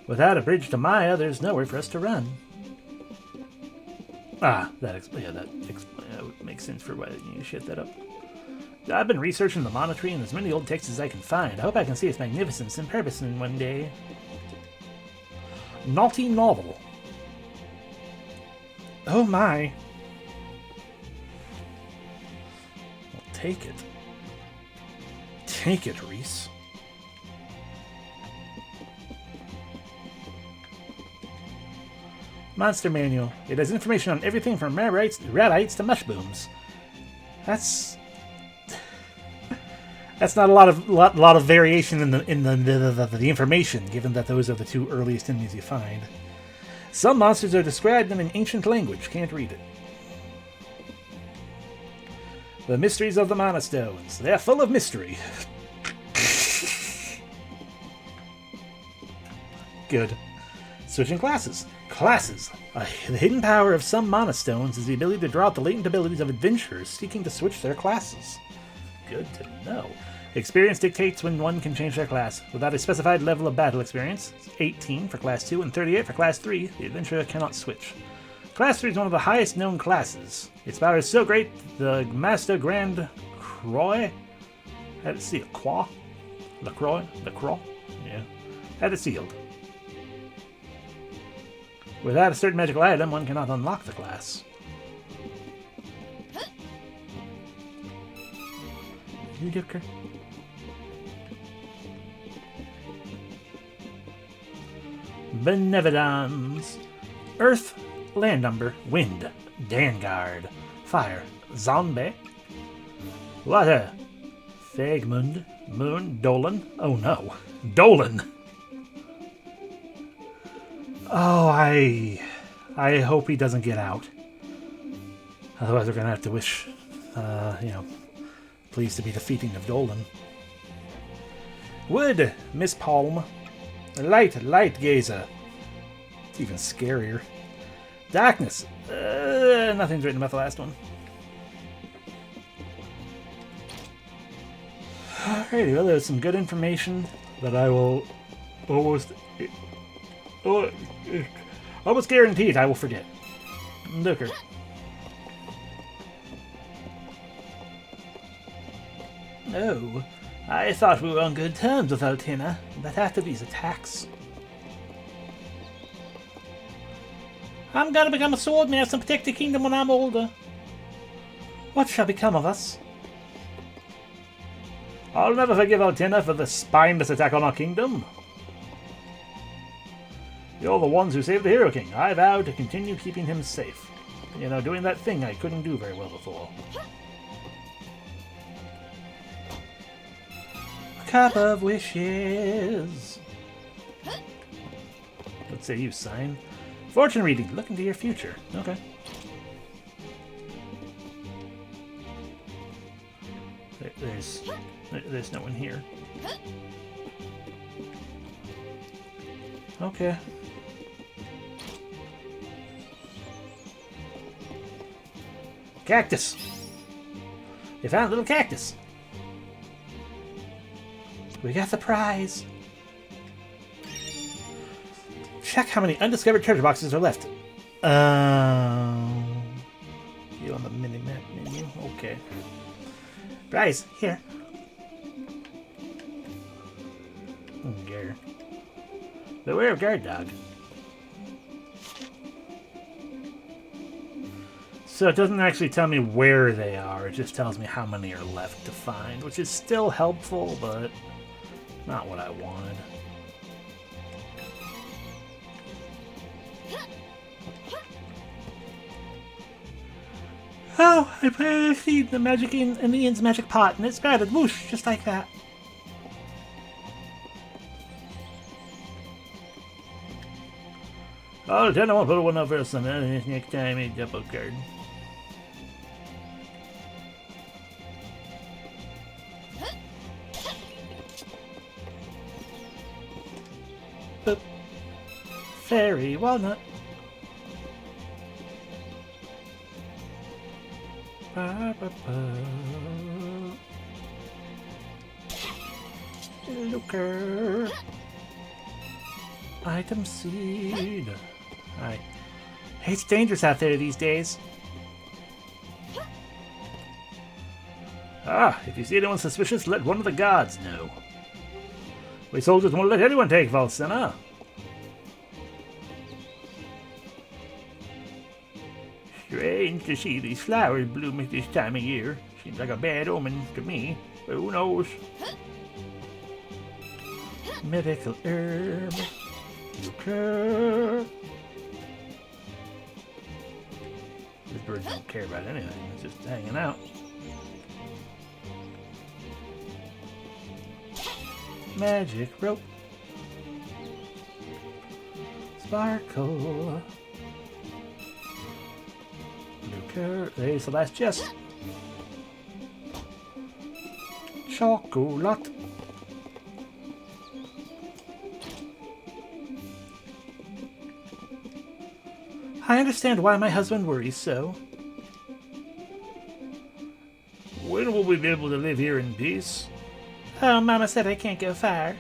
A: Without a bridge to Maya, there's nowhere for us to run. Ah, that would make sense for why you shit that up. I've been researching the monetary in as many old texts as I can find. I hope I can see its magnificence in person one day. Naughty novel. Oh my. Well, take it. Take it, Reese. Monster Manual. It has information on everything from radites to mushbooms. That's not a lot of variation in the information, given that those are the two earliest enemies you find. Some monsters are described in an ancient language. Can't read it. The mysteries of the Mana Stones. They're full of mystery. Good. Switching classes. Classes. The hidden power of some Mana Stones is the ability to draw out the latent abilities of adventurers seeking to switch their classes. Good to know. Experience dictates when one can change their class. Without a specified level of battle experience, 18 for Class 2 and 38 for Class 3, the adventurer cannot switch. Class 3 is one of the highest known classes. Its power is so great, the Master Grand Croix had it sealed. Croix? LaCroix? LaCroix? Yeah. Had it sealed. Without a certain magical item, one cannot unlock the class. You Duker. Benevolence. Earth, Land Umber, Wind, Dangard. Fire, Zombie. Water, Fagmund, Moon, Dolan. Oh no, Dolan. Oh, I hope he doesn't get out. Otherwise, we're gonna have to wish, pleased to be defeating of Dolan. Wood, Miss Palm. Light Gazer. It's even scarier. Darkness. Nothing's written about the last one. Alrighty, well, there's some good information that I will almost guaranteed I will forget. Looker. Oh, I thought we were on good terms with Altina, but after these attacks... I'm gonna become a swordmaster and protect the kingdom when I'm older. What shall become of us? I'll never forgive Altina for the spineless attack on our kingdom. You're the ones who saved the Hero King. I vowed to continue keeping him safe. You know, doing that thing I couldn't do very well before. Cup of Wishes. Let's say you sign. Fortune reading. Look into your future. Okay. There's no one here. Okay. Cactus. You found a little cactus. We got the prize. Check how many undiscovered treasure boxes are left. You on the mini-map menu? Okay. Prize, here. Gar. Beware of guard dog. So it doesn't actually tell me where they are, it just tells me how many are left to find, which is still helpful, but not what I wanted. Oh, I see the magic in Ian's magic pot, and it sprouted, whoosh, just like that. Oh, then I won't put one over some next time a double card. Boop. Fairy walnut. Ba, ba, ba. Looker. Item seed. Alright. Hey, it's dangerous out there these days. Ah, if you see anyone suspicious, let one of the guards know. We soldiers won't let anyone take Valsenna. Strange to see these flowers bloom at this time of year. Seems like a bad omen to me, but who knows? Medical herb. Okay. These birds don't care about anything, it's just hanging out. Magic rope. Sparkle. There's the last chest. Chocolate. I understand why my husband worries so. When will we be able to live here in peace? Oh, Mama said I can't go far.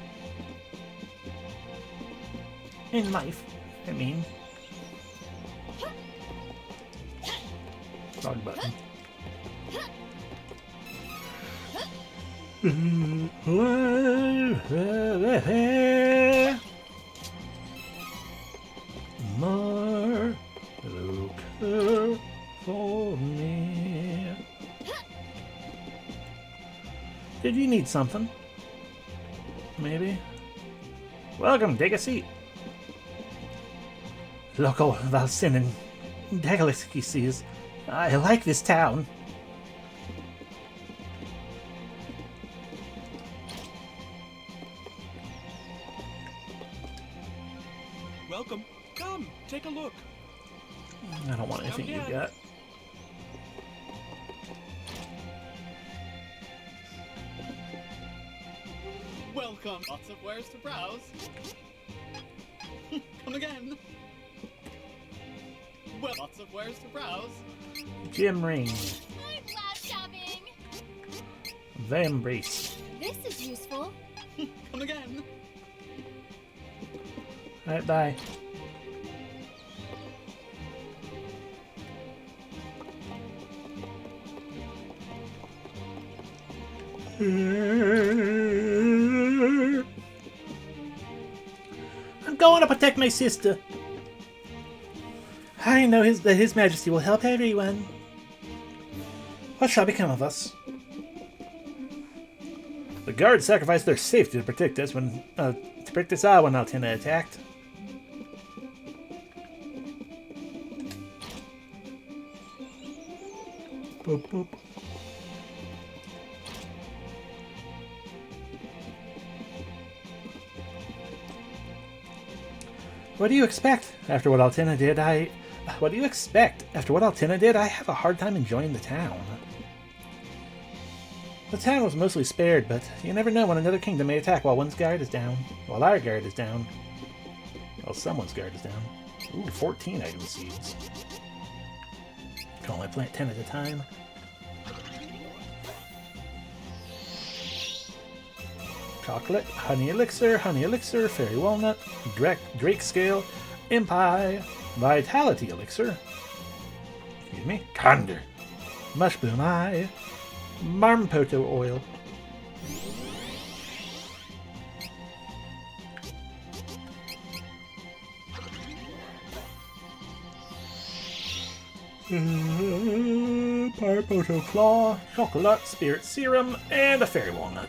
A: In life, I mean. Wrong button. More look for me. Did you need something? Maybe? Welcome, take a seat. Local Valsenan delicacies. I like this town.
H: Welcome. Come, take a look.
A: I don't want anything you got.
Q: Welcome. Lots of wares to browse. Come again. Well, lots of wares to browse.
A: Gem ring.
F: I'm glad shopping.
A: Vambrace.
F: This is useful.
Q: Come again.
A: Alright, bye. I'm going to protect my sister. I know that His Majesty will help everyone. What shall become of us? The guards sacrificed their safety to protect us when Altena attacked. Boop, boop. What do you expect? After what Altena did, What do you expect? After what Altena did, I have a hard time enjoying the town. The town was mostly spared, but you never know when another kingdom may attack while one's guard is down. While our guard is down. Well, someone's guard is down. Ooh, 14 item seeds. Can only plant 10 at a time. Chocolate, honey elixir, fairy walnut, drake scale, impi, vitality elixir. Excuse me, Konder, mushroom eye, marmpoto oil. Marmpoto claw, chocolate, spirit serum, and a fairy walnut.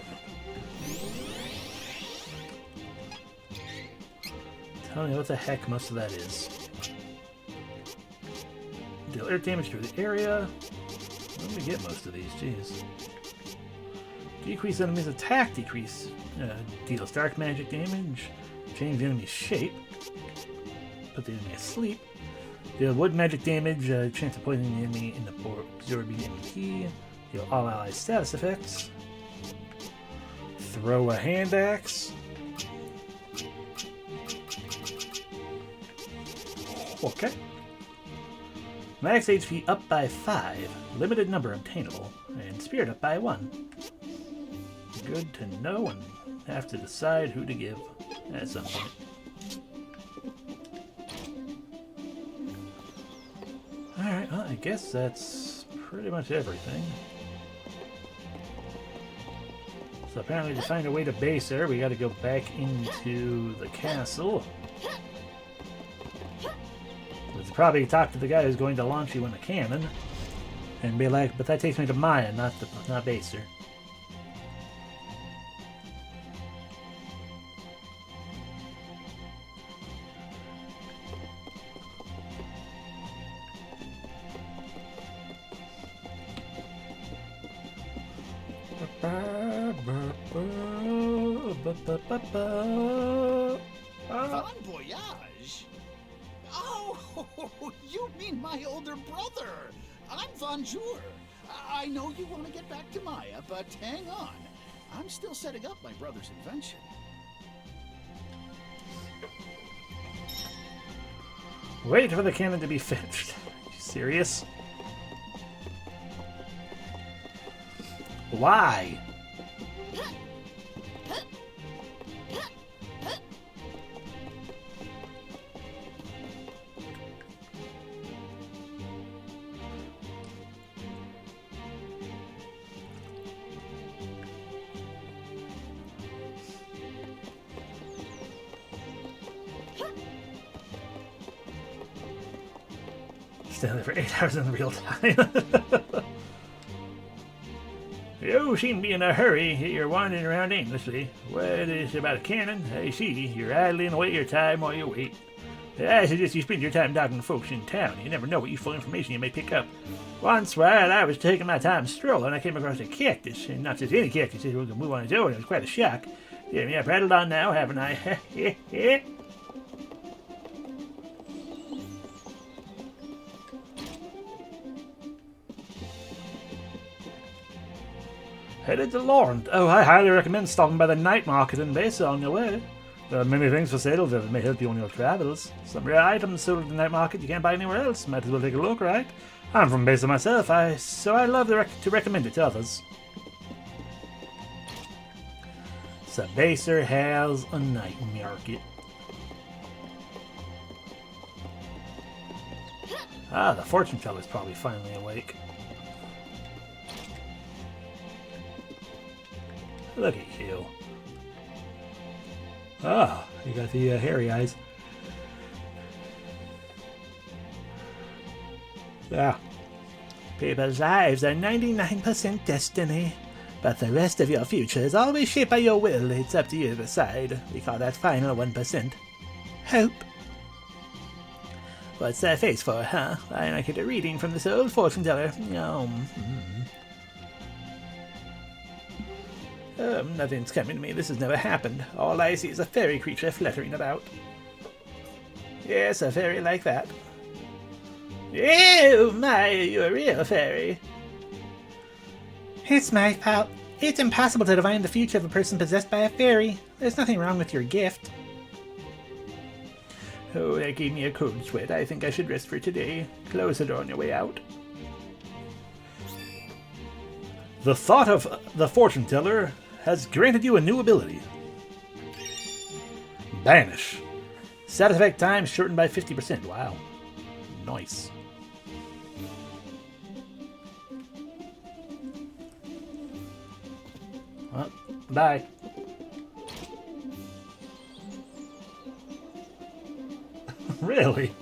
A: Tell me what the heck most of that is. Deal air damage through the area. Let me get most of these, jeez. Decrease enemies' attack, deals dark magic damage, change the enemy's shape, put the enemy asleep, deal wood magic damage, chance of poisoning the enemy in the absorbing MP, deal all allies status effects, throw a hand axe. Okay. Max HP up by 5, limited number obtainable, and spirit up by 1. Good to know and have to decide who to give at some point. Alright, well, I guess that's pretty much everything. So apparently to find a way to base her, we gotta go back into the castle. Let's probably talk to the guy who's going to launch you in a cannon. And be like, but that takes me to Maya, not base her.
C: Bon voyage? Oh, you mean my older brother. I'm Von Jur. I know you want to get back to Maya, but hang on. I'm still setting up my brother's invention.
A: Wait for the cannon to be finished. Are you serious? Why? Stand there for 8 hours in real time. You seem to be in a hurry. You're wandering around aimlessly. What is it about a cannon? I see. You're idling away your time while you wait. I suggest you spend your time talking to folks in town. You never know what useful information you may pick up. Once, while I was taking my time strolling, I came across a cactus. And not just any cactus. It was going to move on its own. It was quite a shock. Yeah, I've rattled on now, haven't I? Headed to Laurent. Oh, I highly recommend stopping by the night market in Besa on your way. There are many things for sale there that may help you on your travels. Some rare items sold at the night market you can't buy anywhere else. Might as well take a look, right? I'm from Besa myself, so I love to recommend it to others. So Besa has a night market. Ah, the fortune teller's probably finally awake. Look at you. Ah, you got the hairy eyes. Yeah. People's lives are 99% destiny, but the rest of your future is always shaped by your will. It's up to you to decide. We call that final 1%. Hope. What's that face for, huh? I like get a reading from this old fortune teller. Nothing's coming to me. This has never happened. All I see is a fairy creature fluttering about. Yes, a fairy like that. Oh my, you're a real fairy. It's my fault. It's impossible to divine the future of a person possessed by a fairy. There's nothing wrong with your gift. Oh, that gave me a cold sweat. I think I should rest for today. Close the door on your way out. The thought of the fortune teller has granted you a new ability. Banish. Side effect time shortened by 50%. Wow. Nice. Well, bye. Really?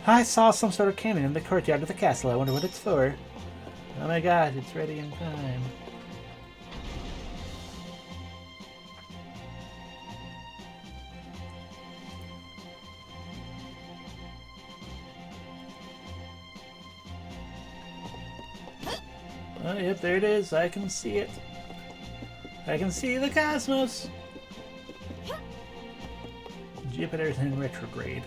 A: I saw some sort of cannon in the courtyard of the castle. I wonder what it's for. Oh my god, it's ready in time. Oh, yep, there it is. I can see it. I can see the cosmos. Jupiter's in retrograde.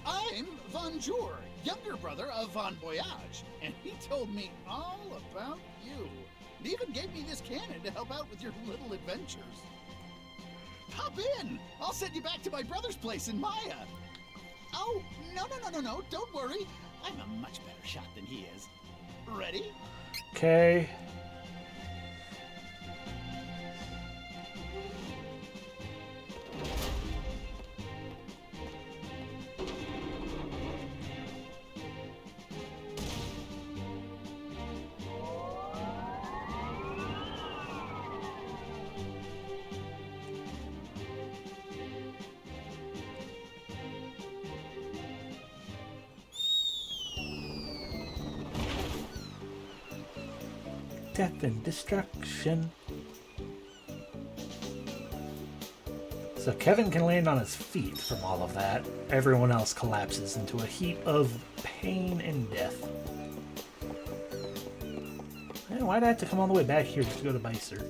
C: I'm Von Jur, younger brother of Von Voyage, and he told me all about you. He even gave me this cannon to help out with your little adventures. Hop in! I'll send you back to my brother's place in Maya. Oh, no, don't worry. I'm a much better shot than he is. Ready?
A: Okay. death and destruction. So Kevin can land on his feet from all of that. Everyone else collapses into a heap of pain and death. Man, why'd I have to come all the way back here just to go to Baser?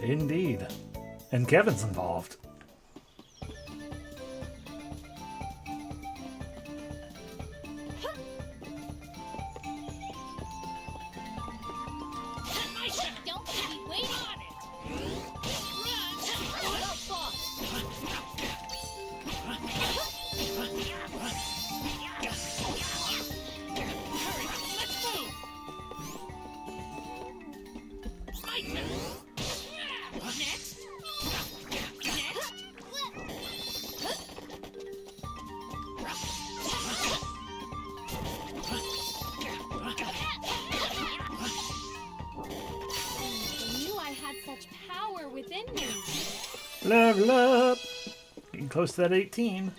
A: Indeed. And Kevin's involved.
F: Don't keep waiting on it.
B: Within me.
A: Level up! Getting close to that 18.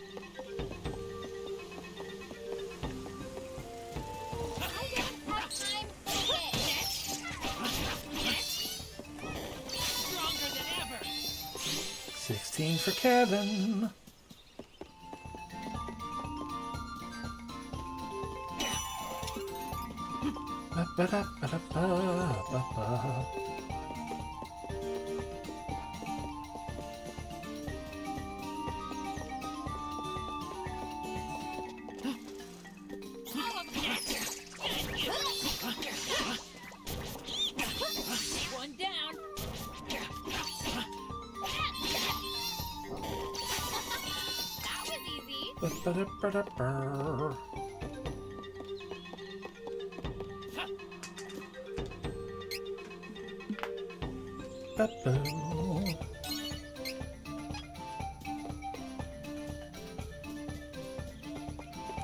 L: Stronger than ever.
A: 16 for Kevin. Ba-ba-da-ba-da-ba-ba-ba.
B: One down.
F: That was easy.
A: Ba-ba-da-ba-da-ba. Ba-boom.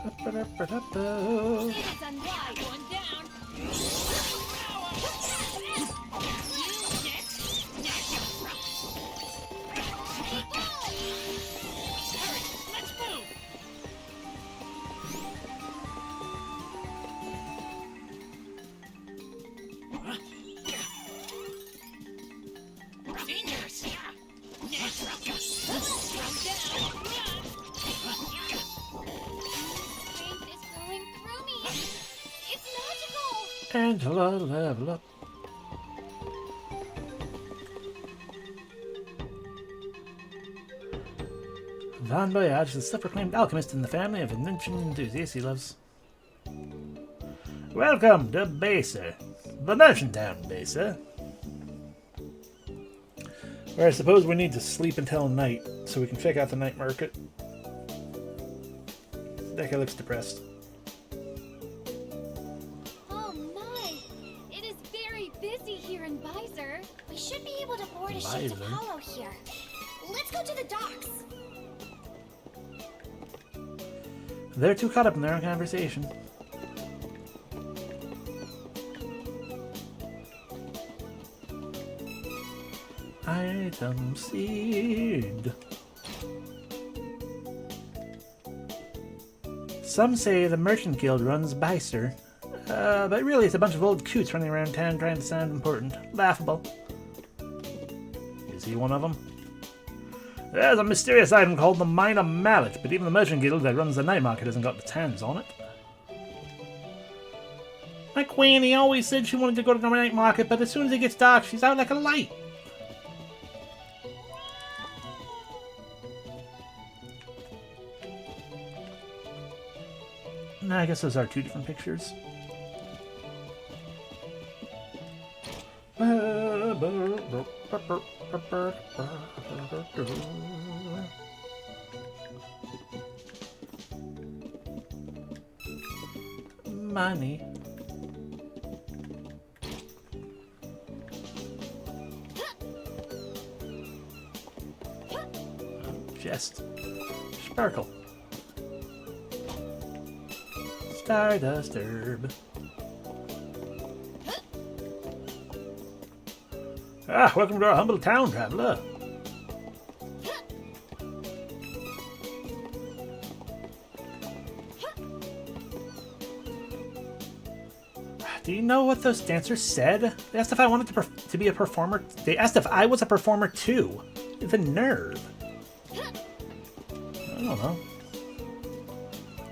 A: Ba-ba-da-ba-da-ba.
B: It's unwide. One down. Let's move. Fingers. Next. One down.
F: Strength is flowing through me. It's magical.
A: Angela, level up. Von Voyage, the self-proclaimed alchemist in the family of invention enthusiasts he loves. Welcome to Baser, the merchant town, Baser. Where I suppose we need to sleep until night so we can check out the night market. That guy looks depressed.
F: Oh my! It is very busy here in Visor. We should be able to board a ship to
A: Visor?
F: Apollo here. Let's go to the docks.
A: They're too caught up in their own conversation. Item seed. Some say the Merchant Guild runs Baser, but really it's a bunch of old coots running around town trying to sound important. Laughable. Is he one of them? There's a mysterious item called the Minor Mallet, but even the Merchant Guild that runs the night market hasn't got its hands on it. My Queenie always said she wanted to go to the night market, but as soon as it gets dark, she's out like a light. No, I guess those are two different pictures. Money. Jest. Sparkle. Stardust Herb. Ah, welcome to our humble town, traveler. Do you know what those dancers said? They asked if I wanted to be a performer. They asked if I was a performer too. The nerve. I don't know.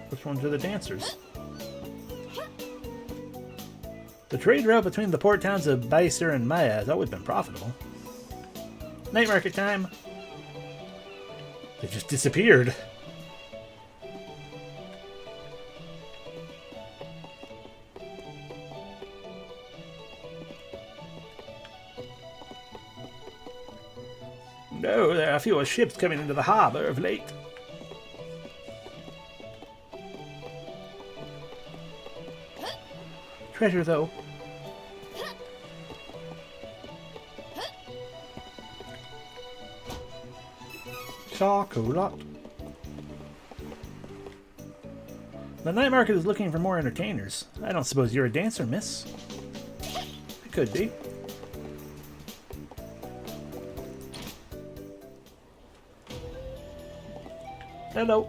A: Which ones are the dancers? The trade route between the port towns of Baiser and Maya has always been profitable. Night market time. They just disappeared. No, there are fewer ships coming into the harbor of late. Treasure, though. Chocolate. The night market is looking for more entertainers. I don't suppose you're a dancer, miss? It could be. Hello.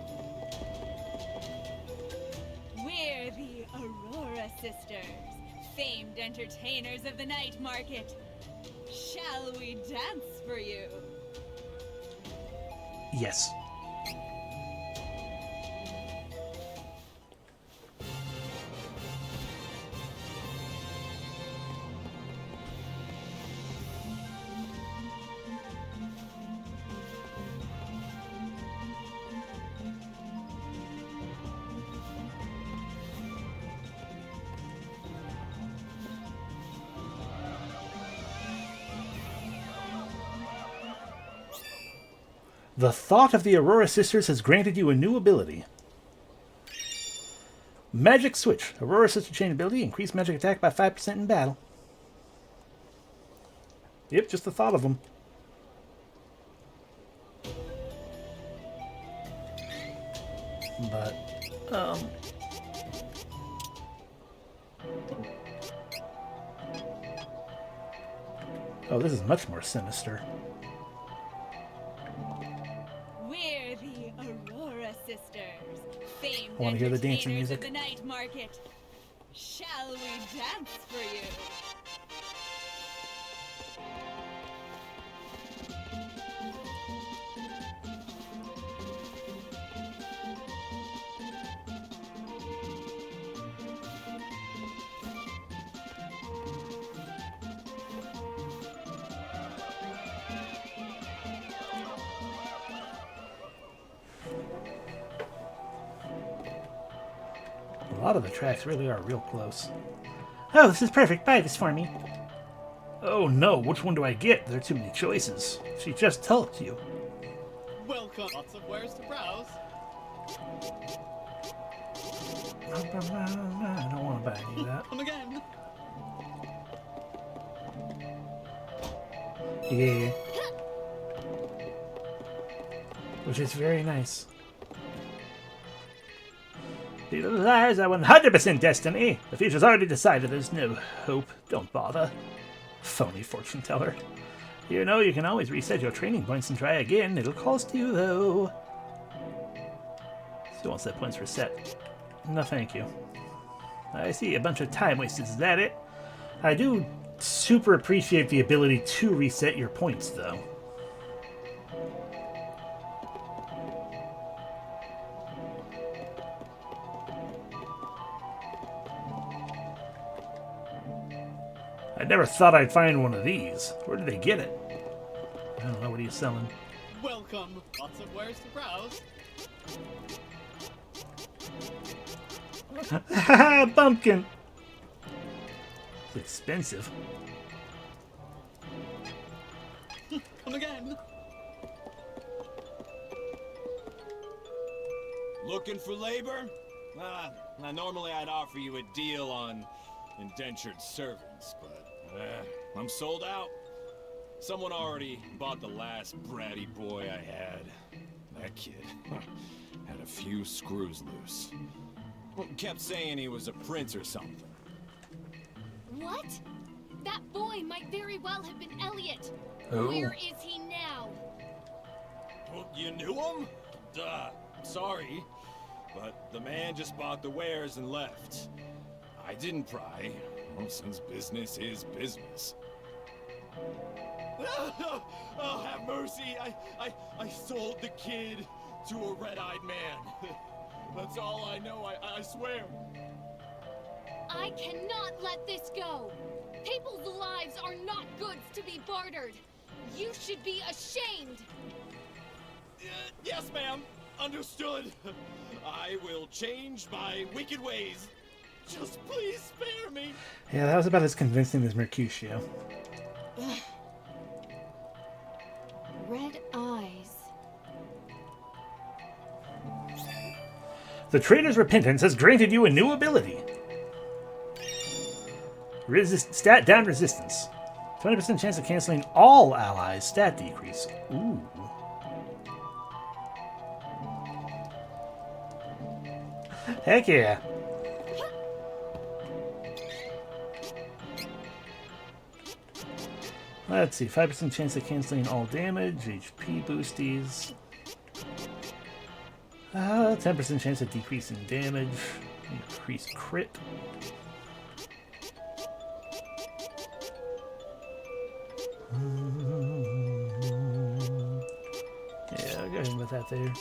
R: We're the Aurora Sisters, famed entertainers of the night market. Shall we dance for you?
A: Yes. The thought of the Aurora Sisters has granted you a new ability. Magic Switch. Aurora Sister Chain ability. Increase magic attack by 5% in battle. Yep, just the thought of them. But, oh, this is much more sinister.
R: We're the Aurora Sisters, famed
A: I want to hear the dancing
R: entertainers
A: music.
R: of the night market. Shall we dance for you?
A: A lot of the tracks really are real close. Oh, this is perfect. Buy this for me. Oh no, which one do I get? There are too many choices. She just told you.
Q: Welcome. Lots of wares to browse.
A: I don't want to buy any of that.
Q: Come again.
A: Yeah. Which is very nice. The little eyes are 100% destiny. The future's already decided. There's no hope. Don't bother. Phony fortune teller. You know you can always reset your training points and try again. It'll cost you, though. Still wants that points reset. No, thank you. I see a bunch of time wasters. Is that it? I do super appreciate the ability to reset your points, though. I never thought I'd find one of these. Where did they get it? I don't know what he's selling.
Q: Welcome. Lots of wares to browse.
A: Haha, pumpkin! It's expensive.
Q: Come again.
S: Looking for labor? Now normally I'd offer you a deal on indentured servants, but I'm sold out. Someone already bought the last bratty boy I had. That kid had a few screws loose. Well, kept saying he was a prince or something.
F: What? That boy might very well have been Elliot.
S: Who?
F: Where is he now?
S: Well, you knew him? Duh. Sorry. But the man just bought the wares and left. I didn't pry. Well, since business is business. Oh, have mercy. I sold the kid to a red-eyed man. That's all I know, I swear.
F: I cannot let this go. People's lives are not goods to be bartered. You should be ashamed.
S: Yes, ma'am. Understood. I will change my wicked ways. Just please spare me.
A: Yeah, that was about as convincing as Mercutio.
F: Red eyes.
A: The Traitor's Repentance has granted you a new ability. Stat down resistance. 20% chance of canceling all allies. Stat decrease. Ooh. Heck yeah. Let's see. 5% chance of canceling all damage. HP boosties. 10% chance of decreasing damage. Increased crit. Yeah, I'll go ahead with that there.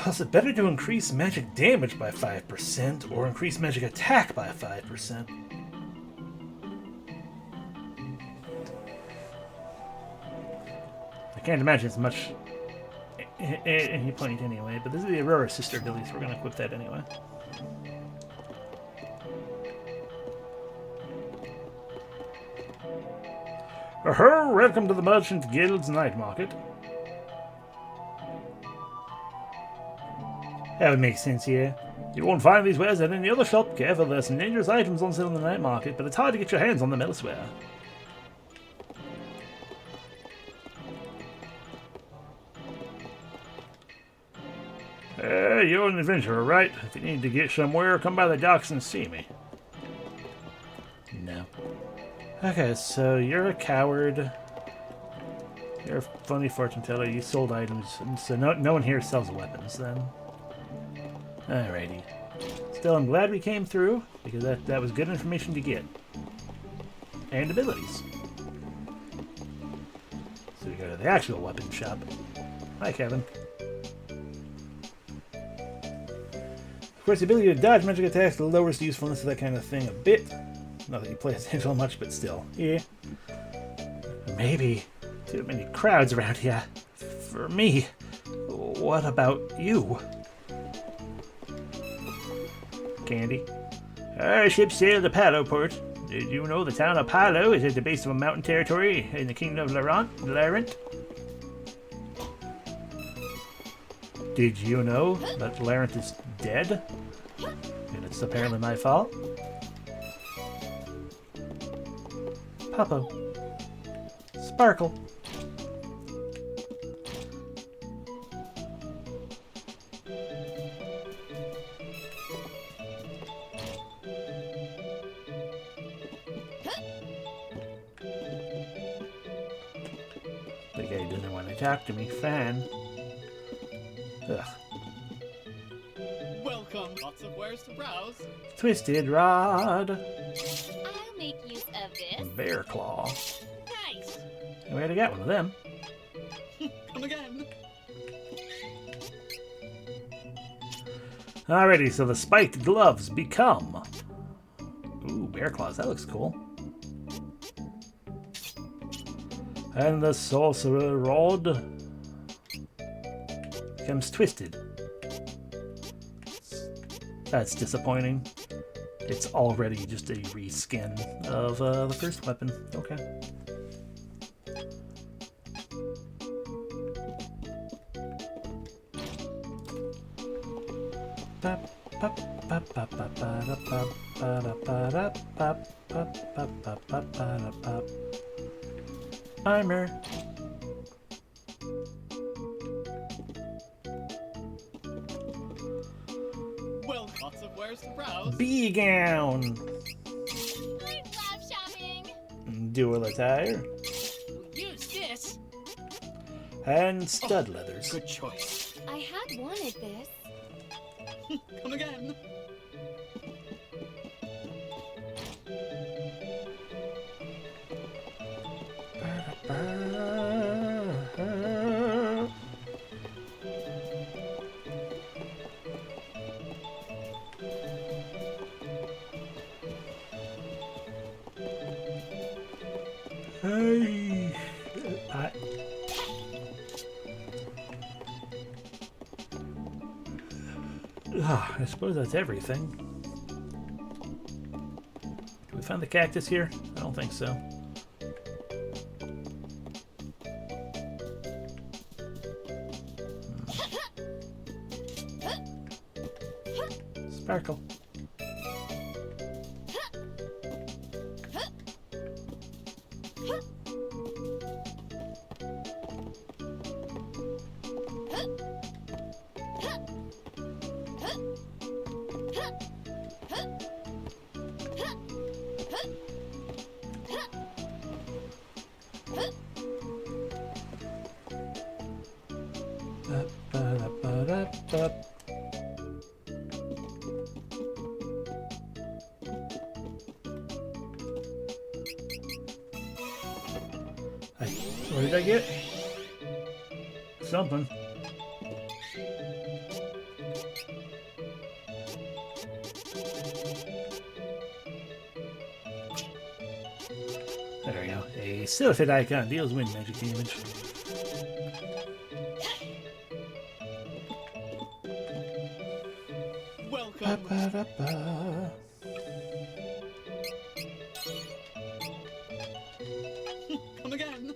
A: Is it better to increase magic damage by 5% or increase magic attack by 5%? I can't imagine it's much any point anyway, but this is the Aurora Sister ability, so we're going to equip that anyway. Aha! Welcome to the Merchant Guild's Night Market. That would make sense here. You won't find these wares at any other shop. Careful, there's some dangerous items on sale in the night market, but it's hard to get your hands on them elsewhere. You're an adventurer, right? If you need to get somewhere, come by the docks and see me. No. Okay, so you're a coward. You're a funny fortune teller. You sold items, so no one here sells weapons, then. Alrighty. Still, I'm glad we came through, because that was good information to get. And abilities. So we go to the actual weapon shop. Hi, Kevin. Of course, the ability to dodge magic attacks lowers the usefulness of that kind of thing a bit. Not that you play attention much, but still. Yeah. Maybe too many crowds around here. For me. What about you? Candy. Our ship sailed to Palo Port. Did you know the town of Palo is at the base of a mountain territory in the kingdom of Larent? Did you know that Larent is dead? And it's apparently my fault? Papa. Sparkle. The guy doesn't want to talk to me. Fine. Ugh.
Q: Welcome. Lots of wares to browse.
A: Twisted Rod.
F: I'll make use of this.
A: Bear Claw.
F: Nice.
A: We already got one of them.
Q: Come again.
A: Alrighty, so the spiked gloves become... Ooh, bear claws. That looks cool. And the sorcerer rod becomes twisted. That's disappointing. It's already just a reskin of the first weapon. Okay. Bop, Armor.
Q: Well, lots of wares to browse.
A: Bee gown.
F: I love shopping.
A: Dual attire.
L: Use this.
A: And stud leathers.
M: Good choice.
G: I had wanted this.
Q: Come again.
A: Hey. I suppose that's everything. Did we find the cactus here? I don't think so. Sparkle. What did I get? Something. There we go. A Silphid icon deals wind magic damage.
Q: Welcome. Come again.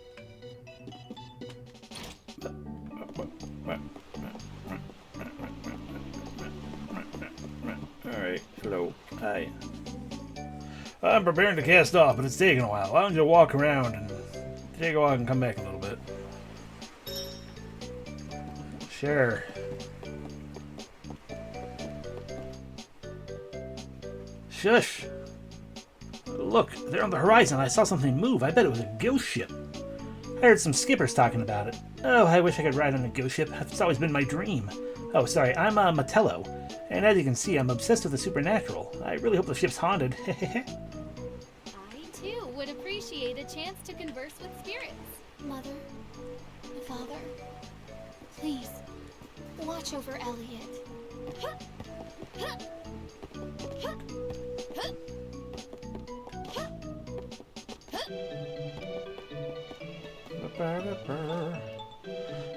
A: Alright, hello. Hi. I'm preparing to cast off, but it's taking a while. Why don't you walk around and take a walk and come back a little bit? Sure. Shush! Look, there on the horizon I saw something move. I bet it was a ghost ship. I heard some skippers talking about it. Oh, I wish I could ride on a ghost ship. It's always been my dream. Oh, sorry, I'm Matello. And as you can see, I'm obsessed with the supernatural. I really hope the ship's haunted.
F: I, too, would appreciate a chance to converse with spirits.
D: Mother, Father, please, watch over Elliot.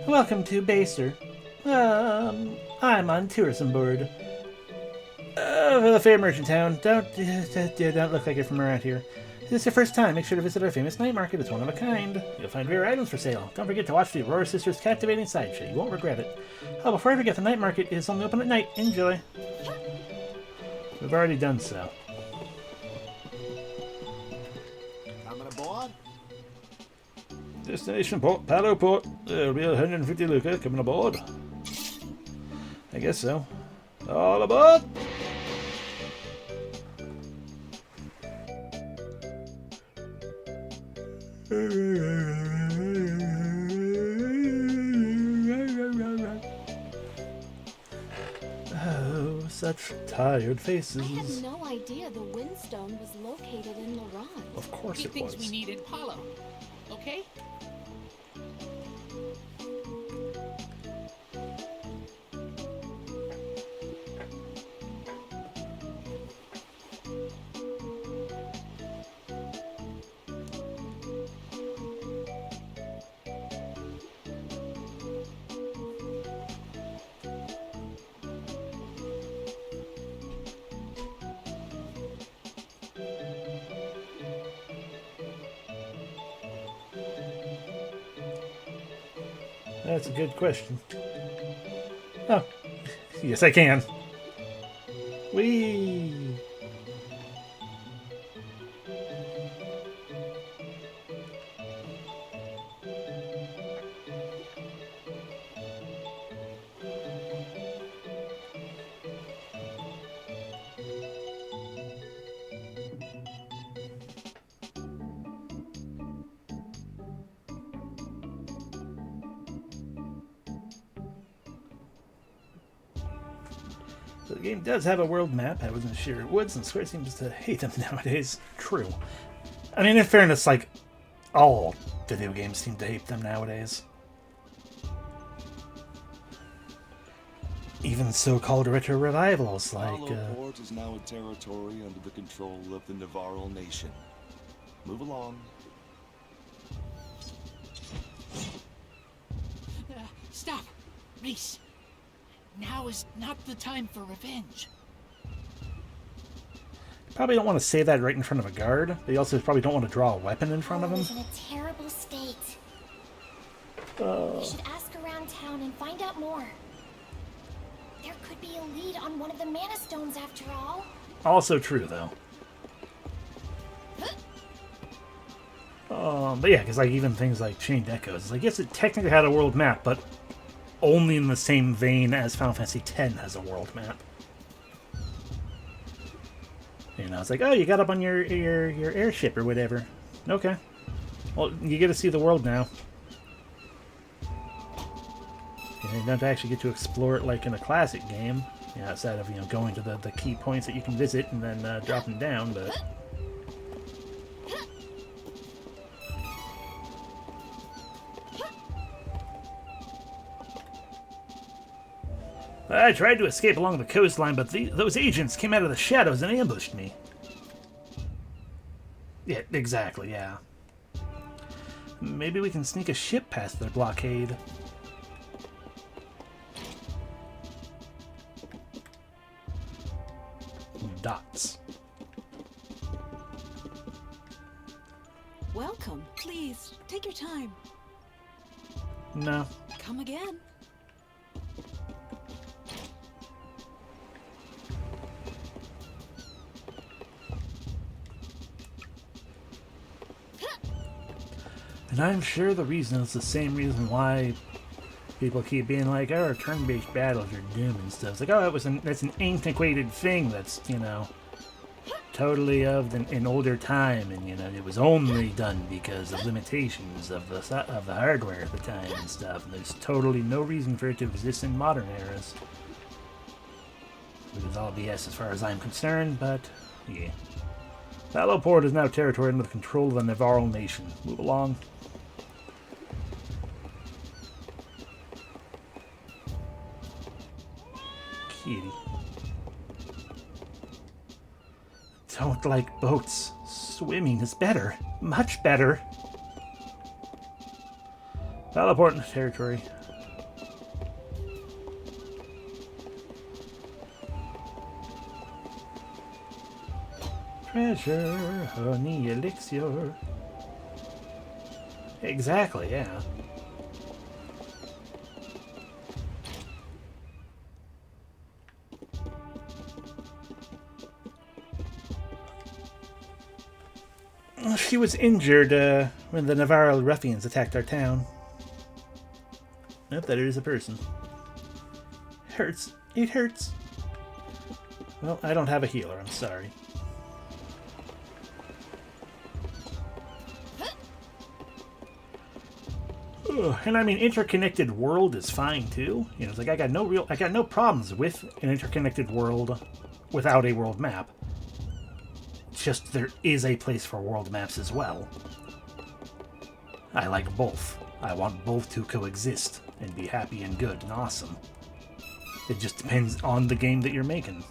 A: Welcome to Baser. I'm on tourism board. For the fair merchant town. Don't look like you're from around here. If this is your first time, make sure to visit our famous night market. It's one of a kind. You'll find rare items for sale. Don't forget to watch the Aurora Sisters' captivating sideshow. You won't regret it. Oh, before I forget, the night market is only open at night. Enjoy. We've already done so.
E: Coming aboard?
A: Destination port, Palo Port. There'll be 150 lucre coming aboard. I guess so. All aboard! Oh, such tired faces.
F: I had no idea the Windstone was located in Laurent.
A: Of course
L: Few
A: it
L: things
A: was.
L: we need in Palo. Okay?
A: That's a good question. Oh, yes, I can. Whee! So the game does have a world map. I wasn't sure it would, since Square seems to hate them nowadays. True. I mean, in fairness, like, all video games seem to hate them nowadays. Even so-called retro revivals, like...
T: Hollowport is now a territory under the control of the Navarro nation. Move along.
L: Stop! Reese! Now is not the time for revenge.
A: Probably don't want to say that right in front of a guard. They also probably don't want to draw a weapon in front of him.
D: He's in a terrible state. We should ask around town and find out more. There could be a lead on one of the Mana Stones after all.
A: Also true, though. But yeah, because like even things like Chained Echoes, it's like, yes, it technically had a world map, but only in the same vein as Final Fantasy X has a world map. You know, it's like, oh, you got up on your airship or whatever. Okay. Well, you get to see the world now. You don't actually get to explore it like in a classic game, you know, outside of, you know, going to the key points that you can visit and then dropping down, but... I tried to escape along the coastline, but those agents came out of the shadows and ambushed me. Yeah, exactly, yeah. Maybe we can sneak a ship past their blockade. Dots.
O: Welcome. Please, take your time.
A: No.
O: Come again.
A: And I'm sure the reason is the same reason why people keep being like, oh, turn-based battles are doomed and stuff. It's like, oh, that's an antiquated thing that's, you know, totally of an older time, and, you know, it was only done because of limitations of the hardware at the time and stuff. And there's totally no reason for it to exist in modern eras. Which is all BS as far as I'm concerned, but, yeah. Hollowport is now territory under the control of the Navarro nation. Move along. Kitty. Don't like boats. Swimming is better. Much better. Hollowport territory. Treasure, honey, elixir. Exactly, yeah. She was injured when the Navarro ruffians attacked our town. Nope, that is a person. Hurts. It hurts. Well, I don't have a healer, I'm sorry. And I mean, interconnected world is fine too. You know, it's like I got no problems with an interconnected world without a world map. It's just there is a place for world maps as well. I like both. I want both to coexist and be happy and good and awesome. It just depends on the game that you're making.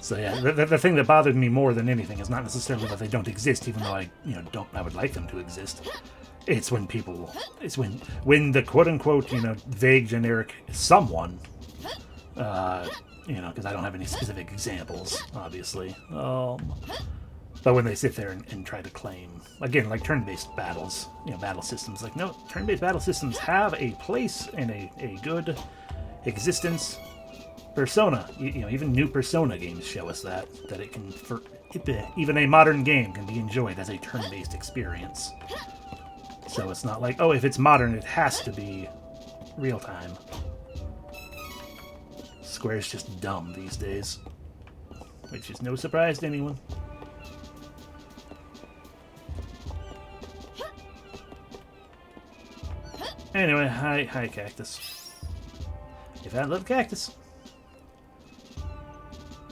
A: So yeah, the thing that bothered me more than anything is not necessarily that they don't exist, even though I would like them to exist. It's when when the quote-unquote, vague, generic someone, because I don't have any specific examples, obviously. But when they sit there and try to claim, again, like turn-based battles, battle systems, like, no, turn-based battle systems have a place and a good existence. Persona, even new Persona games show us that it can, even a modern game can be enjoyed as a turn-based experience. So it's not like, oh, if it's modern, it has to be real-time. Square's just dumb these days, which is no surprise to anyone. Anyway, hi, Cactus. If I love Cactus.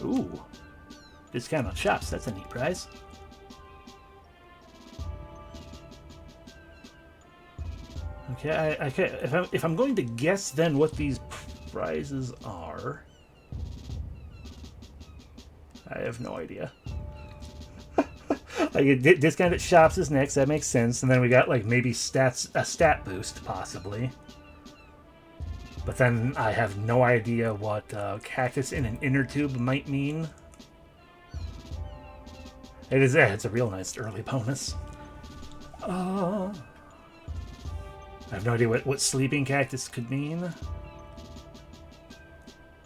A: Ooh. Discount on shops, that's a neat prize. Okay, if I'm going to guess then what these prizes are, I have no idea. Like, discounted shops is next, that makes sense, and then we got like maybe a stat boost possibly. But then I have no idea what Cactus in an inner tube might mean. It's a real nice early bonus. I have no idea what Sleeping Cactus could mean.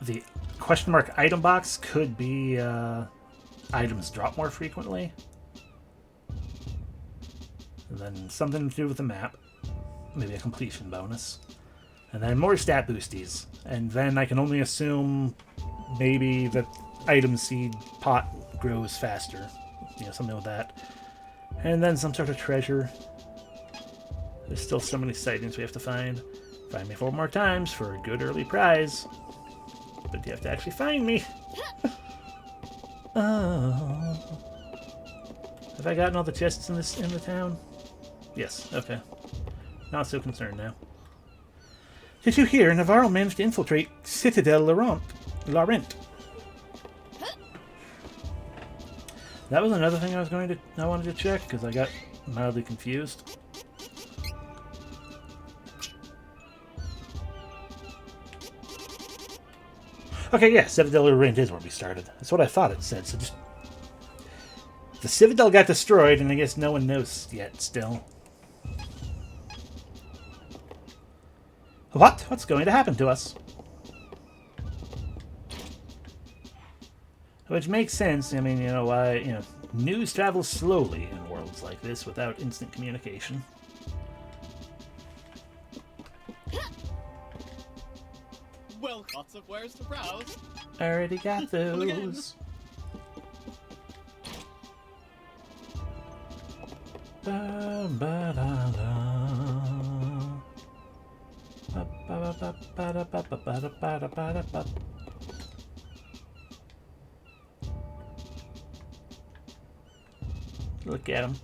A: The question mark item box could be items drop more frequently. And then something to do with the map. Maybe a completion bonus. And then more stat boosties. And then I can only assume maybe the item seed pot grows faster. Something with that. And then some sort of treasure. There's still so many sightings we have to find. Find me 4 more times for a good early prize. But you have to actually find me. Oh. Have I gotten all the chests in the town? Yes, okay. Not so concerned now. Did you hear? Navarro managed to infiltrate Citadel Laurent. That was another thing I wanted to check because I got mildly confused. Okay, yeah, Citadel Laurent is where we started. That's what I thought it said. So just the Citadel got destroyed, and I guess no one knows yet. Still. What? What's going to happen to us? Which makes sense. I mean, why, news travels slowly in worlds like this without instant communication.
Q: Well, lots of wares to browse.
A: I already got those. Look at him.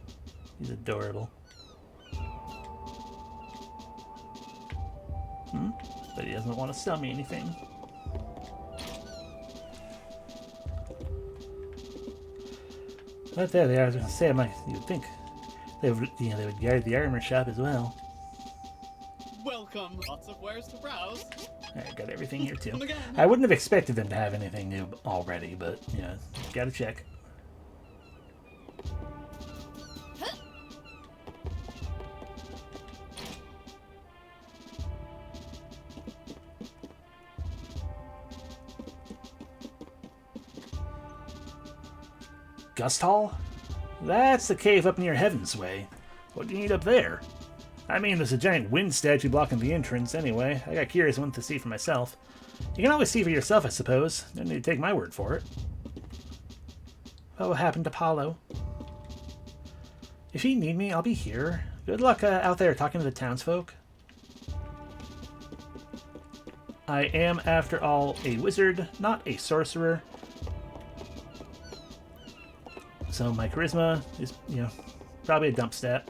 A: He's adorable. But he doesn't want to sell me anything. But there they are. I was going to say, you'd think they would guide the armor shop as well.
Q: Welcome. Lots of wares to browse.
A: I got everything here too. I wouldn't have expected them to have anything new already, but gotta check. Gust Hall? That's the cave up near Heaven's Way. What do you need up there? I mean, there's a giant wind statue blocking the entrance anyway. I got curious and wanted to see for myself. You can always see for yourself, I suppose. Don't need to take my word for it. What happened to Paulo? If you need me, I'll be here. Good luck out there talking to the townsfolk. I am, after all, a wizard, not a sorcerer. So my charisma is, probably a dump stat.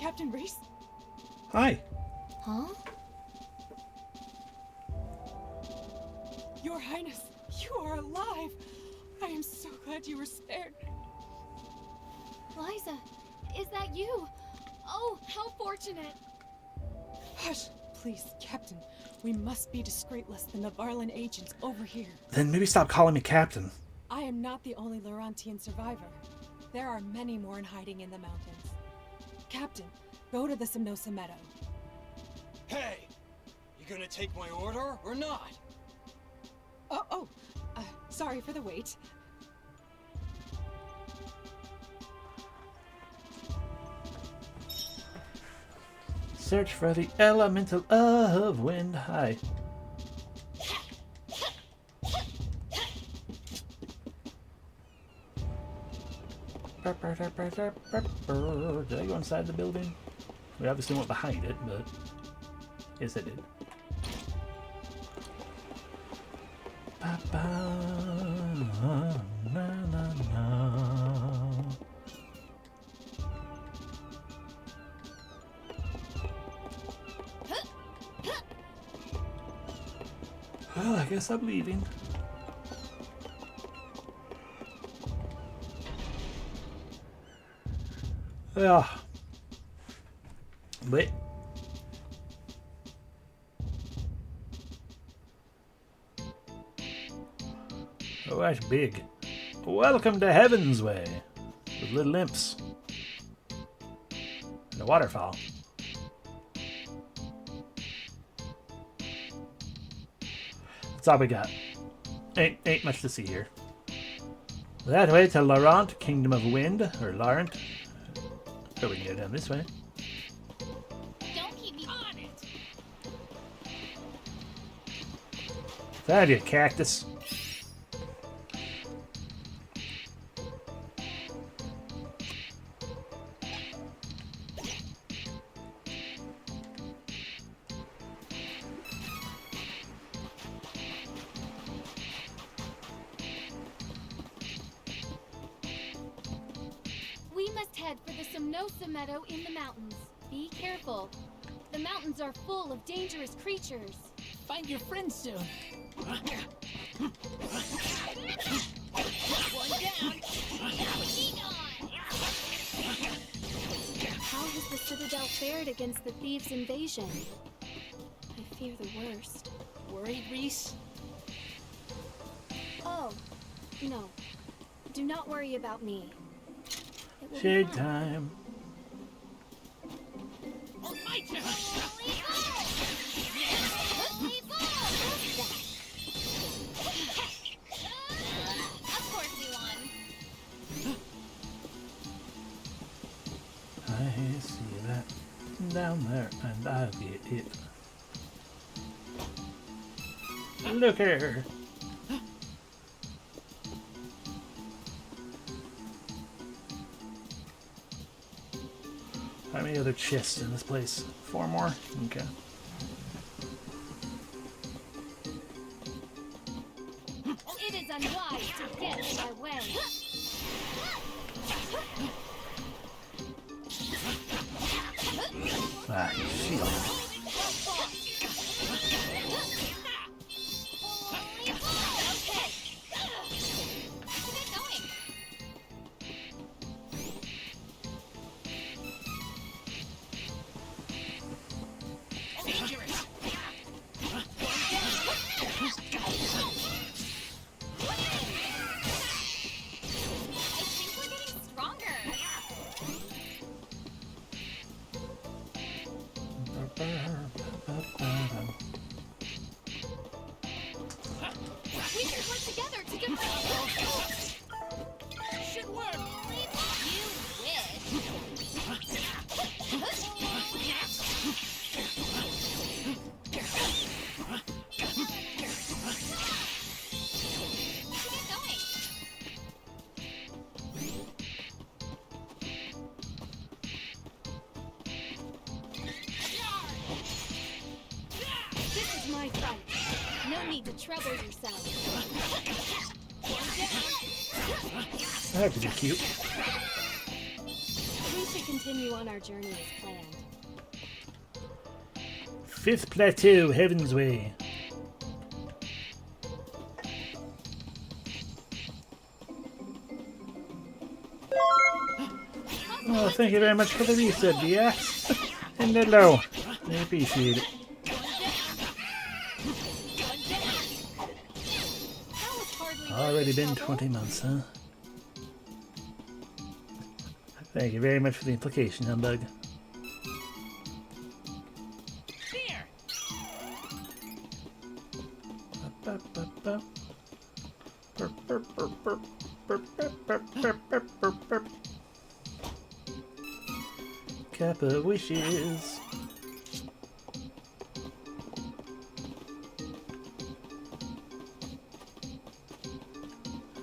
B: Captain Reese?
A: Hi.
D: Huh?
R: Your Highness, you are alive! I am so glad you were spared.
F: Liza, is that you? Oh, how fortunate!
R: Hush! Please, Captain. We must be discreet lest the Navarlan agents overhear.
A: Then maybe stop calling me Captain.
R: I am not the only Laurentian survivor. There are many more in hiding in the mountains. Captain, go to the Semnosa Meadow.
Q: Hey! You gonna take my order or not?
R: Sorry for the wait.
A: Search for the elemental of wind. Hi. Did I go inside the building? We obviously went behind it, but yes, I did. Well, I guess I'm leaving. Yeah. Wait. Oh, that's big. Welcome to Heaven's Way with little imps and a waterfall. That's all we got. Ain't much to see here. That way to Laurent, Kingdom of Wind, or Laurent. So we can go down this way.
F: Don't keep me on it!
A: Found you, cactus.
F: We must head for the Semnosa Meadow in the mountains. Be careful. The mountains are full of dangerous creatures.
L: Find your friends soon.
F: One down. Heat on. How has the Citadel fared against the thieves' invasion? I fear the worst.
L: Worried, Reese?
F: Oh, no. Do not worry about me. It will be
A: Shade
F: fine.
A: time.
L: My turn!
F: Of course we won.
A: I see that down there, and I'll get it. Look at her. How many other chests in this place? 4 more? Okay.
F: It is unwise to get in my way.
A: Ah, shield.
F: We should work together to get rid Should work. You This is my fight. No need to trouble yourself.
A: That could be cute.
F: We should continue on our journey as planned.
A: 5th Plateau, Heaven's Way. Oh, thank you very much for the resub, yeah? And hello. I appreciate it. Already been 20 months, huh? Thank you very much for the implication, Humbug. Cup of wishes.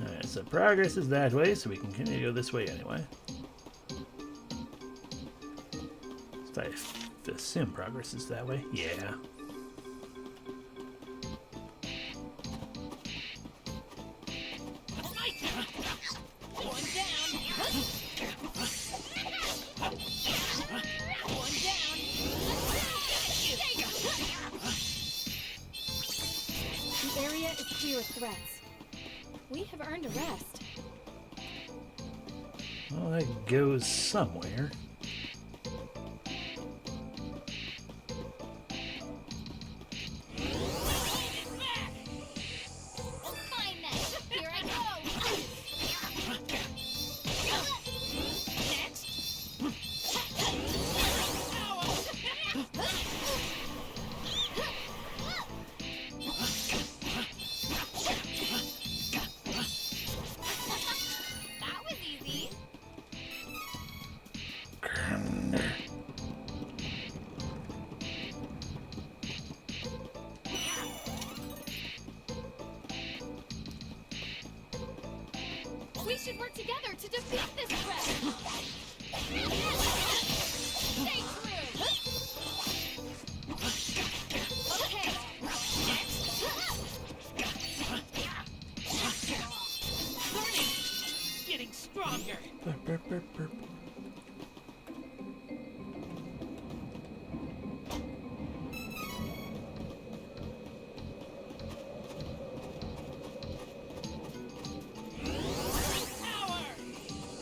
A: Alright, so progress is that way, so we can continue to go this way anyway. So I assume progress is that way. Yeah.
G: The area is clear of threats. We have earned a rest.
A: Well, that goes somewhere.
F: We should work together to defeat this threat. Stay true. Okay.
L: Learning. Getting stronger.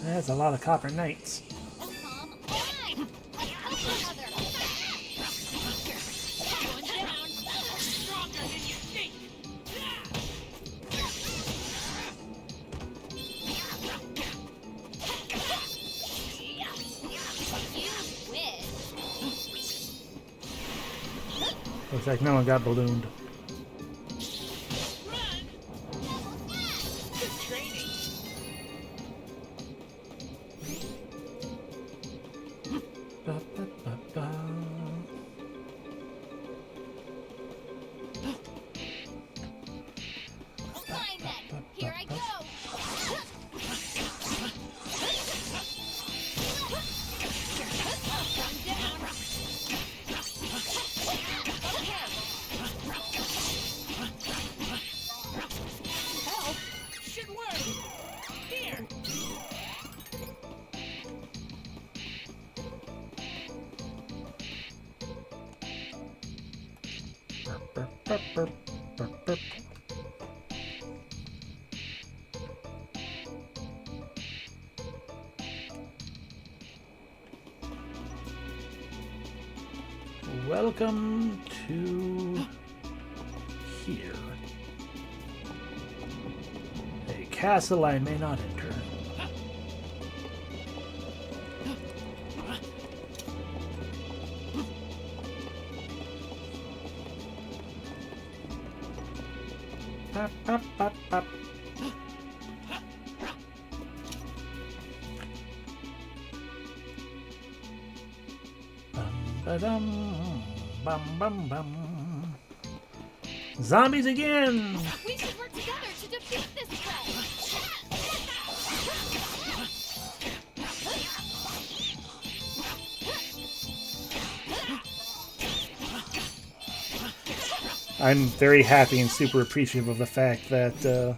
A: That's a lot of Copper Knights. Looks like no one got ballooned. Welcome to here. A castle I may not enter. Pop, pop, pop, pop. Ba-dum, bum, bum, bum. Zombies again!
F: We should work together to defeat this threat.
A: I'm very happy and super appreciative of the fact that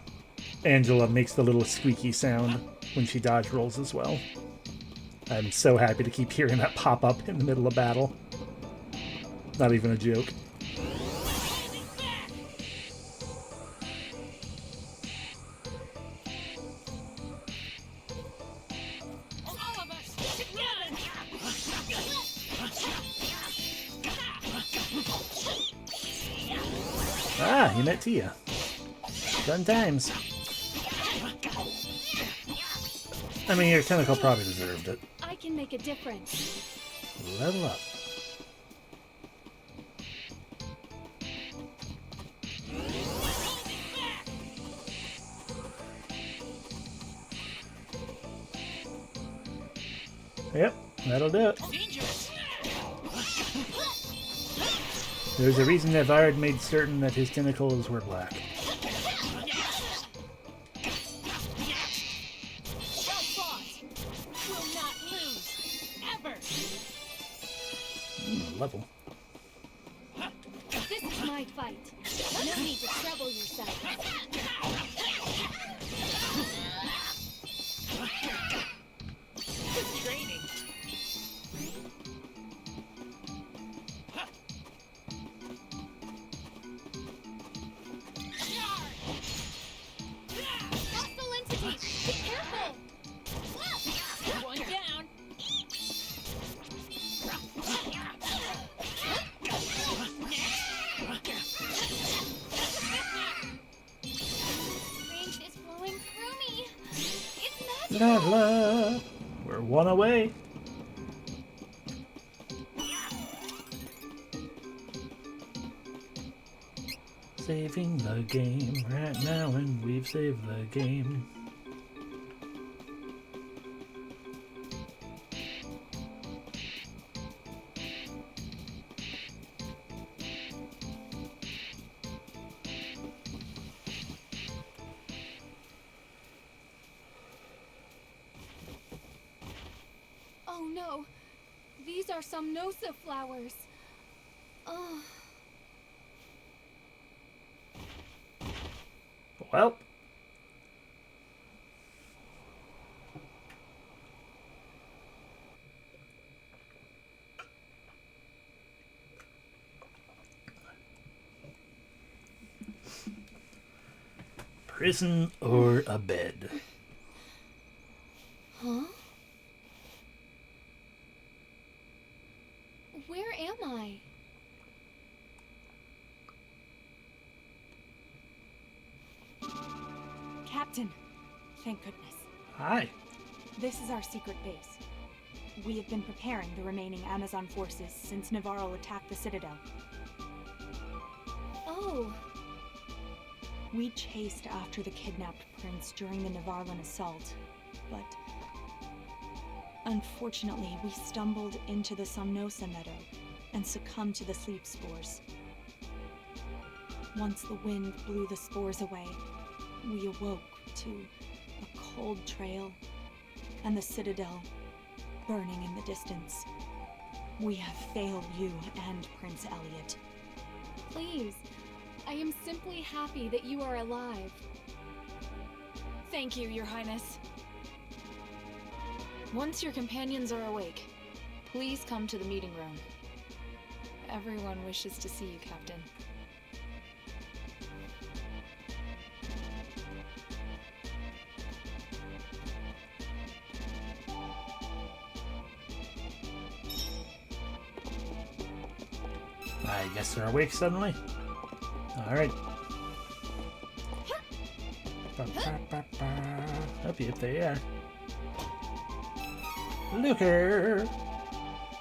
A: Angela makes the little squeaky sound when she dodge rolls as well. I'm so happy to keep hearing that pop up in the middle of battle. not even a joke. Ah, you met Tia. Fun times. I mean, your tentacle probably deserved it.
F: I can make a difference.
A: Level up. Yep, that'll do it. There's a reason that Vard made certain that his tentacles were black. Level.
F: This is my fight. No need to trouble yourself.
L: Good training.
F: Hostile entity! Be careful!
L: One down.
F: Strength is flowing through me. It's magical.
A: Level up. We're one away. Saving the game right now, and we've saved the game.
F: Oh no. These are some Nosa flowers. Oh.
A: Well. Prison or a bed?
F: Huh? Where am I?
O: Captain, thank goodness.
A: Hi.
O: This is our secret base. We have been preparing the remaining Amazon forces since Navarro attacked the Citadel.
F: Oh.
O: We chased after the kidnapped prince during the Navarran assault, but unfortunately we stumbled into the Somnosa meadow and succumbed to the sleep spores. Once the wind blew the spores away, we awoke to a cold trail and the Citadel burning in the distance. We have failed you and Prince Elliot.
F: Please. I am simply happy that you are alive.
U: Thank you, Your Highness. Once your companions are awake, please come to the meeting room. Everyone wishes to see you, Captain.
A: I guess they're awake suddenly. Alright. Up yep, they are. Looker!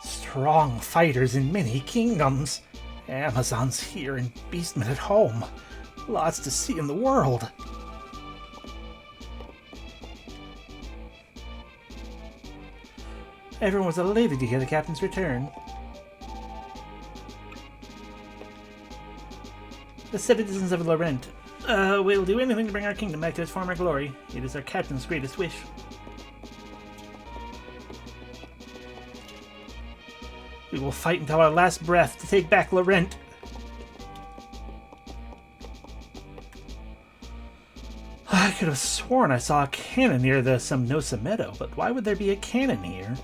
A: Strong fighters in many kingdoms. Amazons here and Beastmen at home. Lots to see in the world. Everyone was elated to hear the captain's return. The citizens of Laurent will do anything to bring our kingdom back to its former glory. It is our captain's greatest wish. We will fight until our last breath to take back Laurent. I could have sworn I saw a cannon near the Somnosa meadow, but why would there be a cannon here?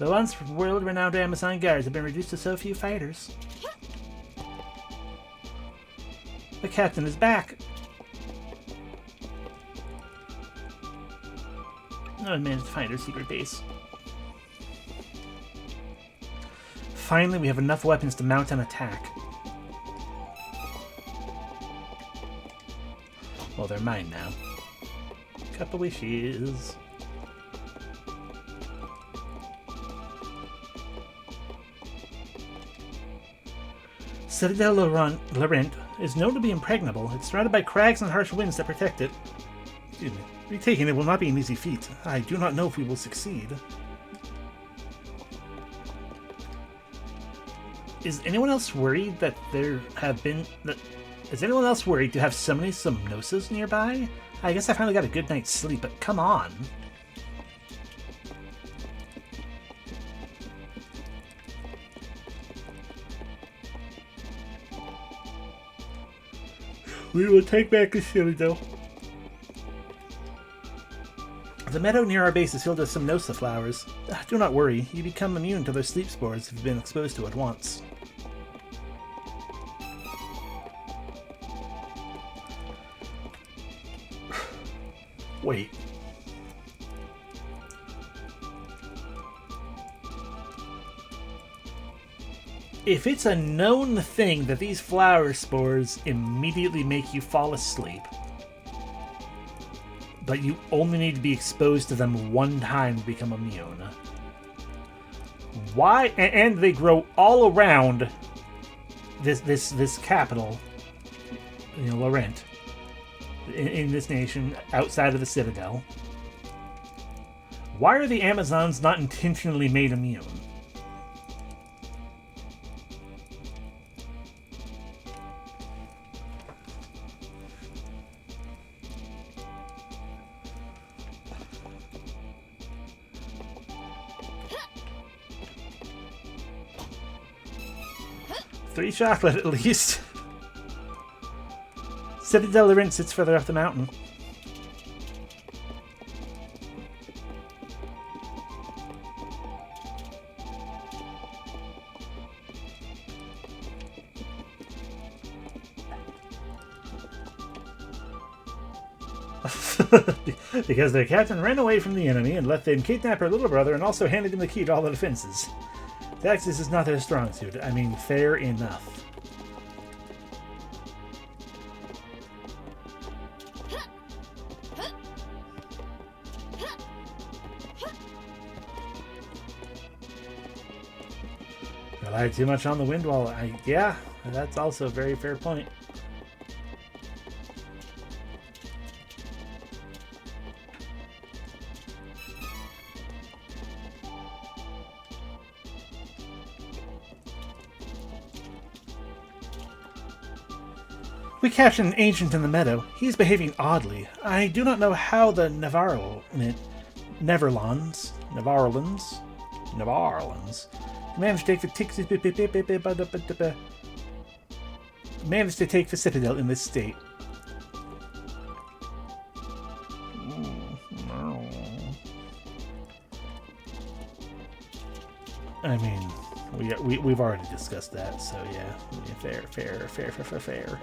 A: The once world-renowned Amazon guards have been reduced to so few fighters. The captain is back. No one managed to find her secret base. Finally, we have enough weapons to mount an attack. Well, they're mine now. Couple wishes. Citadel Laurent is known to be impregnable. It's surrounded by crags and harsh winds that protect it. Excuse me. Retaking it will not be an easy feat. I do not know if we will succeed. Is anyone else worried that there have been... Is anyone else worried to have so many Somnosos nearby? I guess I finally got a good night's sleep, but come on. We will take back the Citadel. The meadow near our base is filled with Somnosa flowers. Do not worry, you become immune to their sleep spores if you've been exposed to it once. Wait. If it's a known thing that these flower spores immediately make you fall asleep, but you only need to be exposed to them one time to become immune, why? And they grow all around this capital, you know, Laurent, in this nation outside of the Citadel. Why are the Amazons not intentionally made immune? Three chocolate at least. Citadel Laurent sits further up the mountain. Because their captain ran away from the enemy and let them kidnap her little brother and also handed him the key to all the defenses. Taxes is not their strong suit. I mean, fair enough. Relied too much on the wind wall. Yeah, that's also a very fair point. We captured an ancient in the meadow. He's behaving oddly. I do not know how the Nevarlans managed to take the Citadel in this state. I mean, we've already discussed that, so yeah, fair.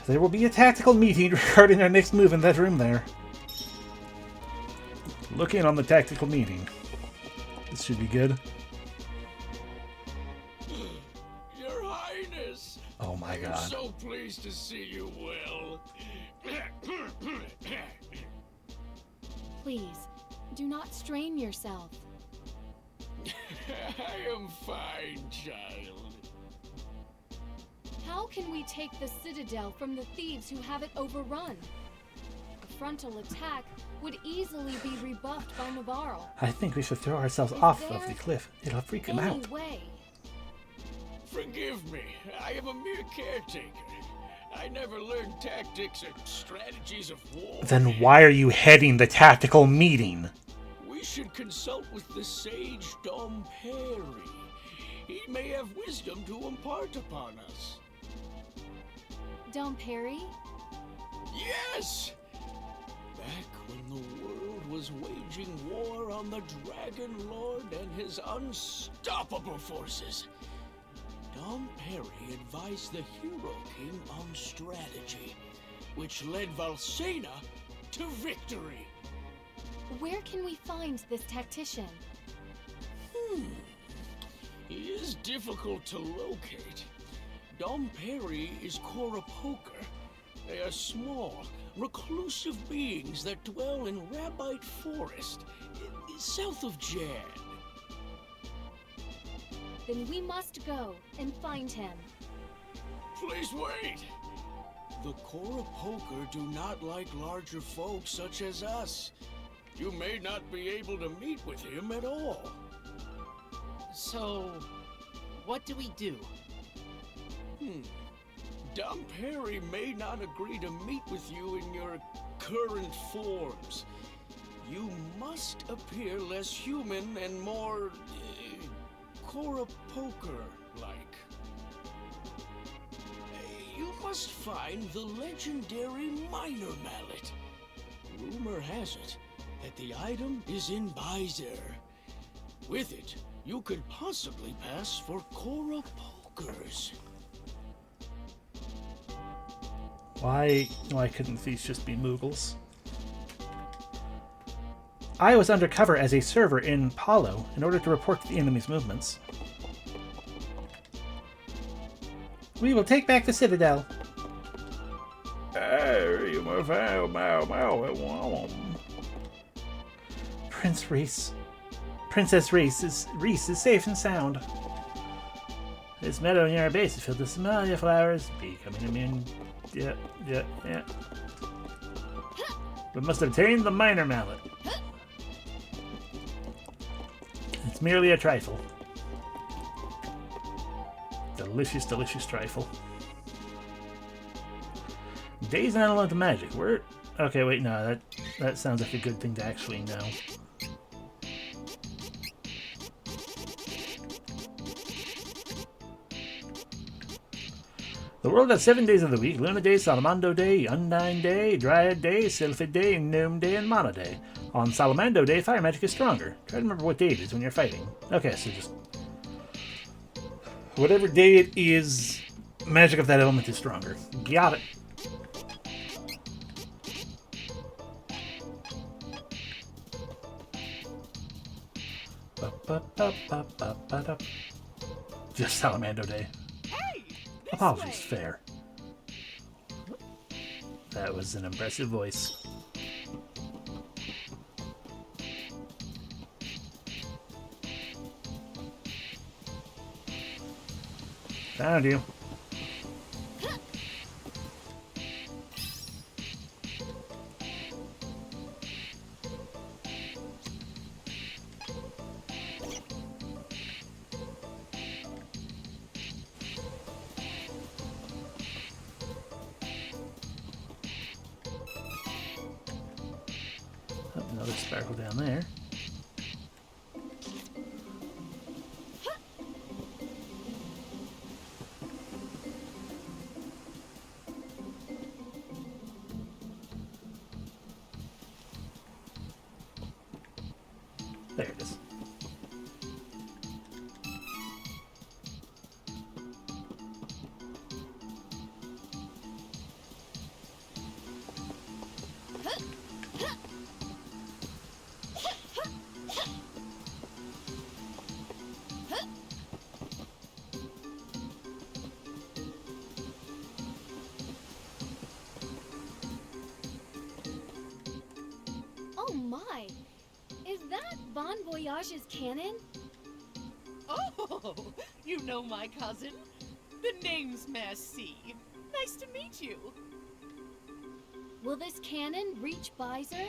A: There will be a tactical meeting regarding our next move in that room there. Look in on the tactical meeting. This should be good.
P: Your Highness!
A: Oh my God.
P: I'm so pleased to see you well.
O: Please, do not strain yourself.
P: I am fine, child.
O: How can we take the Citadel from the thieves who have it overrun? A frontal attack would easily be rebuffed by Navarro.
A: I think we should throw ourselves off of the cliff. It'll freak him out.
P: Forgive me. I am a mere caretaker. I never learned tactics or strategies of war.
A: Then why are you heading the tactical meeting?
P: We should consult with the sage Dom Perry. He may have wisdom to impart upon us.
O: Dom Perry?
P: Yes!
J: back when the world was waging war on the Dragon Lord and his unstoppable forces, Dom Perry advised the Hero King on strategy, which led Valsena to victory.
O: Where can we find this tactician?
J: He is difficult to locate. Dom Perry is Cora Poker. They are small, reclusive beings that dwell in Rabbite Forest, south of Jan.
O: Then we must go and find him.
J: Please wait! The Cora Poker do not like larger folk such as us. You may not be able to meet with him at all.
N: So, what do we do?
J: Dom Perry may not agree to meet with you in your current forms. You must appear less human and more Cora Poker-like. You must find the legendary Minor Mallet. Rumor has it that the item is in Byzer. With it, you could possibly pass for Cora Pokers.
A: Why couldn't these just be Moogles? I was undercover as a server in Palo in order to report the enemy's movements. We will take back the Citadel. Princess Reese is safe and sound. This meadow near our base is filled with Somalia flowers, becoming immune. Yeah. We must obtain the Minor Mallet. It's merely a trifle. Delicious, delicious trifle. Days and Element of Magic. Where? Okay, wait, no, that sounds like a good thing to actually know. The world has 7 days of the week: Luna Day, Salamando Day, Undying Day, Dryad Day, Sylphid Day, Gnome Day, and Mana Day. On Salamando Day, fire magic is stronger. Try to remember what day it is when you're fighting. Okay, so just... whatever day it is, magic of that element is stronger. Got it. Just Salamando Day. Apologies, fair. That was an impressive voice. Found you. Another sparkle down there. There it is.
O: Oh my! Is that Bon Voyage's cannon?
B: Oh, you know my cousin? The name's Merci. Nice to meet you.
O: Will this cannon reach Byzer?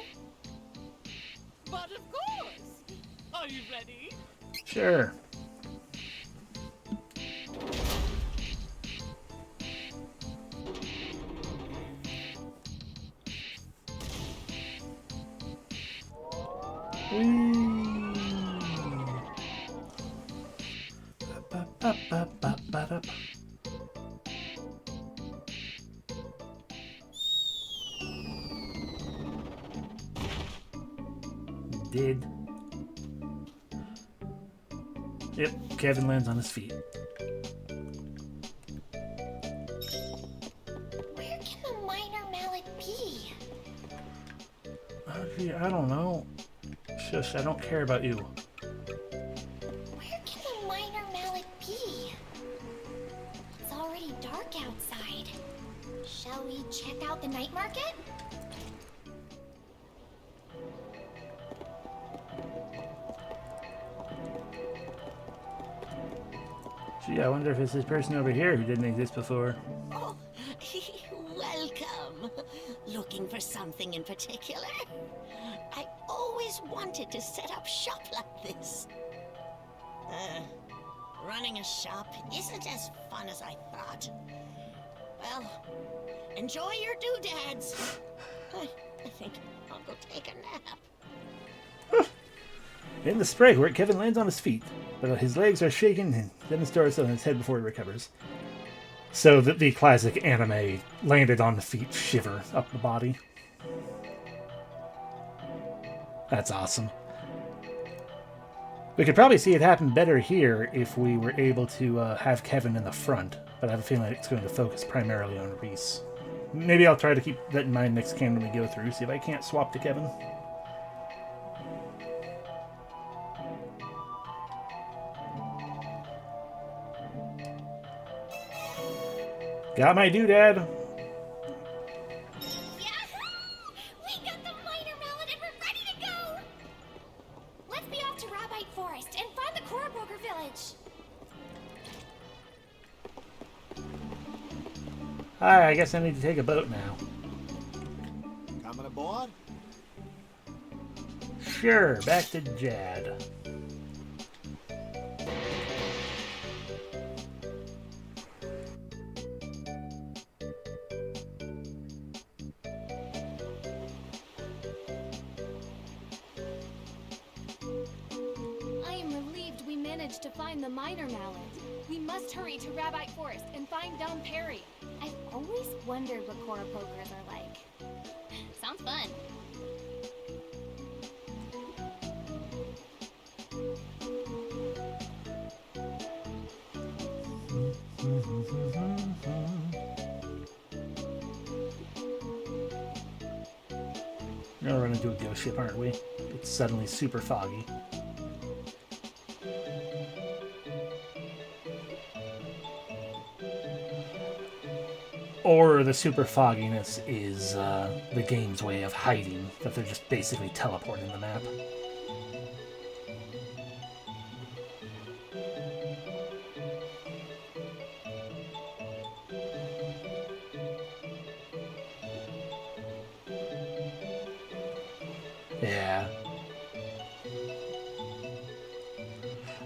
B: But of course! Are you ready?
A: Sure. did. Yep, Kevin lands on his feet.
D: Where can the minor mallet be?
A: Oh, gee, I don't know. Shush, I don't care about you.
D: Where can the minor mallet be? It's already dark outside. Shall we check out the night market?
A: Gee, I wonder if it's this person over here who didn't exist before.
I: Oh, welcome. Looking for something in particular? I always wanted to set up shop like this. Running a shop isn't as fun as I thought. Well, enjoy your doodads. I think I'll go take a nap.
A: In the spray where Kevin lands on his feet, but his legs are shaking and then he starts on his head before he recovers. So the classic anime landed on the feet shiver up the body. That's awesome. We could probably see it happen better here if we were able to have Kevin in the front, but I have a feeling it's going to focus primarily on Reese. Maybe I'll try to keep that in mind next game when we go through, see if I can't swap to Kevin. Got my doodad.
D: Yahoo! We got the minor mallet and we're ready to go! Let's be off to Rabite Forest and find the Korabroker village.
A: Alright, I guess I need to take a boat now.
E: Coming aboard?
A: Sure, back to Jad.
F: I am relieved we managed to find the minor mallet. We must hurry to Rabite Forest and find Dom Perry.
G: I've always wondered what Korapokers are like.
F: Sounds fun.
A: We're gonna run into a ghost ship, aren't we? It's suddenly super foggy. Or the super fogginess is the game's way of hiding, that they're just basically teleporting the map. Yeah.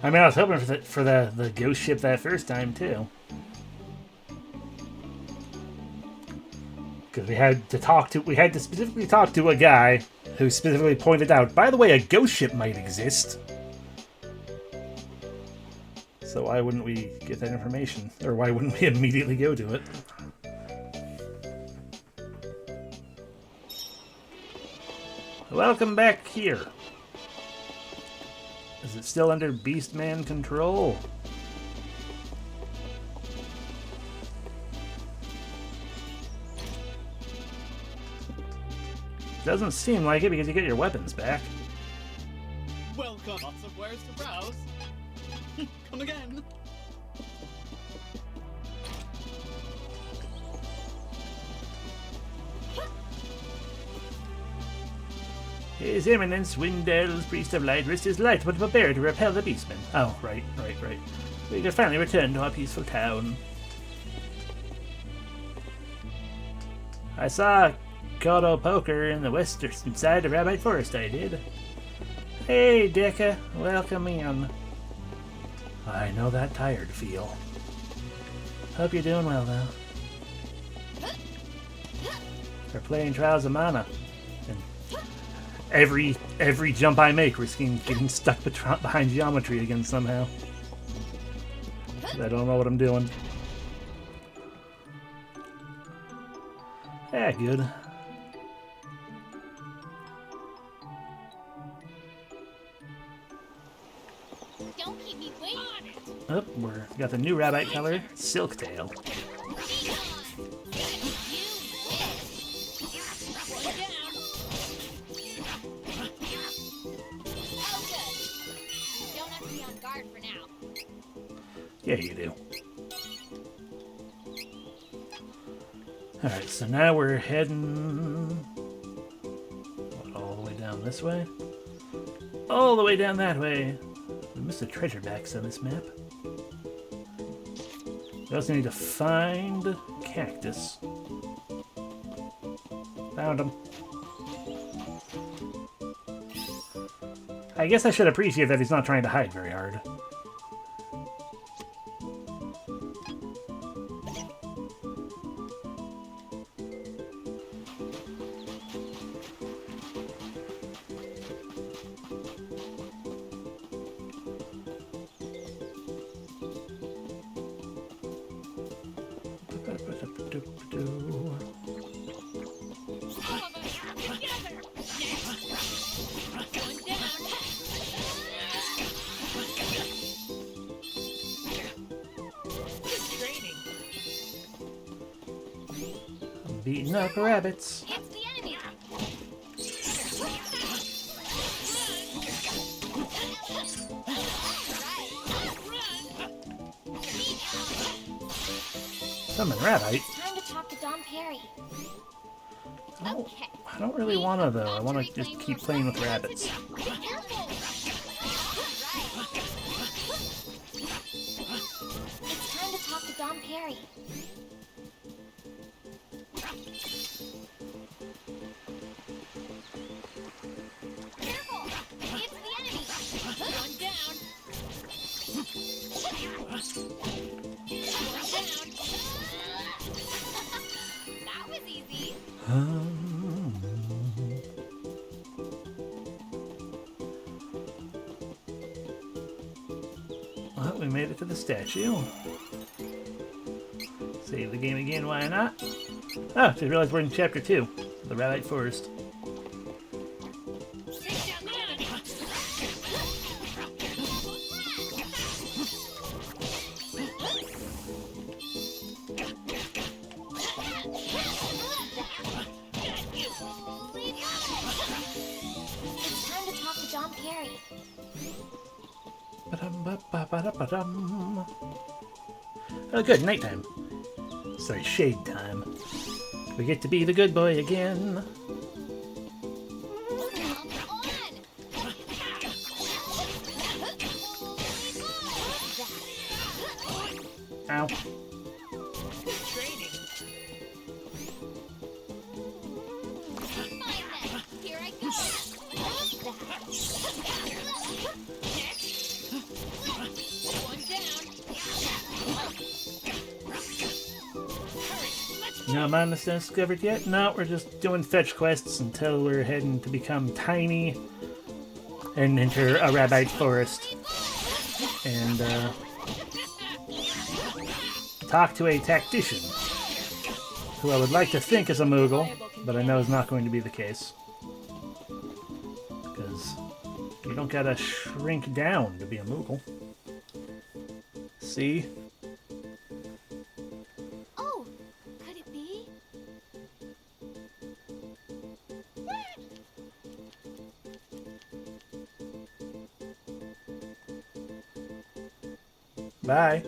A: I mean, I was hoping for the ghost ship that first time, too. Because we had to specifically talk to a guy who specifically pointed out, by the way, a ghost ship might exist. So why wouldn't we get that information? Or why wouldn't we immediately go to it? Welcome back here. Is it still under Beastman control? Doesn't seem like it because you get your weapons back.
V: Welcome. Lots of wares to browse. Come again.
A: His Eminence, Windell's Priest of Light, risks his life but prepare to repel the Beastmen. Oh, right. We can finally return to our peaceful town. I saw Koropoker in the western side of Rabite Forest, I did. Hey, Dekka, welcome in. I know that tired feel. Hope you're doing well, though. We're playing Trials of Mana. And every jump I make, risking getting stuck behind geometry again somehow. I don't know what I'm doing. Yeah, good. we got the new rabbit color, Silktail.
F: Don't have to be on guard for now.
A: Yeah, you do. Alright, so now we're heading all the way down this way. All the way down that way. We missed the treasure box on this map. We also need to find Cactus. Found him. I guess I should appreciate that he's not trying to hide very hard. Beating up rabbits.
F: It's the enemy.
A: Summon rabbit.
D: It's time to talk to Dom Perry.
F: Okay.
A: I don't really want to though. I want to just keep playing with rabbits.
F: Be careful.
D: It's time to talk to Dom Perry.
F: Careful. It's the enemy. One down. One down. That was easy.
A: Well, we made it to the statue. Save the game again, why not? Oh, just realized we're in chapter 2, the Rabbite Forest.
D: It's time to talk to Dom Perry.
A: Ba-dum-ba-ba-ba-da-ba-dum. Oh, good, nighttime. Sorry, shade time. We get to be the good boy again. Ow.
F: Here I go. One down.
A: No Madness discovered yet? No, we're just doing fetch quests until we're heading to become tiny and enter a rabbite forest. And talk to a tactician, who I would like to think is a Moogle, but I know is not going to be the case. Because you don't gotta shrink down to be a Moogle. See?
D: Oh, could it be?
A: Bye.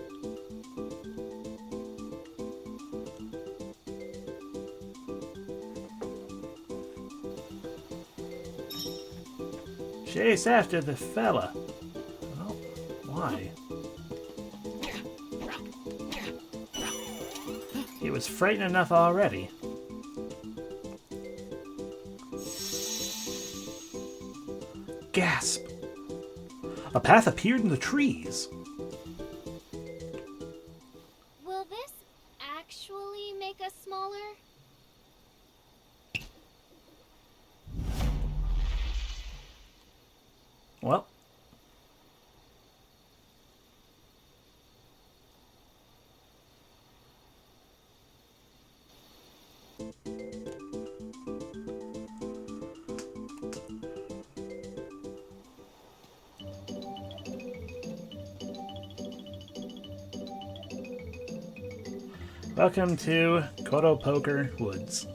A: Chase after the fella. Well, why? He was frightened enough already. Gasp! A path appeared in the trees.
F: Will this actually make us smaller?
A: Well. Welcome to Koto Poker Woods.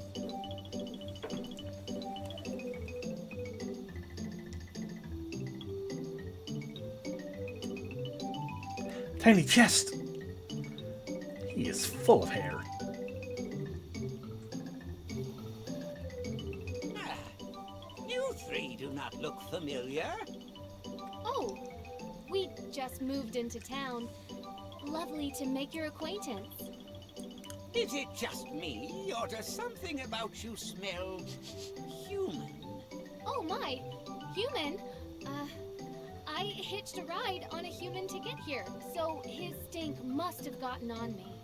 A: Tiny chest! He is full of hair.
H: You three do not look familiar.
F: Oh, we just moved into town. Lovely to make your acquaintance.
H: Is it just me, or does something about you smell human?
F: Oh my, human? I hitched a ride on a human to get here, so his stink must have gotten on me.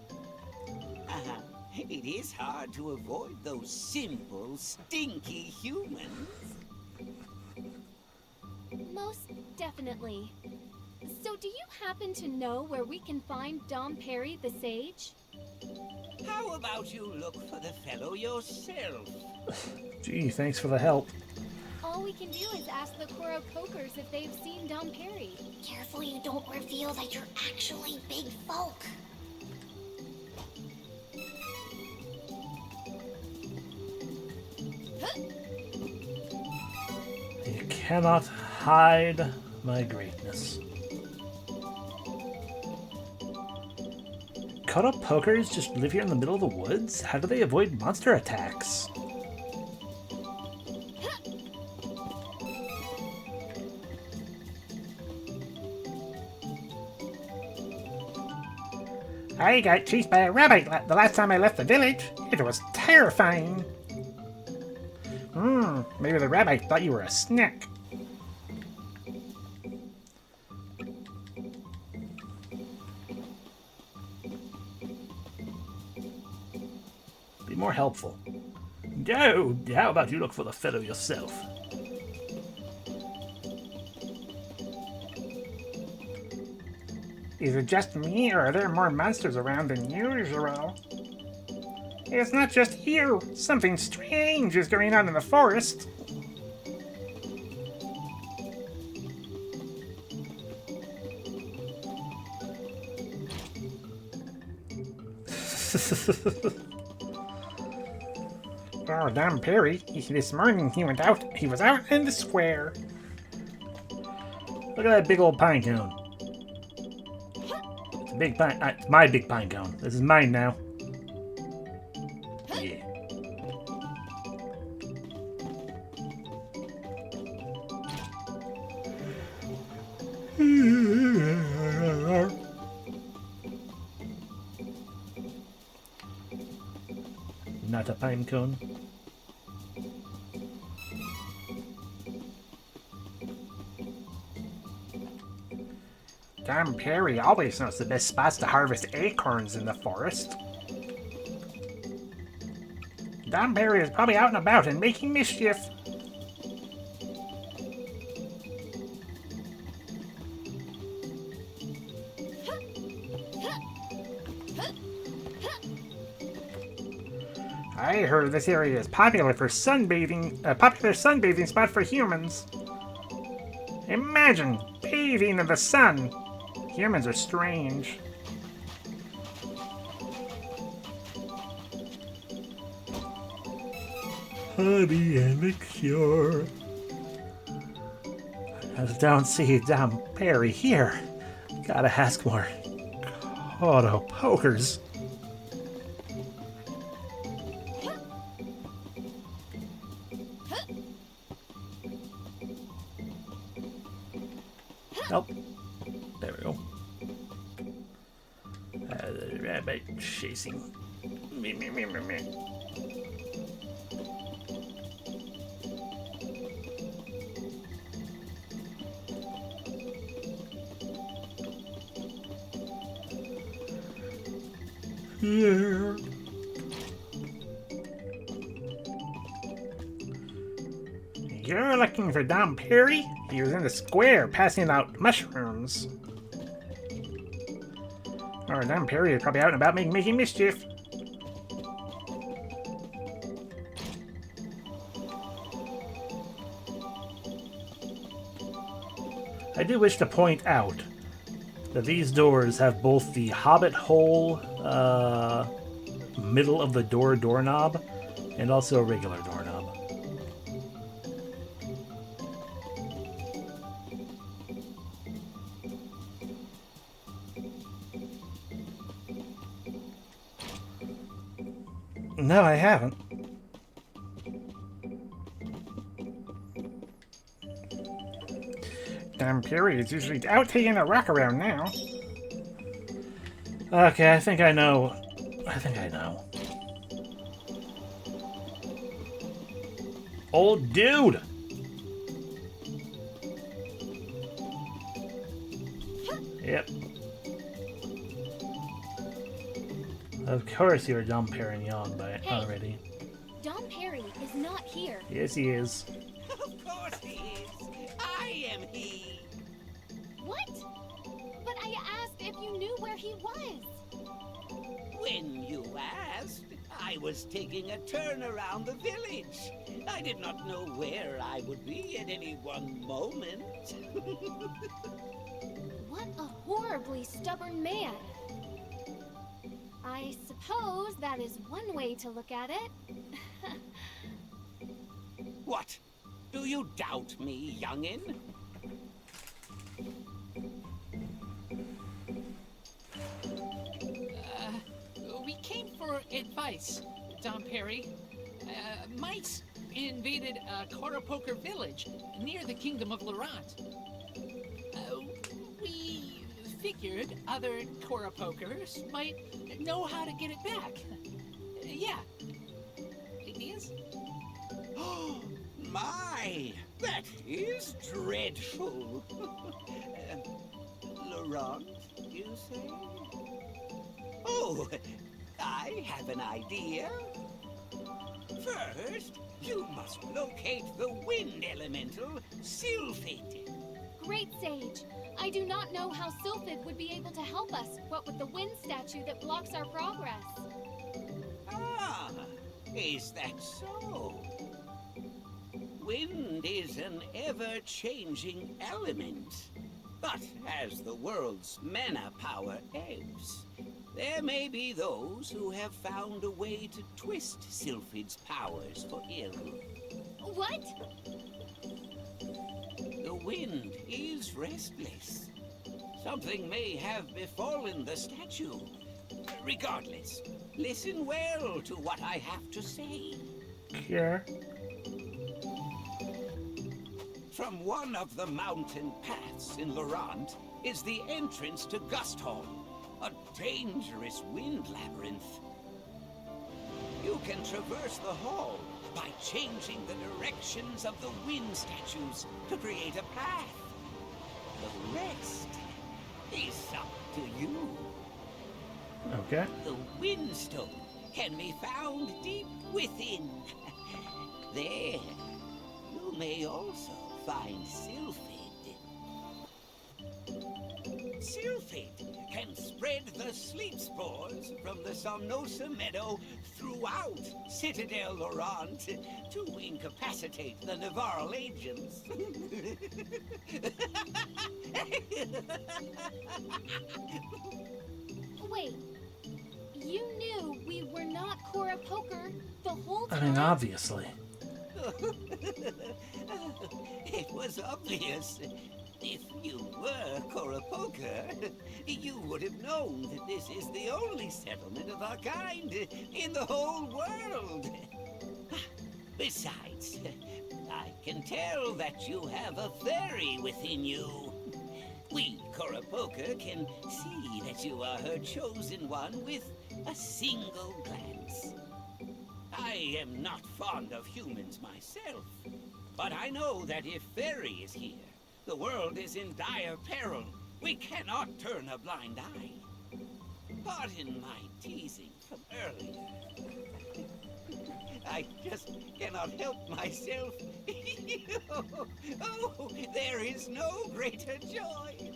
H: It is hard to avoid those simple, stinky humans.
F: Most definitely. So do you happen to know where we can find Dom Perry the Sage?
H: How about you look for the fellow yourself?
A: Gee, thanks for the help.
F: All we can do is ask the Koro Pokers if they've seen Dom Perry.
D: Careful you don't reveal that you're actually big folk.
A: You cannot hide my greatness. Koto Pokers just live here in the middle of the woods? How do they avoid monster attacks? I got chased by a rabbit the last time I left the village. It was terrifying. Maybe the rabbit thought you were a snack. Be more helpful. No, how about you look for the fellow yourself? Is it just me, or are there more monsters around than usual? It's not just you. Something strange is going on in the forest. Oh, Dom Perry. This morning he was out in the square. Look at that big old pine cone. It's a big pine. It's my big pine cone. This is mine now. Yeah. Not a pine cone. Dom Perry always knows the best spots to harvest acorns in the forest. Dom Perry is probably out and about and making mischief. I heard this area is popular for sunbathing, a popular sunbathing spot for humans. Imagine bathing in the sun. Humans are strange. Honey and a cure. I don't see Dom Perry here. Gotta ask more. Koto Pokers. Nope. There we go. The rabbit chasing. Me. Yeah. You're looking for Dom Perry? He was in the square passing out mushrooms. Or Dom Perry is probably out and about making mischief. I do wish to point out that these doors have both the Hobbit hole middle of the door doorknob, and also a regular doorknob. No, I haven't. Dom Perry is usually out taking a walk around now. Okay, I think I know. Old dude! Yep. Of course you're Dom Perignon by already.
F: Dom Perry is not here.
A: Yes, he is.
H: Of course he is. I am he.
F: What? But I asked if you knew where he was.
H: When you asked, I was taking a turn around the village. I did not know where I would be at any one moment.
F: What a horribly stubborn man. I suppose that is one way to look at it.
H: What? Do you doubt me, youngin'?
L: We came for advice, Dom Perry. Mice invaded Koropoker village near the Kingdom of Laurent. We figured other Koropokers might know how to get it back. Yeah. Ideas?
H: My, that is dreadful. Laurent, you say? Oh, I have an idea. First, you must locate the wind elemental, Sylphid.
F: Great Sage. I do not know how Sylphid would be able to help us, what with the wind statue that blocks our progress.
H: Ah, is that so? Wind is an ever-changing element. But as the world's mana power ebbs, there may be those who have found a way to twist Sylphid's powers for ill.
F: What?
H: The wind is restless. Something may have befallen the statue. Regardless, listen well to what I have to say.
A: Sure.
H: From one of the mountain paths in Laurent is the entrance to Gusthall, a dangerous wind labyrinth. You can traverse the hall by changing the directions of the wind statues to create a path. The rest is up to you.
A: Okay.
H: The Windstone can be found deep within. There, you may also find Sylphid. Sylphid can spread the sleep spores from the Somnosa Meadow throughout Citadel Laurent to incapacitate the Nevarl agents.
F: Wait. You knew we were not Koropoker the whole time?
A: I mean, obviously.
H: It was obvious. If you were Koropoker, you would have known that this is the only settlement of our kind in the whole world. Besides, I can tell that you have a fairy within you. We, Koropoker, can see that you are her chosen one with a single glance. I am not fond of humans myself, but I know that if Fairy is here, the world is in dire peril. We cannot turn a blind eye. Pardon my teasing from earlier. I just cannot help myself. Oh, there is no greater joy.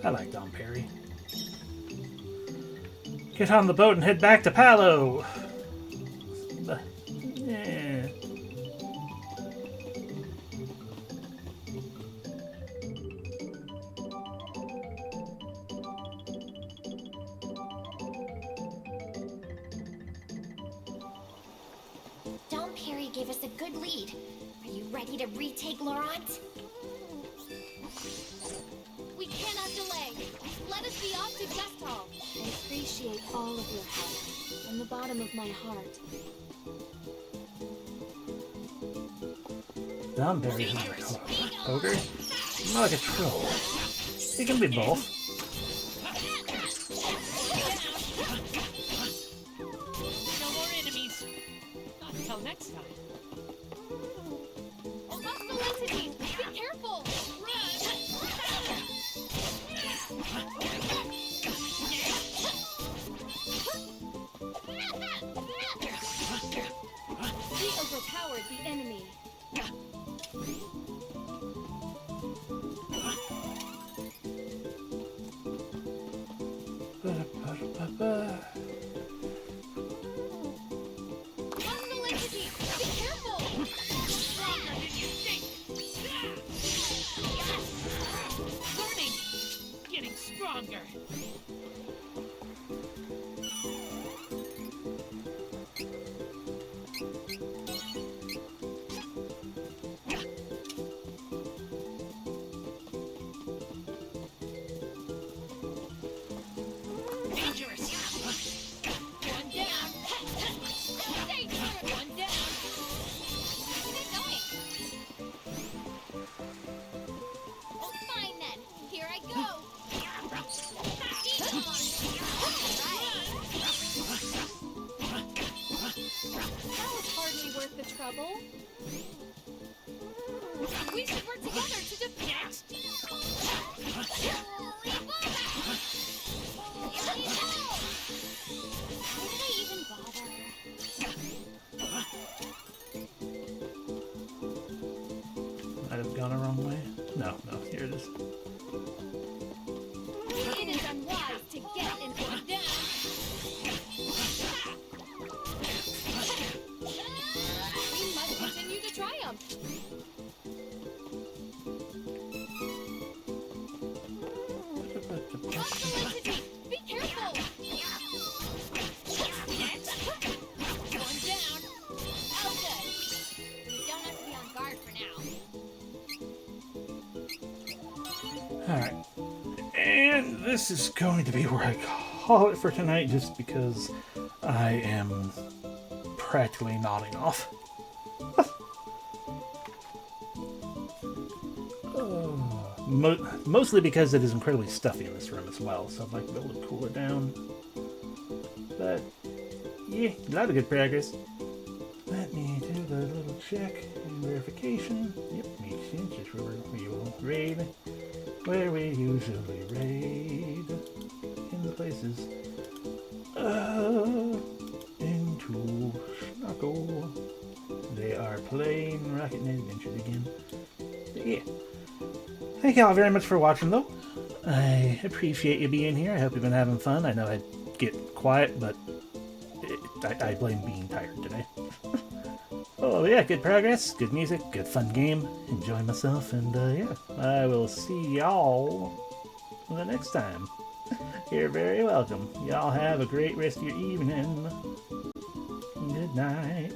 A: I like Dom Perry. Get on the boat and head back to Palo. Yeah.
D: Dom Perry gave us a good lead. Are you ready to retake Laurent?
F: We cannot delay. Let us be off to guest hall.
O: I appreciate all of your help from the bottom of my heart.
A: Dom Perry is like a ogre. More like a troll. He can be both.
B: No more enemies. Not until next time.
F: Hostile entities! Be careful!
O: We overpowered the enemy.
F: Hostile entities! Be careful!
B: Stronger than you think. Learning. Getting stronger. Dangerous.
F: One down! Stay clear! One down! Keep it going! Fine then, here I go! Keep on!
O: That was hardly worth the trouble.
F: We should work together to defeat.
O: Why did I even bother?
A: Might have gone the wrong way. No, here it is.
F: It is unwise to get into a down. We must continue to triumph. Hostile entities, be careful! One down. All good. Don't have to be on guard for now.
A: Alright. And this is going to be where I call it for tonight just because I am practically nodding off. Mostly because it is incredibly stuffy in this room as well, so I'd like to be able to cool it down. But, yeah, a lot of good progress. Let me do the little check and verification. Yep, makes sense. Just where we will raid. Where we usually raid. In the places. Into Schnuckle. They are playing Rocket Knight Adventures again. But yeah. Thank y'all very much for watching, though. I appreciate you being here. I hope you've been having fun. I know I get quiet, but I blame being tired today. Oh yeah, good progress, good music, good fun game. Enjoy myself, and yeah, I will see y'all the next time. You're very welcome. Y'all have a great rest of your evening. Good night.